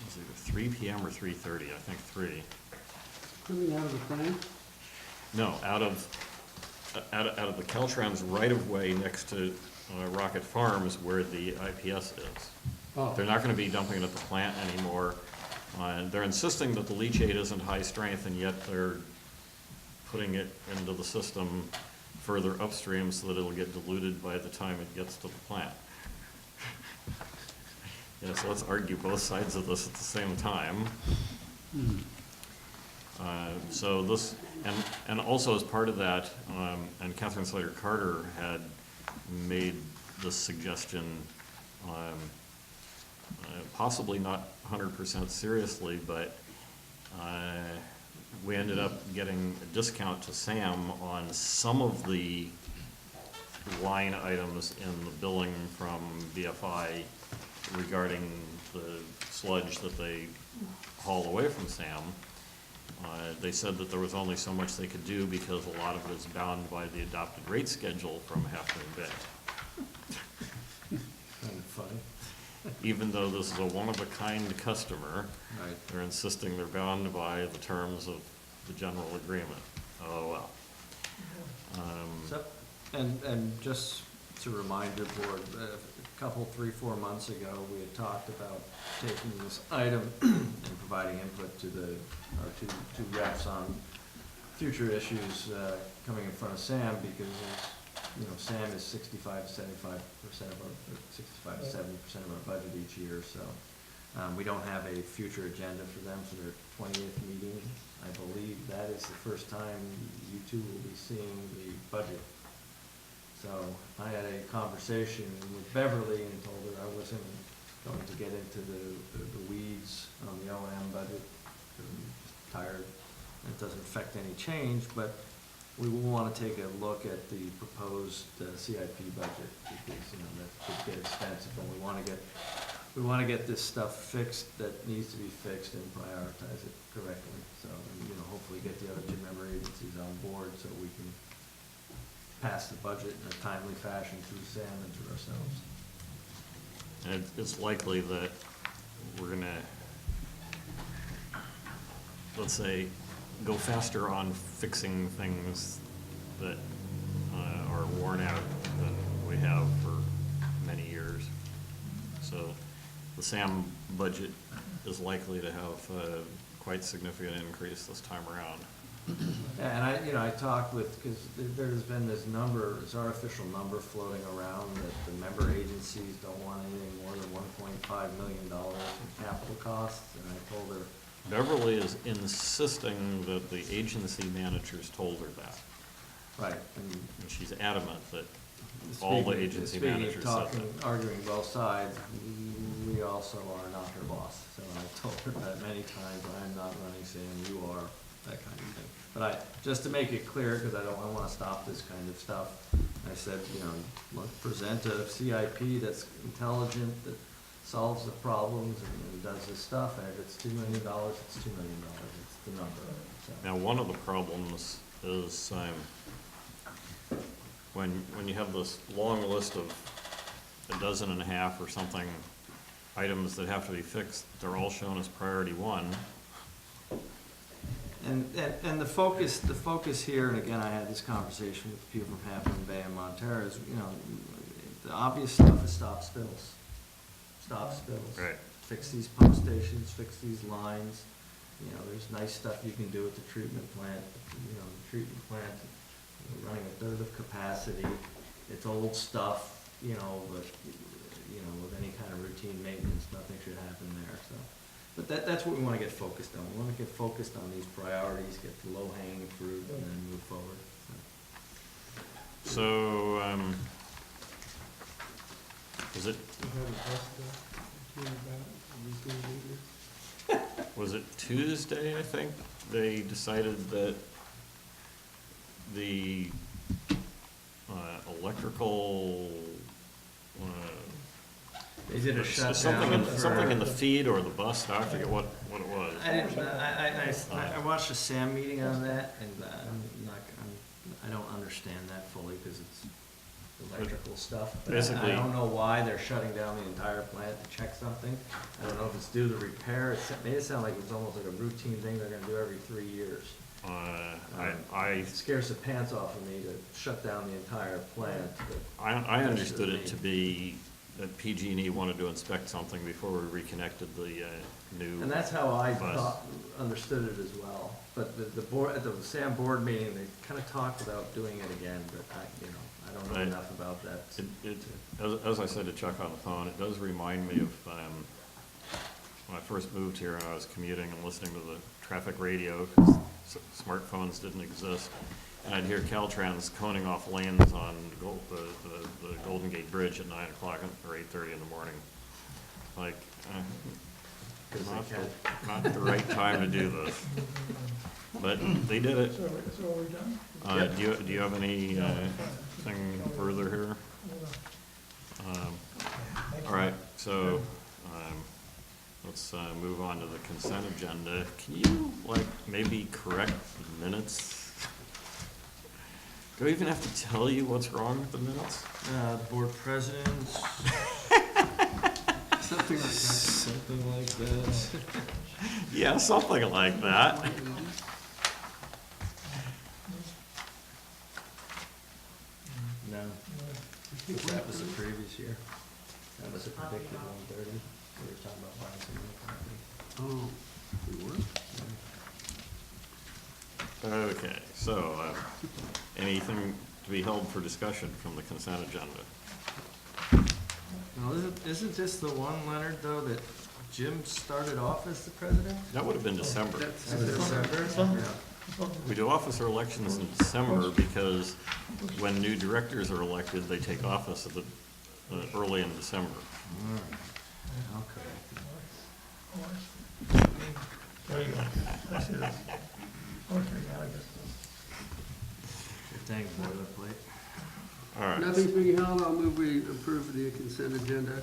it's either 3 PM or 3:30, I think 3. Coming out of the plan? No, out of the Caltrans right-of-way next to Rocket Farms where the IPS is. Oh, They're not gonna be dumping it at the plant anymore. They're insisting that the leachate isn't high strength, and yet they're putting it into the system further upstream so that it'll get diluted by the time it gets to the plant. Yeah, so let's argue both sides of this at the same time. So this, and also as part of that, and Catherine Slater Carter had made this suggestion, possibly not 100% seriously, but we ended up getting a discount to Sam on some of the line items in the billing from BFI regarding the sludge that they haul away from Sam. They said that there was only so much they could do because a lot of it is bound by the adopted rate schedule from Half Moon Bay. Kind of funny. Even though this is a one-of-a-kind customer, Right. they're insisting they're bound by the terms of the general agreement. Oh, well. So, and just to remind your board, a couple, 3-4 months ago, we had talked about taking this item and providing input to our two reps on future issues coming in front of Sam, because, you know, Sam is 65 to 75% of our, 65 to 70% of our budget each year, so we don't have a future agenda for them for their 20th meeting. I believe that is the first time you two will be seeing the budget. So I had a conversation with Beverly and told her I wasn't going to get into the weeds on the O&M budget, because I'm just tired. It doesn't affect any change, but we will want to take a look at the proposed CIP budget, because, you know, that could get expensive, and we want to get this stuff fixed that needs to be fixed and prioritize it correctly. So, you know, hopefully get the other two member agencies on board so we can pass the budget in a timely fashion through Sam and through ourselves. And it's likely that we're gonna, let's say, go faster on fixing things that are worn out than we have for many years. So the SAM budget is likely to have a quite significant increase this time around. Yeah, and I talked with, because there's been this artificial number floating around that the member agencies don't want anything more than $1.5 million in capital costs, and I told her, Beverly is insisting that the agency managers told her that. right, and And she's adamant that all the agency managers said that. Arguing both sides, we also are not her boss, so I told her that many times, I'm not running Sam, you are, that kind of thing. But just to make it clear, because I want to stop this kind of stuff, I said, you know, look, present a CIP that's intelligent, that solves the problems and does this stuff, and if it's $2 million, it's $2 million, it's the number, so. Now, one of the problems is when you have this long list of 12.5 or something items that have to be fixed, they're all shown as priority 1. And the focus here, and again, I had this conversation with people from Half Moon Bay and Montero, is, you know, the obvious stuff is stop spills. Stop spills. Right. Fix these pump stations, fix these lines. You know, there's nice stuff you can do at the treatment plant. You know, the treatment plant, running a third of capacity. It's old stuff, you know, but, you know, with any kind of routine maintenance, nothing should happen there, so. But that's what we want to get focused on. We want to get focused on these priorities, get the low-hanging fruit, and then move forward. So, was it Tuesday, I think, they decided that the electrical, They did a shutdown. something in the feed or the bus, I forget what it was. I watched a SAM meeting on that, and I don't understand that fully, because electrical stuff. But Basically- I don't know why they're shutting down the entire plant to check something. I don't know if it's due to repair. It made it sound like it was almost like a routine thing they're gonna do every 3 years. I It scares the pants off of me to shut down the entire plant, but I understood it to be that PG&E wanted to inspect something before we reconnected the new. and that's how I bus. thought, understood it as well. But the board, at the SAM board meeting, they kind of talked about doing it again, but I don't know Right. enough about that. As I said to Chuck on the phone, it does remind me of when I first moved here and I was commuting and listening to the traffic radio, because smartphones didn't exist. And I'd hear Caltrans coning off lanes on the Golden Gate Bridge at 9 o'clock or 8:30 in the morning. Like, not the right time to do this. But they did it. So are we done? Do you have any thing further here? Thank All you. right, so, let's move on to the consent agenda. Can you, like, maybe correct the minutes? Do I even have to tell you what's wrong with the minutes? Board president, Something like that. something like that. Yeah, something like that. No, that was the previous year. That was a predicted 130. We were talking about buying some new property. Oh, we were? Okay, so, anything to be held for discussion from the consent agenda? No, isn't this the one, Leonard, though, that Jim started off as the president? That would have been December. That's December? December. We do officer elections in December because when new directors are elected, they take office at early in December. Okay. There you go. I see this. Okay, now I guess. Good thing, boilerplate. All right. Nothing's being held, I'll move we approve the consent agenda.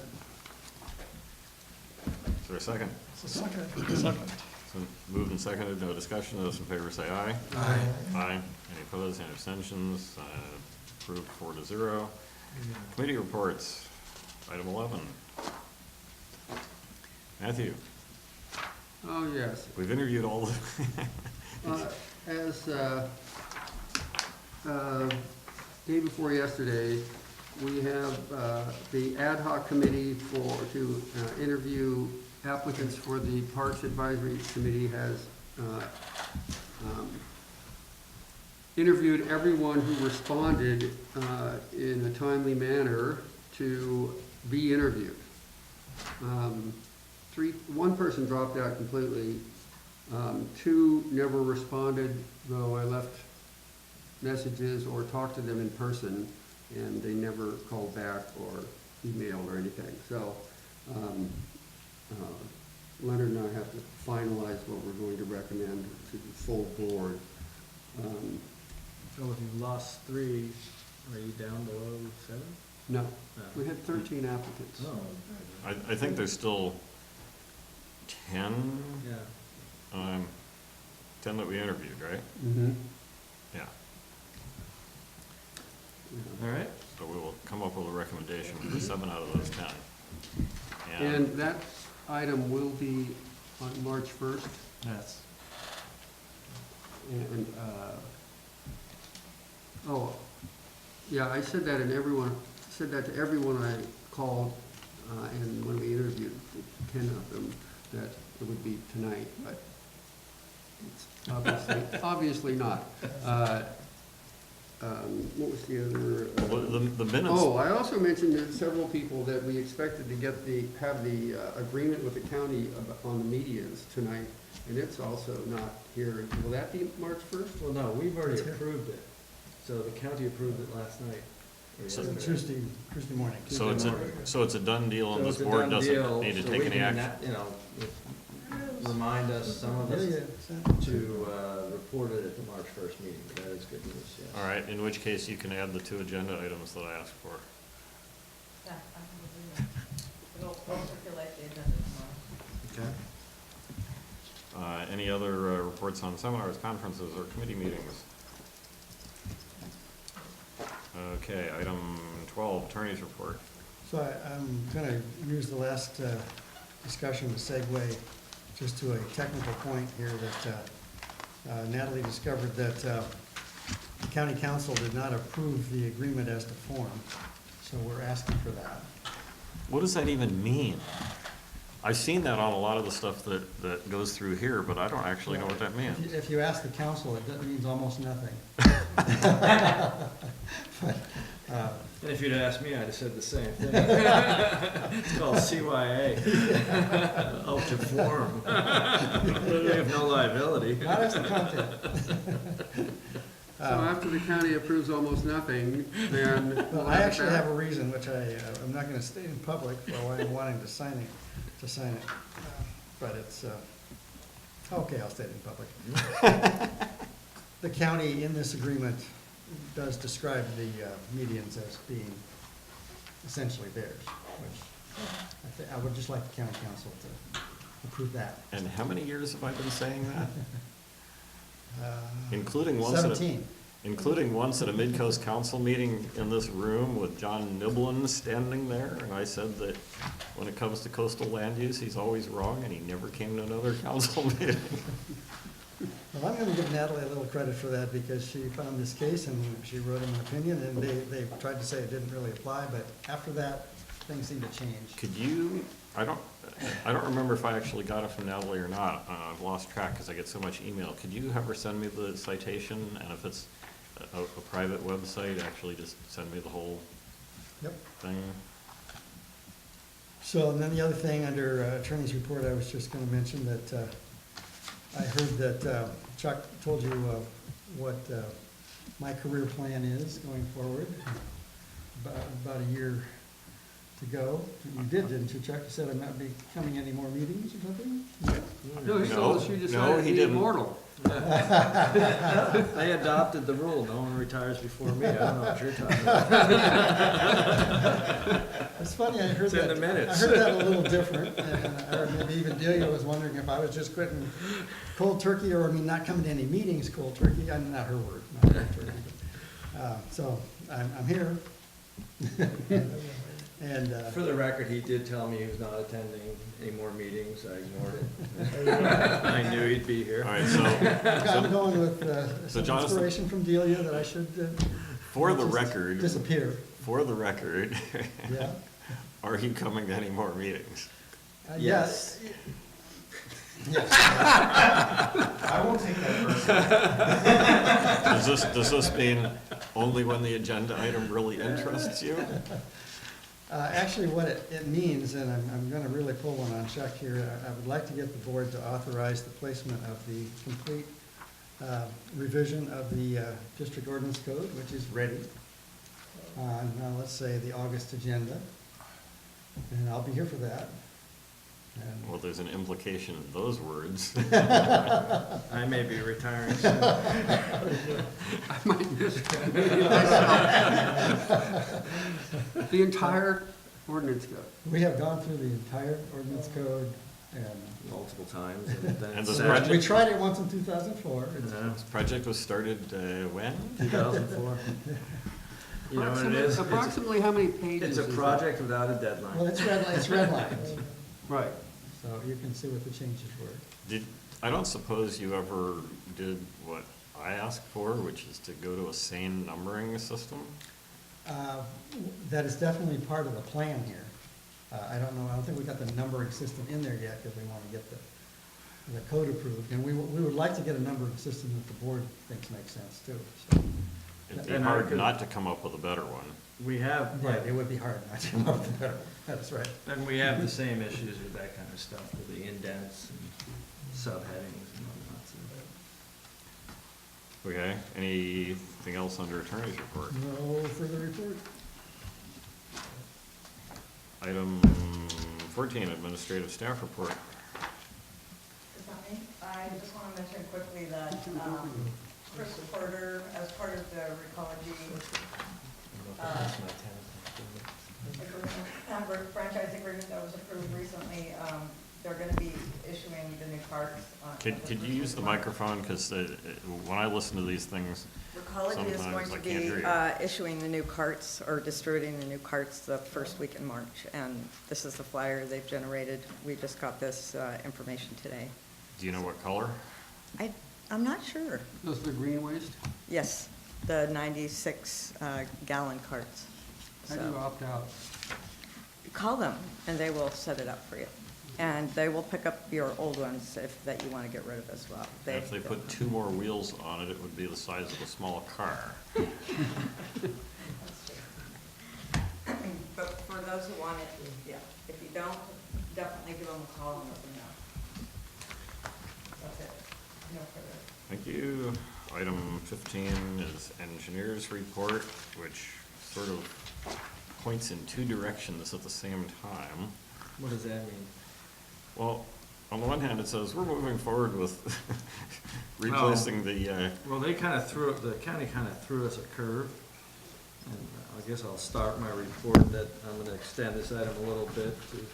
Is there a second? Second. So moved and seconded, no discussion, those in favor say aye. Aye. Aye. Any opposed, any abstentions? Approved 4-0. Committee reports, item 11. Matthew, Oh, yes. we've interviewed all the, As day before yesterday, we have the ad hoc committee to interview applicants for the Parks Advisory Committee has interviewed everyone who responded in a timely manner to be interviewed. One person dropped out completely. Two never responded, though I left messages or talked to them in person, and they never called back or emailed or anything. So Leonard and I have to finalize what we're going to recommend to the full board. So if you lost 3, are you down below 7? No, No. we had 13 applicants. Oh, I think there's still 10, yeah. 10 that we interviewed, right? Mm-hmm. Yeah. All right. So we will come up with a recommendation for 7 out of those 10. And that item will be on March 1st. Yes. And, yeah, I said that to everyone I called, and when we interviewed 10 of them, that it would be tonight, but it's obviously not. What was the other? Well, the minutes. Oh, I also mentioned to several people that we expected to have the agreement with the county on the medians tonight, and it's also not here. Will that be March 1st? Well, no, we've already approved it. So the county approved it last night. or So- yesterday. Tuesday morning. So it's a done deal and So this it's a board done doesn't deal, need to so take we any can, action? Remind us, some of us, to report it at the March 1st meeting. That is good news, yes. All right, in which case you can add the 2 agenda items that I asked for. Yeah, I can do that. We'll circulate the agenda tomorrow. Okay. Any other reports on seminars, conferences, or committee meetings? Okay, item 12, attorney's report. So I'm gonna use the last discussion to segue just to a technical point here that Natalie discovered that the county council did not approve the agreement as to form, so we're asking for that. What does that even mean? I've seen that on a lot of the stuff that goes through here, but I don't actually know what that means. If you ask the council, it means almost nothing. But, And if you'd asked me, I'd have said the same thing. It's called CYA. Out to form. We have no liability. Not as the content. So after the county approves almost nothing, then. Well, I actually have a reason, which I'm not gonna state in public for why I'm wanting to sign it. But it's, okay, I'll state it in public. The county in this agreement does describe the medians as being essentially theirs, which I would just like the county council to approve that. And how many years have I been saying that? Uh, Including once at a, 17. including once at a Mid-Coast Council meeting in this room with John Niblin standing there, and I said that when it comes to coastal land use, he's always wrong, and he never came to another council meeting. Well, I'm gonna give Natalie a little credit for that because she found this case and she wrote him an opinion and they tried to say it didn't really apply, but after that, things seem to change. Could you, I don't remember if I actually got it from Natalie or not. I've lost track because I get so much email. Could you have her send me the citation, and if it's a private website, actually just send me the whole Yep. thing? So, and then the other thing under attorney's report, I was just gonna mention that I heard that Chuck told you what my career plan is going forward. About a year to go. You did, didn't you, Chuck? You said I'm not be coming any more meetings or something? No, he told us you No, decided to he be didn't. immortal. They adopted the rule, no one retires before me. I don't know what you're talking about. It's funny, I heard It's that. in the minutes. I heard that a little different, and I heard maybe even Delia was wondering if I was just quitting cold turkey, or I mean, not coming to any meetings cold turkey. I'm not her word, not cold turkey. But, so I'm here. And For the record, he did tell me he was not attending any more meetings. I ignored it. I knew he'd be here. All right, so, I'm going with some Jonathan- inspiration from Delia that I should for the just record, disappear. Yeah. Are you coming to any more meetings? Yes. Yes. I won't take that personally. Does this mean only when the agenda item really interests you? Actually, what it means, and I'm gonna really pull one on Chuck here, I would like to get the board to authorize the placement of the complete revision of the district ordinance code, which is ready. Now, let's say the August agenda, and I'll be here for that. And Well, there's an implication in those words. I may be retiring soon. I might miss that meeting myself. The entire ordinance code. we have gone through the entire ordinance code, and Multiple times. And then And it's this sad. project- we tried it once in 2004. It's- This project was started when? 2004. You know what it is? Approximately how many pages It's a is that? project without a Well, deadline. it's redlined, Right. so you can see what the changes were. I don't suppose you ever did what I asked for, which is to go to a sane numbering system? That is definitely part of the plan here. I don't know, I don't think we got the numbering system in there yet, because we want to get the code approved. And we would like to get a numbering system that the board thinks makes sense too, so. It'd be And I hard could- not to come up with a better one. We have, Right, it would be hard not to come up with a better one, that's right. and we have the same issues with that kind of stuff, with the indents and subheadings and whatnot. So. Okay, anything else under attorney's report? No further report? Item 14, administrative staff report. It's not me. I just want to mention quickly that Chris Porter, as part of the Recology franchise agreement that was approved recently, they're gonna be issuing the new carts. Could you use the microphone, because when I listen to these things, Recology is going sometimes to I can't hear be you. issuing the new carts, or distributing the new carts the first week in March, and this is the flyer they've generated. We just got this information today. Do you know what color? I'm not sure. Those are the green waste? Yes, the 96 gallon carts. How do you So opt out? call them, and they will set it up for you. And they will pick up your old ones that you want to get rid of as well. If they put 2 more wheels on it, it would be the size of a small car. But for those who want it, yeah, if you don't, definitely give them a call and let them know. That's it. No further. Thank you. Item 15 is engineers report, which sort of points in 2 directions at the same time. What does that mean? Well, on the one hand, it says we're moving forward with replacing the, Well, the county kind of threw us a curve. And I guess I'll start my report that I'm gonna extend this item a little bit to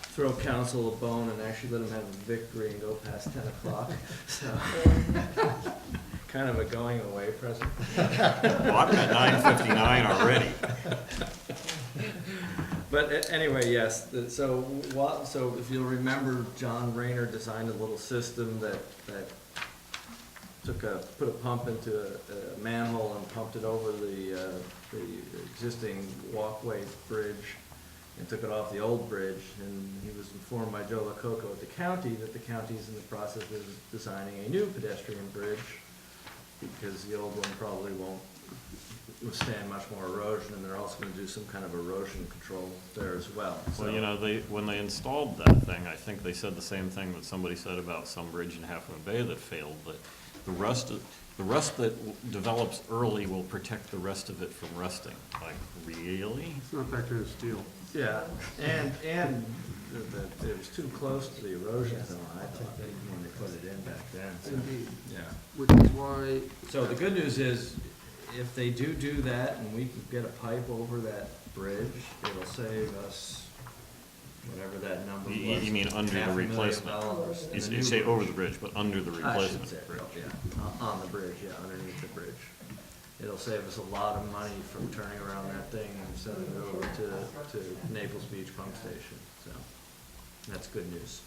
throw council a bone and actually let them have a victory and go past 10 o'clock. So, kind of a going away present. well, I'm at 9:59 already. But anyway, yes, so if you'll remember, John Rayner designed a little system that put a pump into a manhole and pumped it over the existing walkway bridge and took it off the old bridge. And he was informed by Joe Lococo at the county that the county's in the process of designing a new pedestrian bridge because the old one probably won't withstand much more erosion, and they're also gonna do some kind of erosion control there as well. Well, you know, when they installed that thing, I think they said the same thing that somebody said about some bridge in Half Moon Bay that failed, that the rust that develops early will protect the rest of it from rusting. Like, really? It's not that kind of steel. Yeah, and it was too close to the erosion zone, I thought, when they put it in back then. So, Indeed. yeah. Which is why, So the good news is, if they do that and we can get a pipe over that bridge, it'll save us whatever that number was. You mean under the replacement? $500,000. You say over the bridge, but under the I should replacement say, bridge. yeah, on the bridge, yeah, underneath the bridge. It'll save us a lot of money from turning around that thing and sending it over to Naples Beach Pump Station, so that's good news.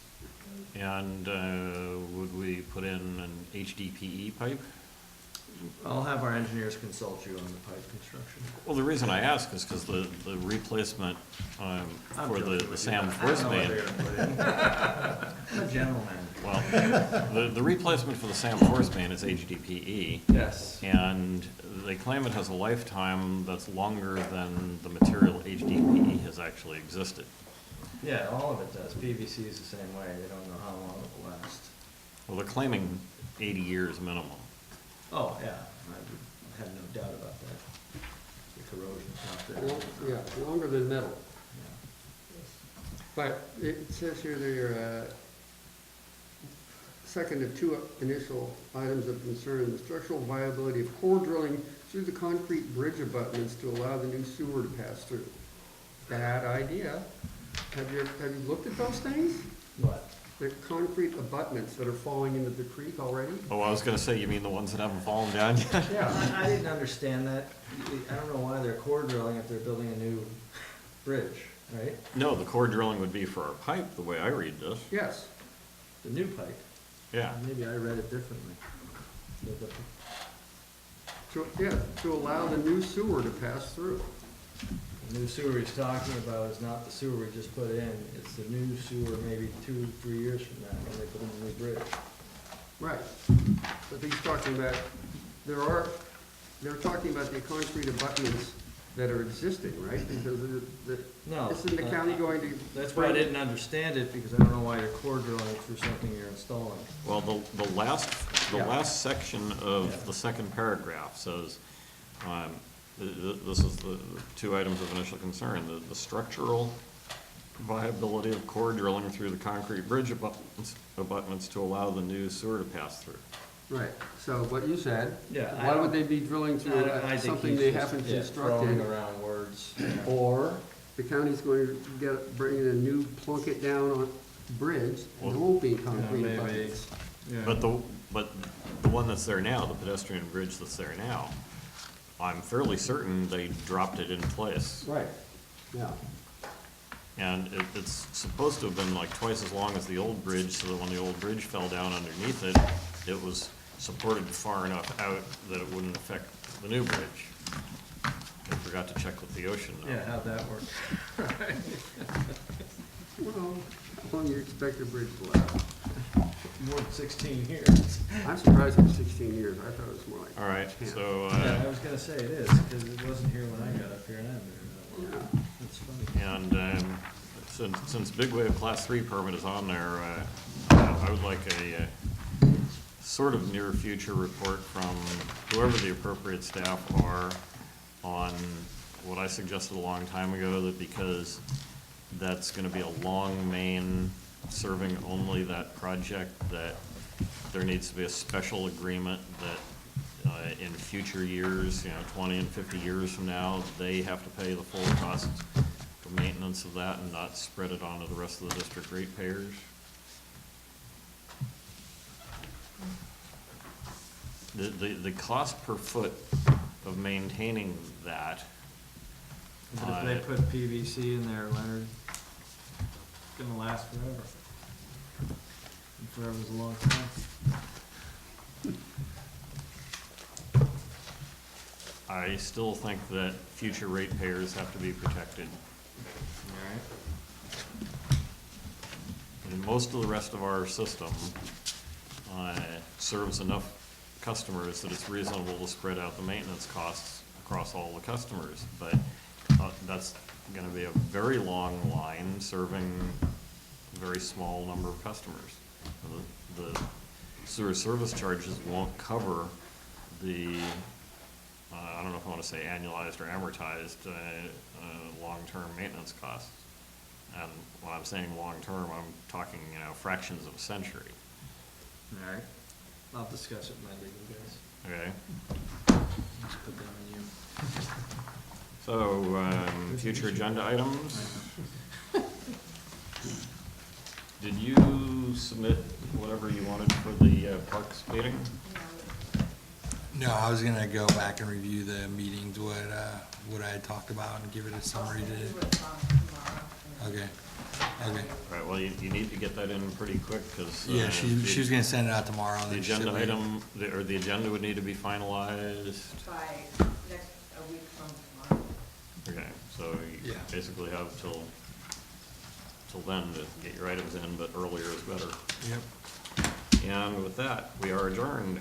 And would we put in an HDPE pipe? I'll have our engineers consult you on the pipe construction. Well, the reason I ask is because the replacement I'm for joking the with Sam you. Force I know what main. they're gonna put in. I'm a gentleman. Well, the replacement for the Sam Force main is HDPE. Yes. And they claim it has a lifetime that's longer than the material HDPE has actually existed. Yeah, all of it does. PVC is the same way. They don't know how long it will last. Well, they're claiming 80 years minimum. Oh, yeah, I have no doubt about that. The corrosion's not there. yeah, longer than metal. Yeah. But it says here they're, second of 2 initial items of concern, the structural viability of core drilling through the concrete bridge abutments to allow the new sewer to pass through. Bad idea. Have you looked at those things? What? The concrete abutments that are falling into the creek already? Oh, I was gonna say, you mean the ones that haven't fallen down yet? Yeah, I didn't understand that. I don't know why they're core drilling if they're building a new bridge, right? No, the core drilling would be for our pipe, the way I read this. Yes. The new pipe. Yeah. Maybe I read it differently. To allow the new sewer to pass through. The new sewer he's talking about is not the sewer we just put in. It's the new sewer maybe 2-3 years from now when they put in the new bridge. Right. But he's talking about, they're talking about the concrete abutments that are existing, right? Because No. isn't the county going to? That's why I didn't understand it, because I don't know why you're core drilling through something you're installing. Well, the last section of the second paragraph says, this is the 2 items of initial concern, the structural viability of core drilling through the concrete bridge abutments to allow the new sewer to pass through. Right, so what you said. Yeah, Why would they be drilling through something they haven't Throwing constructed? around words. Or the county's going to bring in a new plunk it down bridge, and there Well, won't be concrete maybe. abutments. But the one that's there now, the pedestrian bridge that's there now, I'm fairly certain they dropped it in place. Right, yeah. And it's supposed to have been like twice as long as the old bridge, so that when the old bridge fell down underneath it, it was supported far enough out that it wouldn't affect the new bridge. I forgot to check with the ocean though. Yeah, how'd that work? Well, how long you expect a bridge to last? More than 16 years. I'm surprised it was 16 years. I thought it was more like. All right, 10. so, Yeah, I was gonna say it is, because it wasn't here when I got up here, and I Yeah. That's funny. and since Big Wave Class 3 permit is on there, I would like a sort of near future report from whoever the appropriate staff are on what I suggested a long time ago, that because that's gonna be a long main serving only that project, that there needs to be a special agreement that in future years, 20 and 50 years from now, they have to pay the full costs for maintenance of that and not spread it onto the rest of the district ratepayers. The cost per foot of maintaining that, But if they put PVC in there, Leonard, it's gonna last forever. And forever's a long time. I still think that future ratepayers have to be protected. Alright. And most of the rest of our system serves enough customers that it's reasonable to spread out the maintenance costs across all the customers. But that's gonna be a very long line serving a very small number of customers. The sewer service charges won't cover the, I don't know if I wanna say annualized or amortized, long-term maintenance costs. And when I'm saying long-term, I'm talking, fractions of a century, Alright. I'll discuss it with my legal guys. okay? Just put them in you. So, future agenda items? Did you submit whatever you wanted for the Parks meeting? No, I was gonna go back and review the meetings, what I had talked about and give it a summary to. Okay, okay. Right, well, you need to get that in pretty quick, because. Yeah, she was gonna send it out tomorrow. and The then she said agenda we- item, or the agenda would need to be finalized. By a week from tomorrow. Okay, so you Yeah. basically have till then to get your items in, but earlier is better. Yep. And with that, we are adjourned.